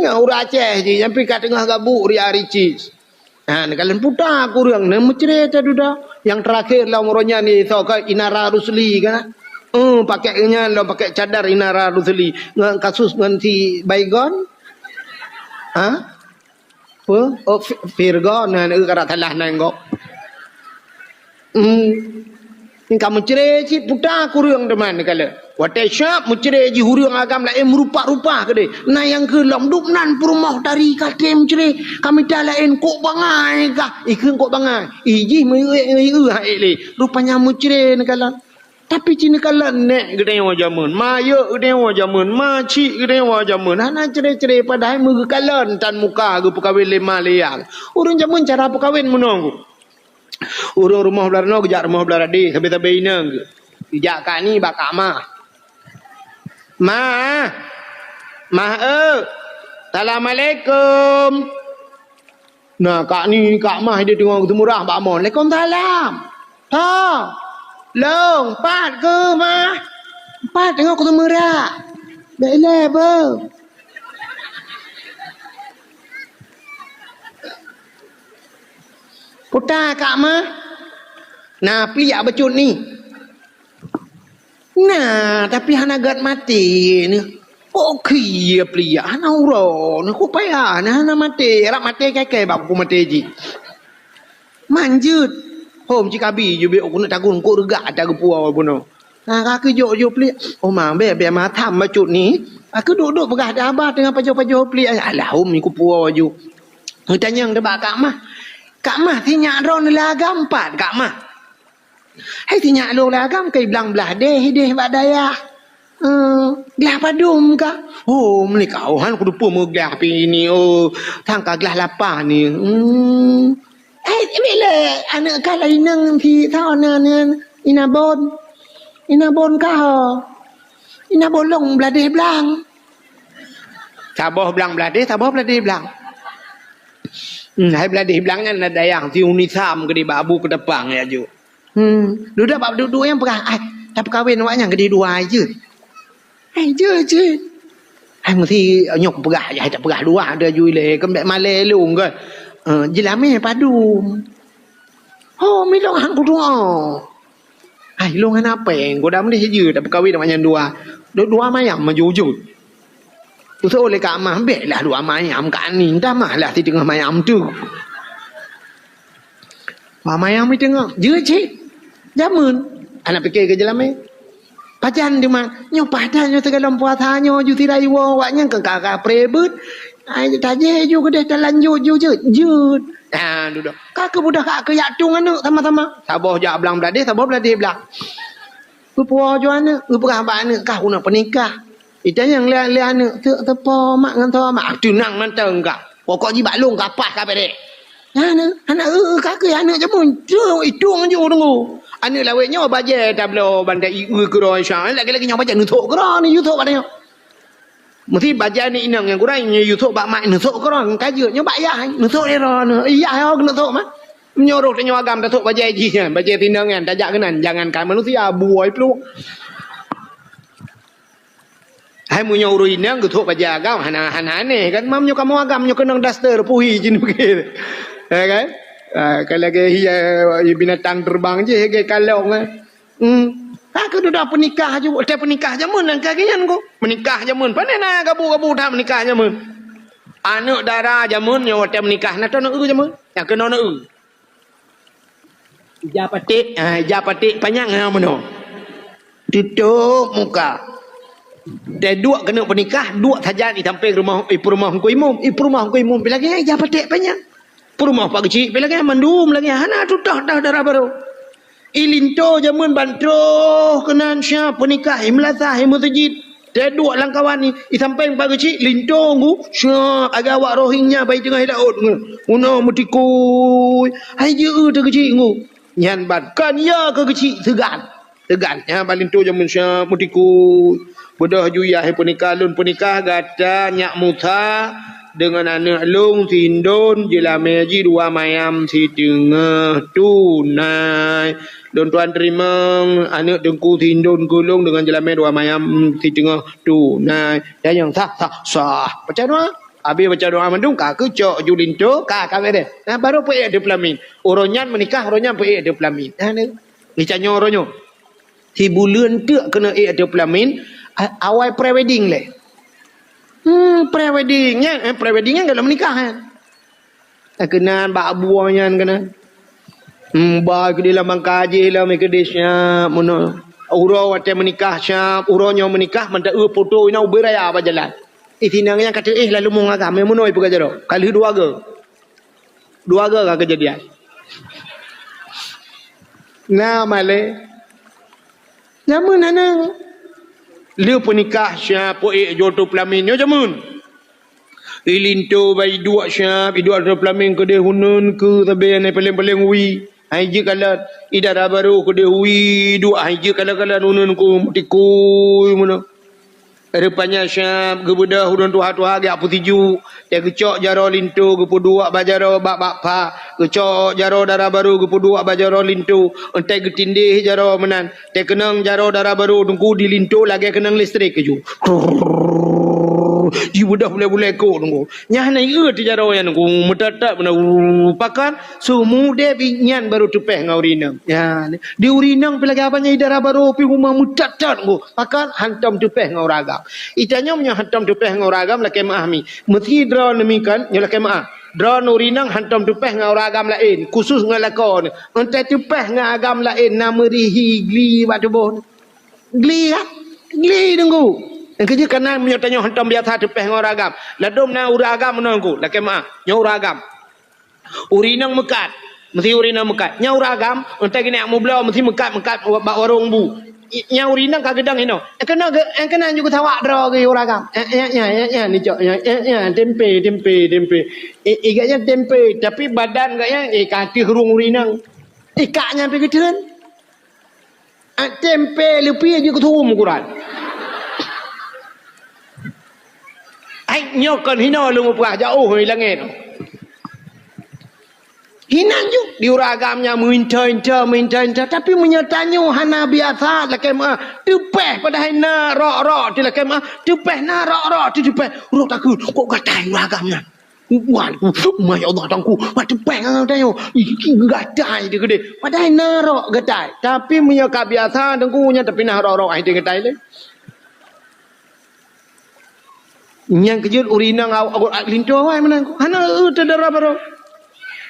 orang Aceh je sampai kat tengah gabuk ria ricis kalian putar kurang ne mencerita duda yang terakhir lah umurnya ni so ka Inara Rusli kan pakainya lo pakai cadar Inara Rusli ngan kasus ngan si Baygon Virgon kara salah nengok kamu cerai si putar kurang teman kala watai syap mencerai ji hurung agam lain merupa-rupa ke dia nah yang ke long dup nan perumah dari kate mencerai kami dah lain kok bangai kah ikun kok bangai iji rupanya mencerai kala tapi cina kala nek gede wajamun maya gede wajamun maci gede wajamun hana cerai-cerai padahal muka kalan tan muka ke pekawin lima liang urang jamun cara pekawin menunggu urang rumah belar no kejak rumah belar adi sampai-sampai inang kejak kak ni bakak Ma Assalamualaikum. Nah kak ni kak mah dia tengok murah Pak Mon. Waalaikumsalam. Long pat ke mah? Pat tengok murah. Baiklah apa? Putar kak mah. Nah peliak becut ni. Nah, tapi hana gat mati ni. Okey ya plia. Hana uro. Ni ku payah. Hana mati. Rak mati keke bab ku mati ji. Manjut. Hom cikabi ju be aku nak tagun ku regak ada ke puau puno. Nah, kaki jok plia. Oh ma be ma tham ma cut ni. Aku duduk pegah dah abah dengan pajo-pajo plia. Alah hom ni ku puau ju. Tanya yang debak kak mah. Kak mah tinyak ron lah gampat kak mah. Hai tinyak lo lah kam kai blang belah deh badaya. Belah padum ka. Oh, menikah. Oh, han kudu pun megah pi ni. Oh, tang kaglah lapar ni. Bila anak kalau inang pi tao nan inabon. Inabon kah? Inabon long blade blang. Taboh blang blade, taboh blade blang. Hai blade blangnya ada yang ti unisam ke di babu ke depan ya ju. Duduk bab duduk yang perah. Tak kahwin awaknya ke di dua aja. Je. Hai mesti nyok perah ya tak perah dua ada ju le kembek male lu ke. Jelame padu. Oh, milong hang kudu. Hai longan apa yang goda mesti je tak kahwin awaknya dua. Dua mayam majujud. Tu oleh kat amah ambil lah dua mayam kat ni. Entah mah lah di tengah mayam tu. Wah mayam di tengah. Je cik. Jamun. Anak fikir ke jelame. Pajan dia mah. Nyo padan nyo tegalam puasanya. Ju tirai wawaknya ke kakak prebut. Taje ju ke dia terlanjut ju je. Jut. Duduk. Kakak budak kakak yatung anak sama-sama. Sabar je belang belade. Sabar belade belang. Pupuah ju anak. Pupuah abang anak. Kau nak pernikah. Itu yang lihat anak tepa mak ngan tua mak tunang manteng kak. Pokok ji balung kapas ka bedek. Anak kakak anak jamun itu je tunggu. Anak lawetnya baje tablo bandai kero insya lagi-lagi nyawa baje nutuk kero ni yutuk padanya. Mesti baje ni inang yang kurang yutuk bak mak nutuk kero kaje nya bak ya nutuk dero iya ho nutuk mah. Menyorok nyawa agam datuk baje ji baje tindangan tajak kenan jangankan manusia buai peluk. Hai munyo urui nang gutuk baja agam hana ne kan mam nyo kamu agam nyo kenang daster puhi jin begitu. Ya kan? Kalau ke binatang terbang je ke kalong. Aku dah penikah je, tak penikah jamun nang kagian ko. Menikah jamun panena gabu-gabu dah menikah jamun. Anak dara jamun nyo tak menikah na tono jamun. Yang kena na Japatik panjang mano. Tutup muka. Dan dua kena pernikah, dua saja di sampai rumah rumah ko imum. Rumah ko imum lagi ya patik banyak. Rumah pak kecil lagi mandum lagi. Hana tu dah darah baru. Ilinto jamun bantro kenan syah pernikah imlatah masjid. Dan dua langkawan ni sampai pak kecil linto ngu syah agak awak rohingnya baik tengah daud. Uno mutikui. Hai je tu kecil ngu. Nyan ban kan ya ke kecil segan. Ya balinto jamun syah mutikui. Bodoh juyah pernikah lun pernikah gata nyak muta dengan anak long tindon jelame ji dua mayam si tengah tunai don tuan terima anak dengku tindon gulung dengan jelame dua mayam si tengah tunai dan yang sah baca doa habis baca doa mandung ka ke cok julinto ka deh baru pe de pelamin oronyan menikah oronyan pe de pelamin ni canyo oronyo si bulan tu kena de pelamin awal pre-wedding le. Pre-weddingnya kalau menikah kan. Kenan bak buahnya kena. Ba ke dalam bangkaji lah mereka desnya mono. Uro wate menikah syap, uronyo menikah manda foto ina beraya apa jalan. Tinangnya kata lalu mau ngagam mono ipu kajaro. Kali dua ga kejadian. Nah male. Namun anang Liu pernikah syap poek jodoh pelamin yo jamun. Ilinto bai dua syap, dua pelamin ke de hunun ke tabe ne paling wi. Hai je kalau idara baru ke de wi dua hai je kalau hunun ku tikui mono. Rupanya syap gebudah hunun tuha-tuha ge apu tiju. Dia kecok jaro linto ge dua bajaro bak pa. Kecok jaro dara baru ge dua bajaro linto. Entai ge tindih jaro menan. Dia kenang jaro dara baru tunggu di linto lagi kenang listrik ke ju. Ji budah boleh ko tunggu. Nyah nai ti jaro yang tunggu metatak bena pakan sumu de binyan baru tupeh ngau rinang. Ya di urinang pelagi apanya idara baru pi rumah mutatat tunggu. Pakan hantam tupeh ngau ragam. Itanya punya hantam tupeh ngau ragam la kemahmi. Mesti draw nemikan nyola kemah. Draw nurinang hantam tupeh ngau ragam lain khusus ngalakon. Entai tupeh ngau agam lain nama rihi gli batu bon. Gli tunggu. Yang kerja kanan menyertanya hantam biasa tupeh ngau ragam. Ladom na uragam menangku la kemah. Nyau ragam. Urinang mekat. Mesti urinang mekat. Nyau ragam entai kena mu belau mesti mekat bak warung bu. yang urinang kagedang ino. Kena juga tawak dra ke uragam. Ya ni cok. Ya tempe. Igaknya tempe tapi badan gaknya kaki hurung urinang. Ikaknya pergi turun. Tempe lebih aja ketum Quran. Ai nyokan hino lu ngupah jauh hilangin. Hinan ju diuragamnya minta tapi menyatanya hana biasa lakem tupeh pada hina rok di lakem tupeh na rok di tupeh urut aku kok gatai uragamnya wan my Allah tangku tupeh ngadayo gatai dia gede pada hina rok gatai tapi menyaka biasa tangkunya tapi nah rok ai dia gatai le yang kejut urinang awak linto ai menang hana tedara baro.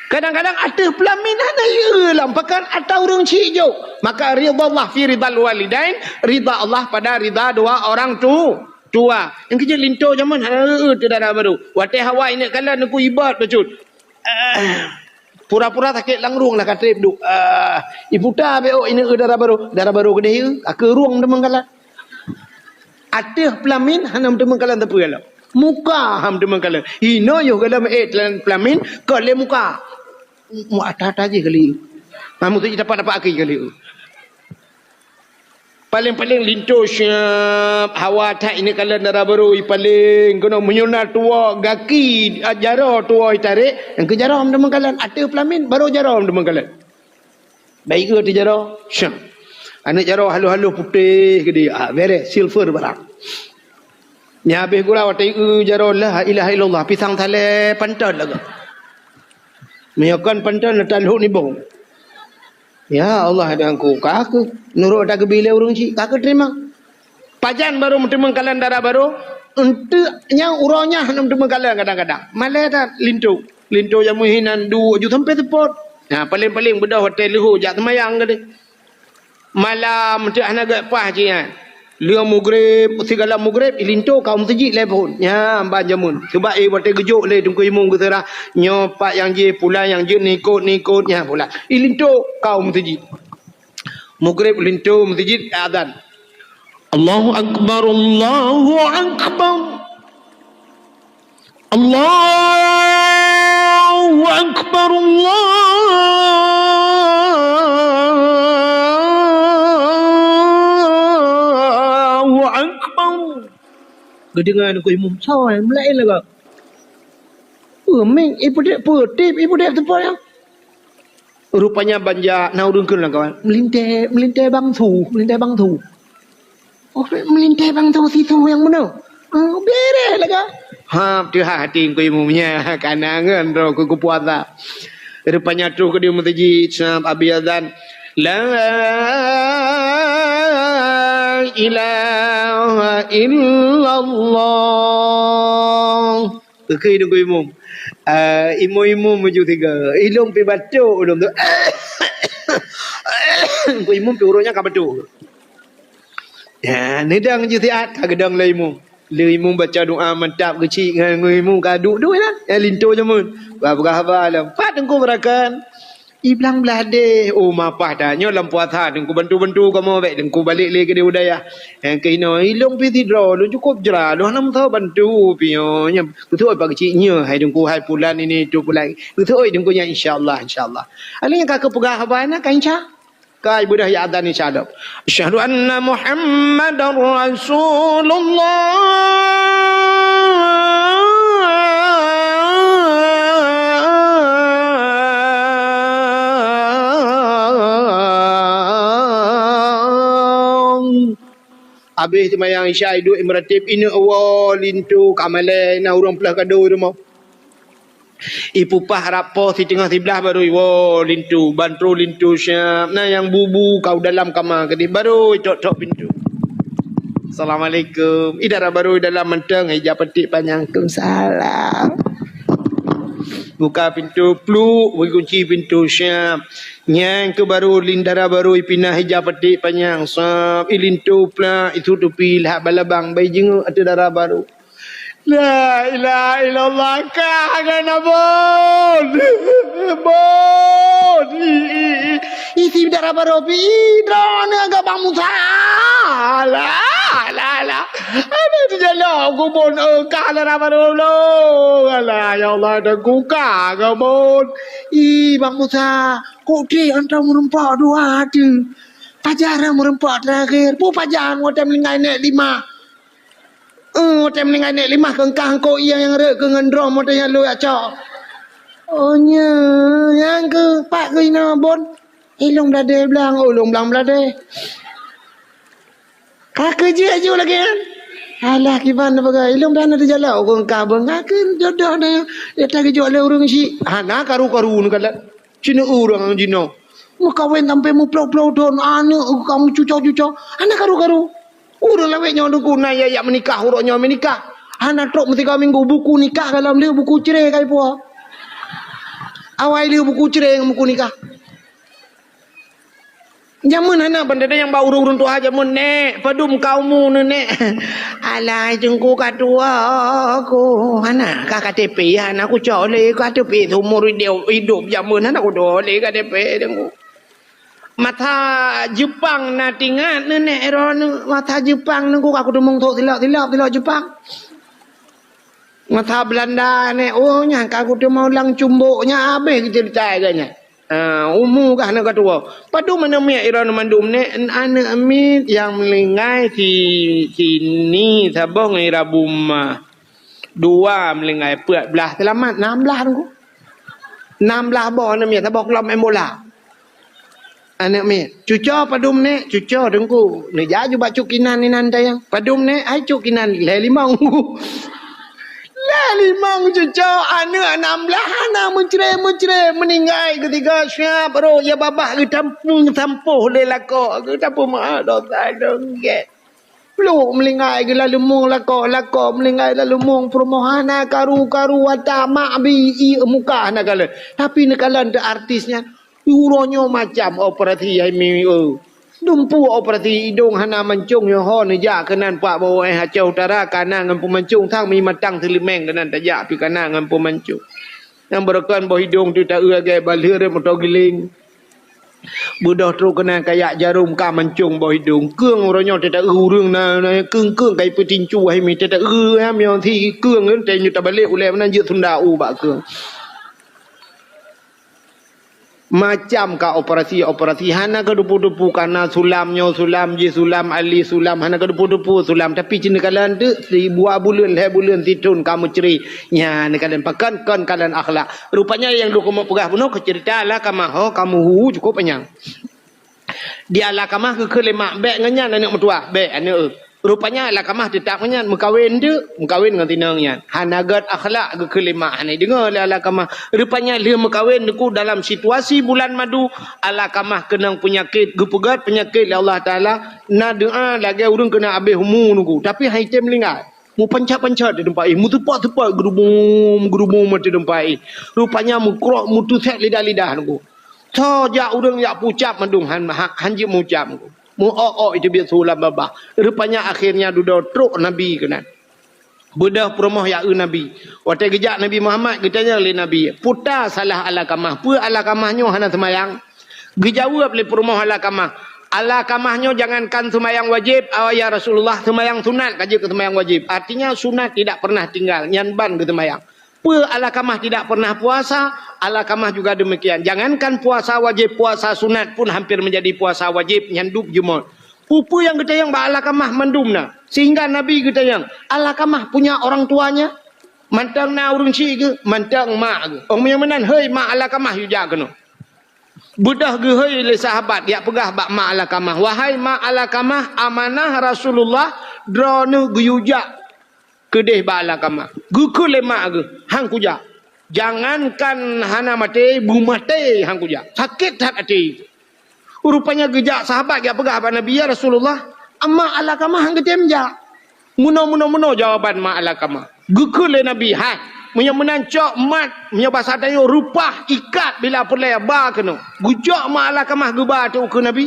Kadang-kadang ada pelamin ada ialah pakan atau orang cijo. Maka ridha Allah fi ridal walidain, ridha Allah pada ridha dua orang tua. Yang kerja linto zaman tidak ada baru. Watai hawa ini kala aku ibad becut. Pura-pura sakit langrung lah kata ibu. Ibu dah beo ini darah baru gede aku ruang demang kala. Ada pelamin hanam demang kala tapi kala. Muka ham demang kala. Hino yo kala pelamin kala muka. Mu atas aja kali. Kamu tu dapat akhir kali. Paling lintu syab hawa tak ini kalau darah baru paling kena menyunar tua gaki jara tua tarik yang ke jara am demang kalan ada pelamin baru jara am demang kalan. Baik ke jara? Syam. Anak jara halu-halu putih ke dia. Beres silver barang. Nya habis gula watai jara la ilaha illallah pisang tale pantan laga. Meyakan pantan taluk ni bong. Ya Allah ada aku. Kakak nurut ada kebila urung cik. Kakak terima. Pajan baru terima kalan darah baru. Untuk yang urangnya hendak terima kalan kadang-kadang. Malah tak lintu. Lintu yang muhinan dua ju sampai tepot. Nah paling-paling bedah hotel lehu jak temayang ke dia. Malam tak nak gapah cik kan. Lia mugrib, segala mugrib ilinto kaum sejik lepon. Ya, amban jamun. Sebab bate gejuk le tungku imung ke serah. Nyopak yang je pula yang je nikut nya pula. Ilinto kaum sejik. Mugrib ilinto masjid azan. Allahu akbar, Allahu akbar. Allahu akbar, Allah. Kedengar aku imam sawai melain lah kau. Meng ibu dek tempat yang. Rupanya banja naurungkan lah kawan. Melintai bang tu. Oh melintai bang tu situ yang mana? Beres lah kau. Dia hati aku imamnya kanangan roh aku puasa. Rupanya tu ke dia masjid Abi Azan. La ilaha illallah. Kekai dengan imam. Imam maju tiga. Ilum pi batuk ulum tu. Ku imam pi urutnya ka batuk. Ya, nedang je siat ka gedang la imam. Le imam baca doa mantap kecil dengan imam ka duk lah. Ya linto je mun. Berapa lah. Pat engkau berakan. Iblang belade mapah dah nyo lam puasa dengku bantu kamu baik dengku balik le ke dia udaya yang ke ino ilong pi tidro lu cukup jera lu nam tau bantu pio nya betul pagi ciknya hai dengku hai pulan ini tu pulan betul dengku nya insyaallah alih yang kakak pegah habana kan insya kai budah ya adan insyaallah asyhadu anna muhammadar rasulullah. Habis semayang isya duduk imratib ini awal lintu kamale na urang pelah kado rumah. Ipu pah rapo si tengah sebelah baru lintu bantro lintu syam na yang bubu kau dalam kamar kedi baru tok pintu. Assalamualaikum. Idara baru dalam menteng hijab petik panjang. Waalaikumsalam. Buka pintu pluk, kunci pintu syam. Yang ke baru lindara baru ipinah hijab petik panjang. Sab ilintu pula itu tupi lah balabang bayi jenguk ada darah baru. La ilaha illallah kangen abon. Bon. Isi darah baru pi drone agak bang Musa. Alah. Ada di jalan aku pun kah lah dulu. Alah, ya Allah, dah kuka ke pun. Bang Musa, kok dia antara merempak dua tu. Pajaran merempak terakhir. Pun pajaran waktu melingai naik 5. Waktu melingai naik 5 kengkang kau yang rek ke ngendrom waktu yang lu acak. Oh nya, yang ke pak ke ina bon. Long belade belang, long belang belade. Kak kerja aja lagi kan. Alah gimana bagai ilmu dan ada jalan orang kabang kan jodoh dia dia tak kerja oleh orang si ana karu-karu ni kala cina orang jino mu kawin sampai mu plok-plok don anu kamu cucok-cucok ana karu-karu orang lawek nyo guna ya menikah uroknya menikah ana trok mesti kau minggu buku nikah dalam dia buku cerai kai puak awal dia buku cerai buku nikah. Jamun anak benda yang bau urun tua jamun nek padum kaumu nek alai jengku katua aku anak KTP anak aku cole KTP umur dia hidup jamun anak aku dole KTP jengku mata Jepang na tingat nek eron mata Jepang nengku aku demung tok tilak Jepang mata Belanda nek oh nyangka aku tu mau lang cumbuknya habis kita ditanya umum kah nak tua. Padu mana mi iran mandum ne anak amit yang melingai sini sabong irabuma. 2 melingai peat belah selamat 16 tu. 16 bo anak mi sabok lom embola. Anak mi cuco padum ne cuco dengku. Ne jaju bak cukinan ni nan tayang. Padum ne ai cukinan le 5 limang cucu anak 16 anak mencere meninggal ketika siap bro ya babah ke tampuh le lako ke tampuh mak dosa dongget belum melingai ke lalu mung lako melingai lalu mung permohana karu wata mak bi muka nak kala tapi nekalan de artisnya uronyo macam operasi ai mi dumpu operasi hidung hana mencung yo ho ni ja kenan pak bawa hacau utara kana ngan pemancung thang mi matang telimeng kenan tajak pi kana ngan pemancung yang berkan bo hidung tu tak age balir motor giling budah tru kena kayak jarum ka mencung bo hidung keung ronyo tak urung na keung kai petincu ai mi tak am yo thi keung te nyu ta balik ule nan je sunda u ba keung macam ka operasi hana ka dupu-dupu kana sulam ali sulam hana ka dupu-dupu sulam tapi cina kalan tu si buah bulan titun kamu ceri nya ne kalan pakan kan kalan akhlak rupanya yang lu kamu pegah bunuh ke cerita lah kamu cukup panjang dia lah kamah ke lemak bek ngenyan anak mertua bek anak rupanya lah kamah tetap ngenyan mengkawin dengan tinangnya hanagat akhlak ke lemak ni dengar lah kamah rupanya dia mengkawin ku dalam situasi bulan madu ala kamah kenang penyakit gepegat penyakit Allah Taala na doa lagi urang kena habis humu nuku tapi hai tem lingat mu pancat di tempat mu tepat gerubum mati tempat rupanya mu krok mu tu set lidah nuku so ja urang ya pucap mandung hanji mu ucap nuku mu itu biasa sulam babah rupanya akhirnya duduk truk nabi kena bedah promoh ya nabi waktu gejak Nabi Muhammad katanya oleh nabi puta salah ala kamah pu ala kamahnya hana semayang gejawab oleh promoh ala kamahnya jangankan semayang wajib ya Rasulullah semayang sunat kaji ke semayang wajib artinya sunat tidak pernah tinggal nyanban ke semayang pu ala kamah tidak pernah puasa ala kamah juga demikian jangankan puasa wajib puasa sunat pun hampir menjadi puasa wajib nyanduk jumur pupu yang kita yang ba ala kamah mandumna sehingga Nabi kita yang ala kamah punya orang tuanya mantang na urung si ke mantang mak ke orang yang menan hei mak ala kamah yu ja keno budah ge hei le sahabat ya pegah bak mak ala kamah wahai mak ala kamah amanah Rasulullah drone guyuja kedeh ba ala kamah guku le mak ge hang kuja jangankan hana mate bu mate hang kuja sakit hat ati rupanya gejak sahabat ya pegah ba Nabi ya Rasulullah amma ala kamah hang ketemja muno jawaban mak ala kamah guku le Nabi hai punya menancok mat punya bahasa tayo rupah ikat bila perle ba keno gujak mak ala kamah geba tu ke Nabi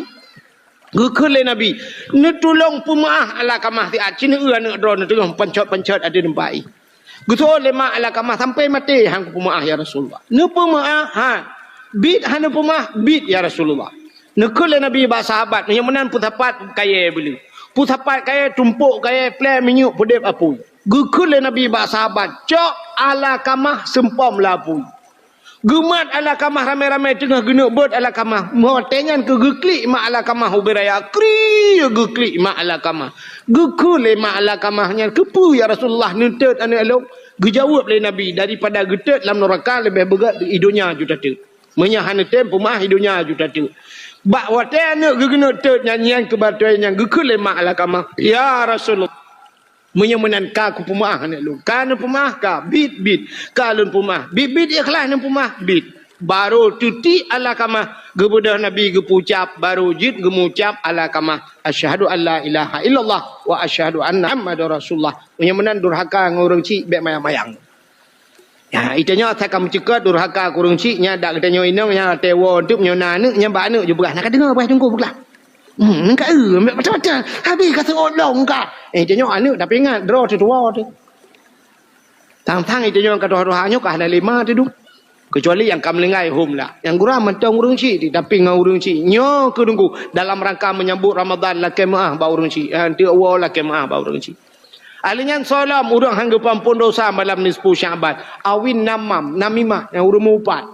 guku le Nabi ne tolong pemaah ala kamah ti acin anak drone tengah pencot ada dempai gutu le mak ala kamah sampai mati hang pemaah ya Rasulullah ne pemaah ha bit hana pemaah bit ya Rasulullah nekul Nabi ba sahabat yang menan putapat kaya beli Pusapat kaya tumpuk kaya plan minyuk pedep apui. Gukul le Nabi bak sahabat. Cok ala kamah sempom lapui. Gemat ala kamah ramai-ramai tengah genuk bot ala kamah. Motengan ke geklik mak ala kamah ubiraya. Kri geklik mak ala kamah. Gukul le mak ala kamahnya. Kepu ya Rasulullah nutut anu elok. Gejawab le Nabi daripada getut dalam neraka lebih berat hidupnya juta tu. Menyahan tempo mah hidupnya juta tu. Bak wate anak gegenuk tut nyanyian kebatuan yang gukul le mak ala kamah. Ya Rasulullah. Menyemenan ka ku pemah anak lu. Kana pemah ka bit kalun pemah. Bit ikhlas nan pemah bit. Baru tuti ala kamah gebudah Nabi gepucap baru jid gemucap ala kamah asyhadu alla ilaha illallah wa asyhadu anna Muhammadar Rasulullah. Menyemenan durhaka ngurung cik bek mayang-mayang. Ya itanya takam cekat durhaka kurung cik nya dak katanya inang nya tewo untuk nyona nek nya ba nek je berah nak dengar bah tunggu belah. Enggak macam-macam. Habis kata odong kah. Tengok anak tapi ingat draw tu tua tu. Tang-tang tengok kata rohanya kah ada 5 tu tu. Kecuali yang kamlengai home lah. Yang gurau mentang urung cik tapi ngau urung cik. Nyo ke tunggu dalam rangka menyambut Ramadan la kemaah ba urung cik. Nanti awal la kemaah ba urung cik. Alingan salam urang hangga pampun dosa malam nisfu Syaban. Awin namimah yang urung mupat.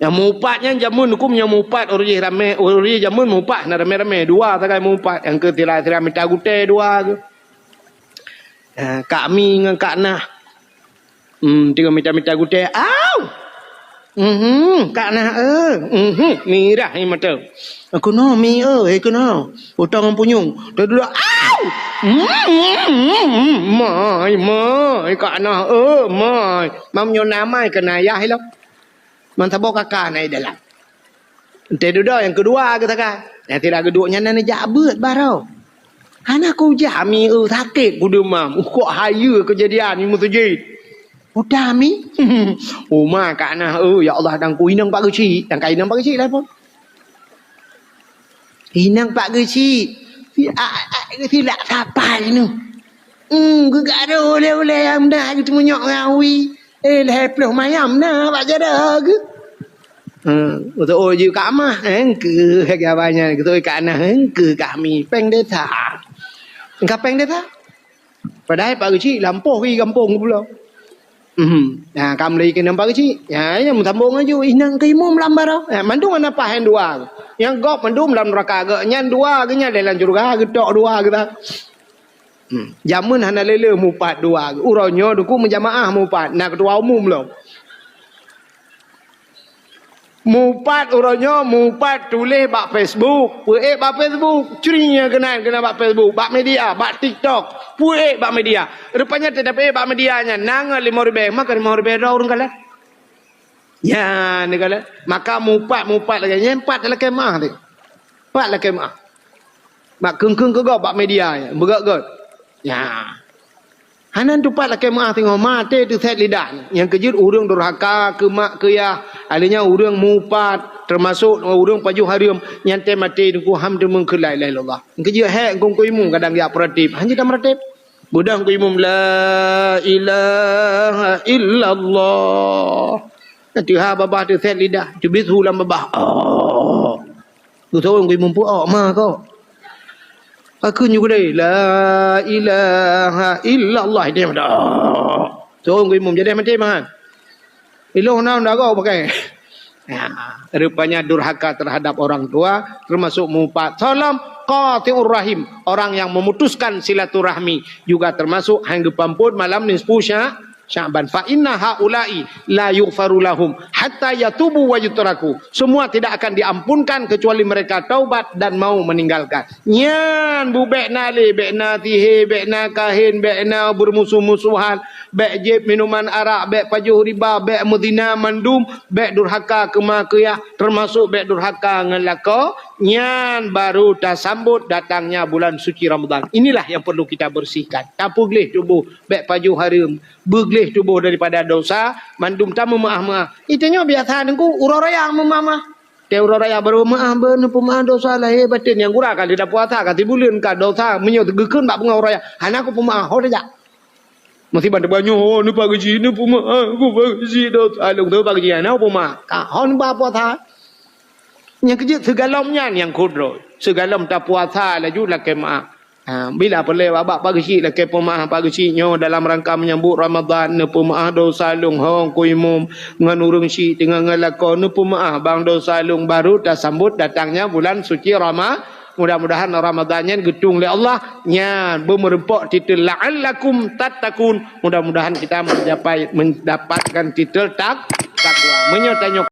Yang mupatnya jamun hukum yang mupat orji ramai orji jamun mupat na ramai-ramai dua takai mupat yang ke tirai minta gute dua ke Kak Mi dengan Kak Nah tiga minta gute Kak Nah mirah ni mata aku no mi aku no utang punyung dah duduk mai Kak Nah mai mam nyona mai kena ayah hilang mantabok kakak naik dalam. Ente duduk yang kedua katakan. Yang tidak keduanya nana jabut barau. Anak aku jami sakit ku demam. Kok haya kejadian ni musjid. Udah mi. Umar kak nah ya Allah dan ku inang pak kecil. Dan kak inang pak kecil lah pun. Inang pak kecil. Tidak sampai ni. Gak ada oleh-oleh yang dah gitu menyok ngawi. Leploh mayam na pak jada ke. Untuk je kat amah ke gabannya gitu kat ana ke kami peng data. Engkau peng data. Padahal pak kecil lampuh pergi kampung pula. Nah, kamu lagi kena pak kecil. Ya, yang sambung aja inang ke imam lambar. Mandung ana pahen dua. Yang gop mandum dalam neraka ke nyan dua ke nya dalam surga ke tok dua ke ta. Jamun hana lele mupat dua. Uronyo duku menjamaah mupat. Nak ketua umum lo. Mupat uronyo mupat tulis bak Facebook. Puek bak Facebook. Curinya kena bak Facebook. Bak media. Bak TikTok. Puek bak media. Rupanya tidak bak medianya. Nang 5,000. Maka 5,000 orang kalah. Ya ni kalah. Maka mupat lagi. Nyempat dalam kemah tu. Pat lah kemah. Bak keng-keng kegau bak media. Berat-berat. Ya. Hanan tu pat lah kemah tengok mati tu set lidah. Yang kejut urang durhaka ke mak ke ya. Alinya urang mupat termasuk urang paju harim nyante mati ku hamdu mengkelai la ilallah. Kejut hek kong ko imum kadang dia meratib. Hanya dah meratib. Budang ko imum la ilaha illallah. Nanti ha babah tu set lidah. Cubis hulam babah. Oh. Tu tahu ko imum pu mak kau. Aku juga deh la ilaha illallah dia dah. So ngui mum jadi macam mana? Iloh nak dah kau pakai. Ya, rupanya durhaka terhadap orang tua termasuk mupat. Salam qati'ur rahim, orang yang memutuskan silaturahmi juga termasuk hangge pampun malam nisfu Sya'ban. Fa inna haula'i la yughfaru lahum hatta yatubu wa yutraku. Semua tidak akan diampunkan kecuali mereka taubat dan mau meninggalkan. Nyan bu bekna le, bekna tihe, bekna kahin, bekna bermusuh-musuhan, bek jeb minuman arak, bek pajuh riba, bek mudina mandum, bek durhaka kemakiyah, termasuk bek durhaka ngelako. Nyan baru tasambut datangnya bulan suci Ramadan. Inilah yang perlu kita bersihkan. Tapuglih tubuh bek pajuh harim, beglih tubuh daripada dosa, mandum tamu maaf. Itunya biasa dengku uraraya mamah. Te uraraya baru maaf bener pemaaf dosa lah batin yang kurang kali dah puasa kati bulan ka dosa menyo tegekeun bak pengau raya. Hana aku pemaaf ho dah. Masih banyak banyak ni pagi ni pemaaf aku pagi dosa long tu pagi ana pemaaf. Ka hon ba puasa. Yang kejut segalomnya yang kudro. Segalom tak puasa laju lah kemaaf. Bila boleh babak pagi cik laki pemaah pagi ciknyo dalam rangka menyambut Ramadan ne pemaah do salung hong kuimum ngan urung cik tengah ngelako ne pemaah bang do salung baru dah sambut datangnya bulan suci mudah-mudahan Ramadannya gedung oleh Allah nya bermerempok titel la'allakum tattaqun mudah-mudahan kita mendapatkan titel takwa menyertai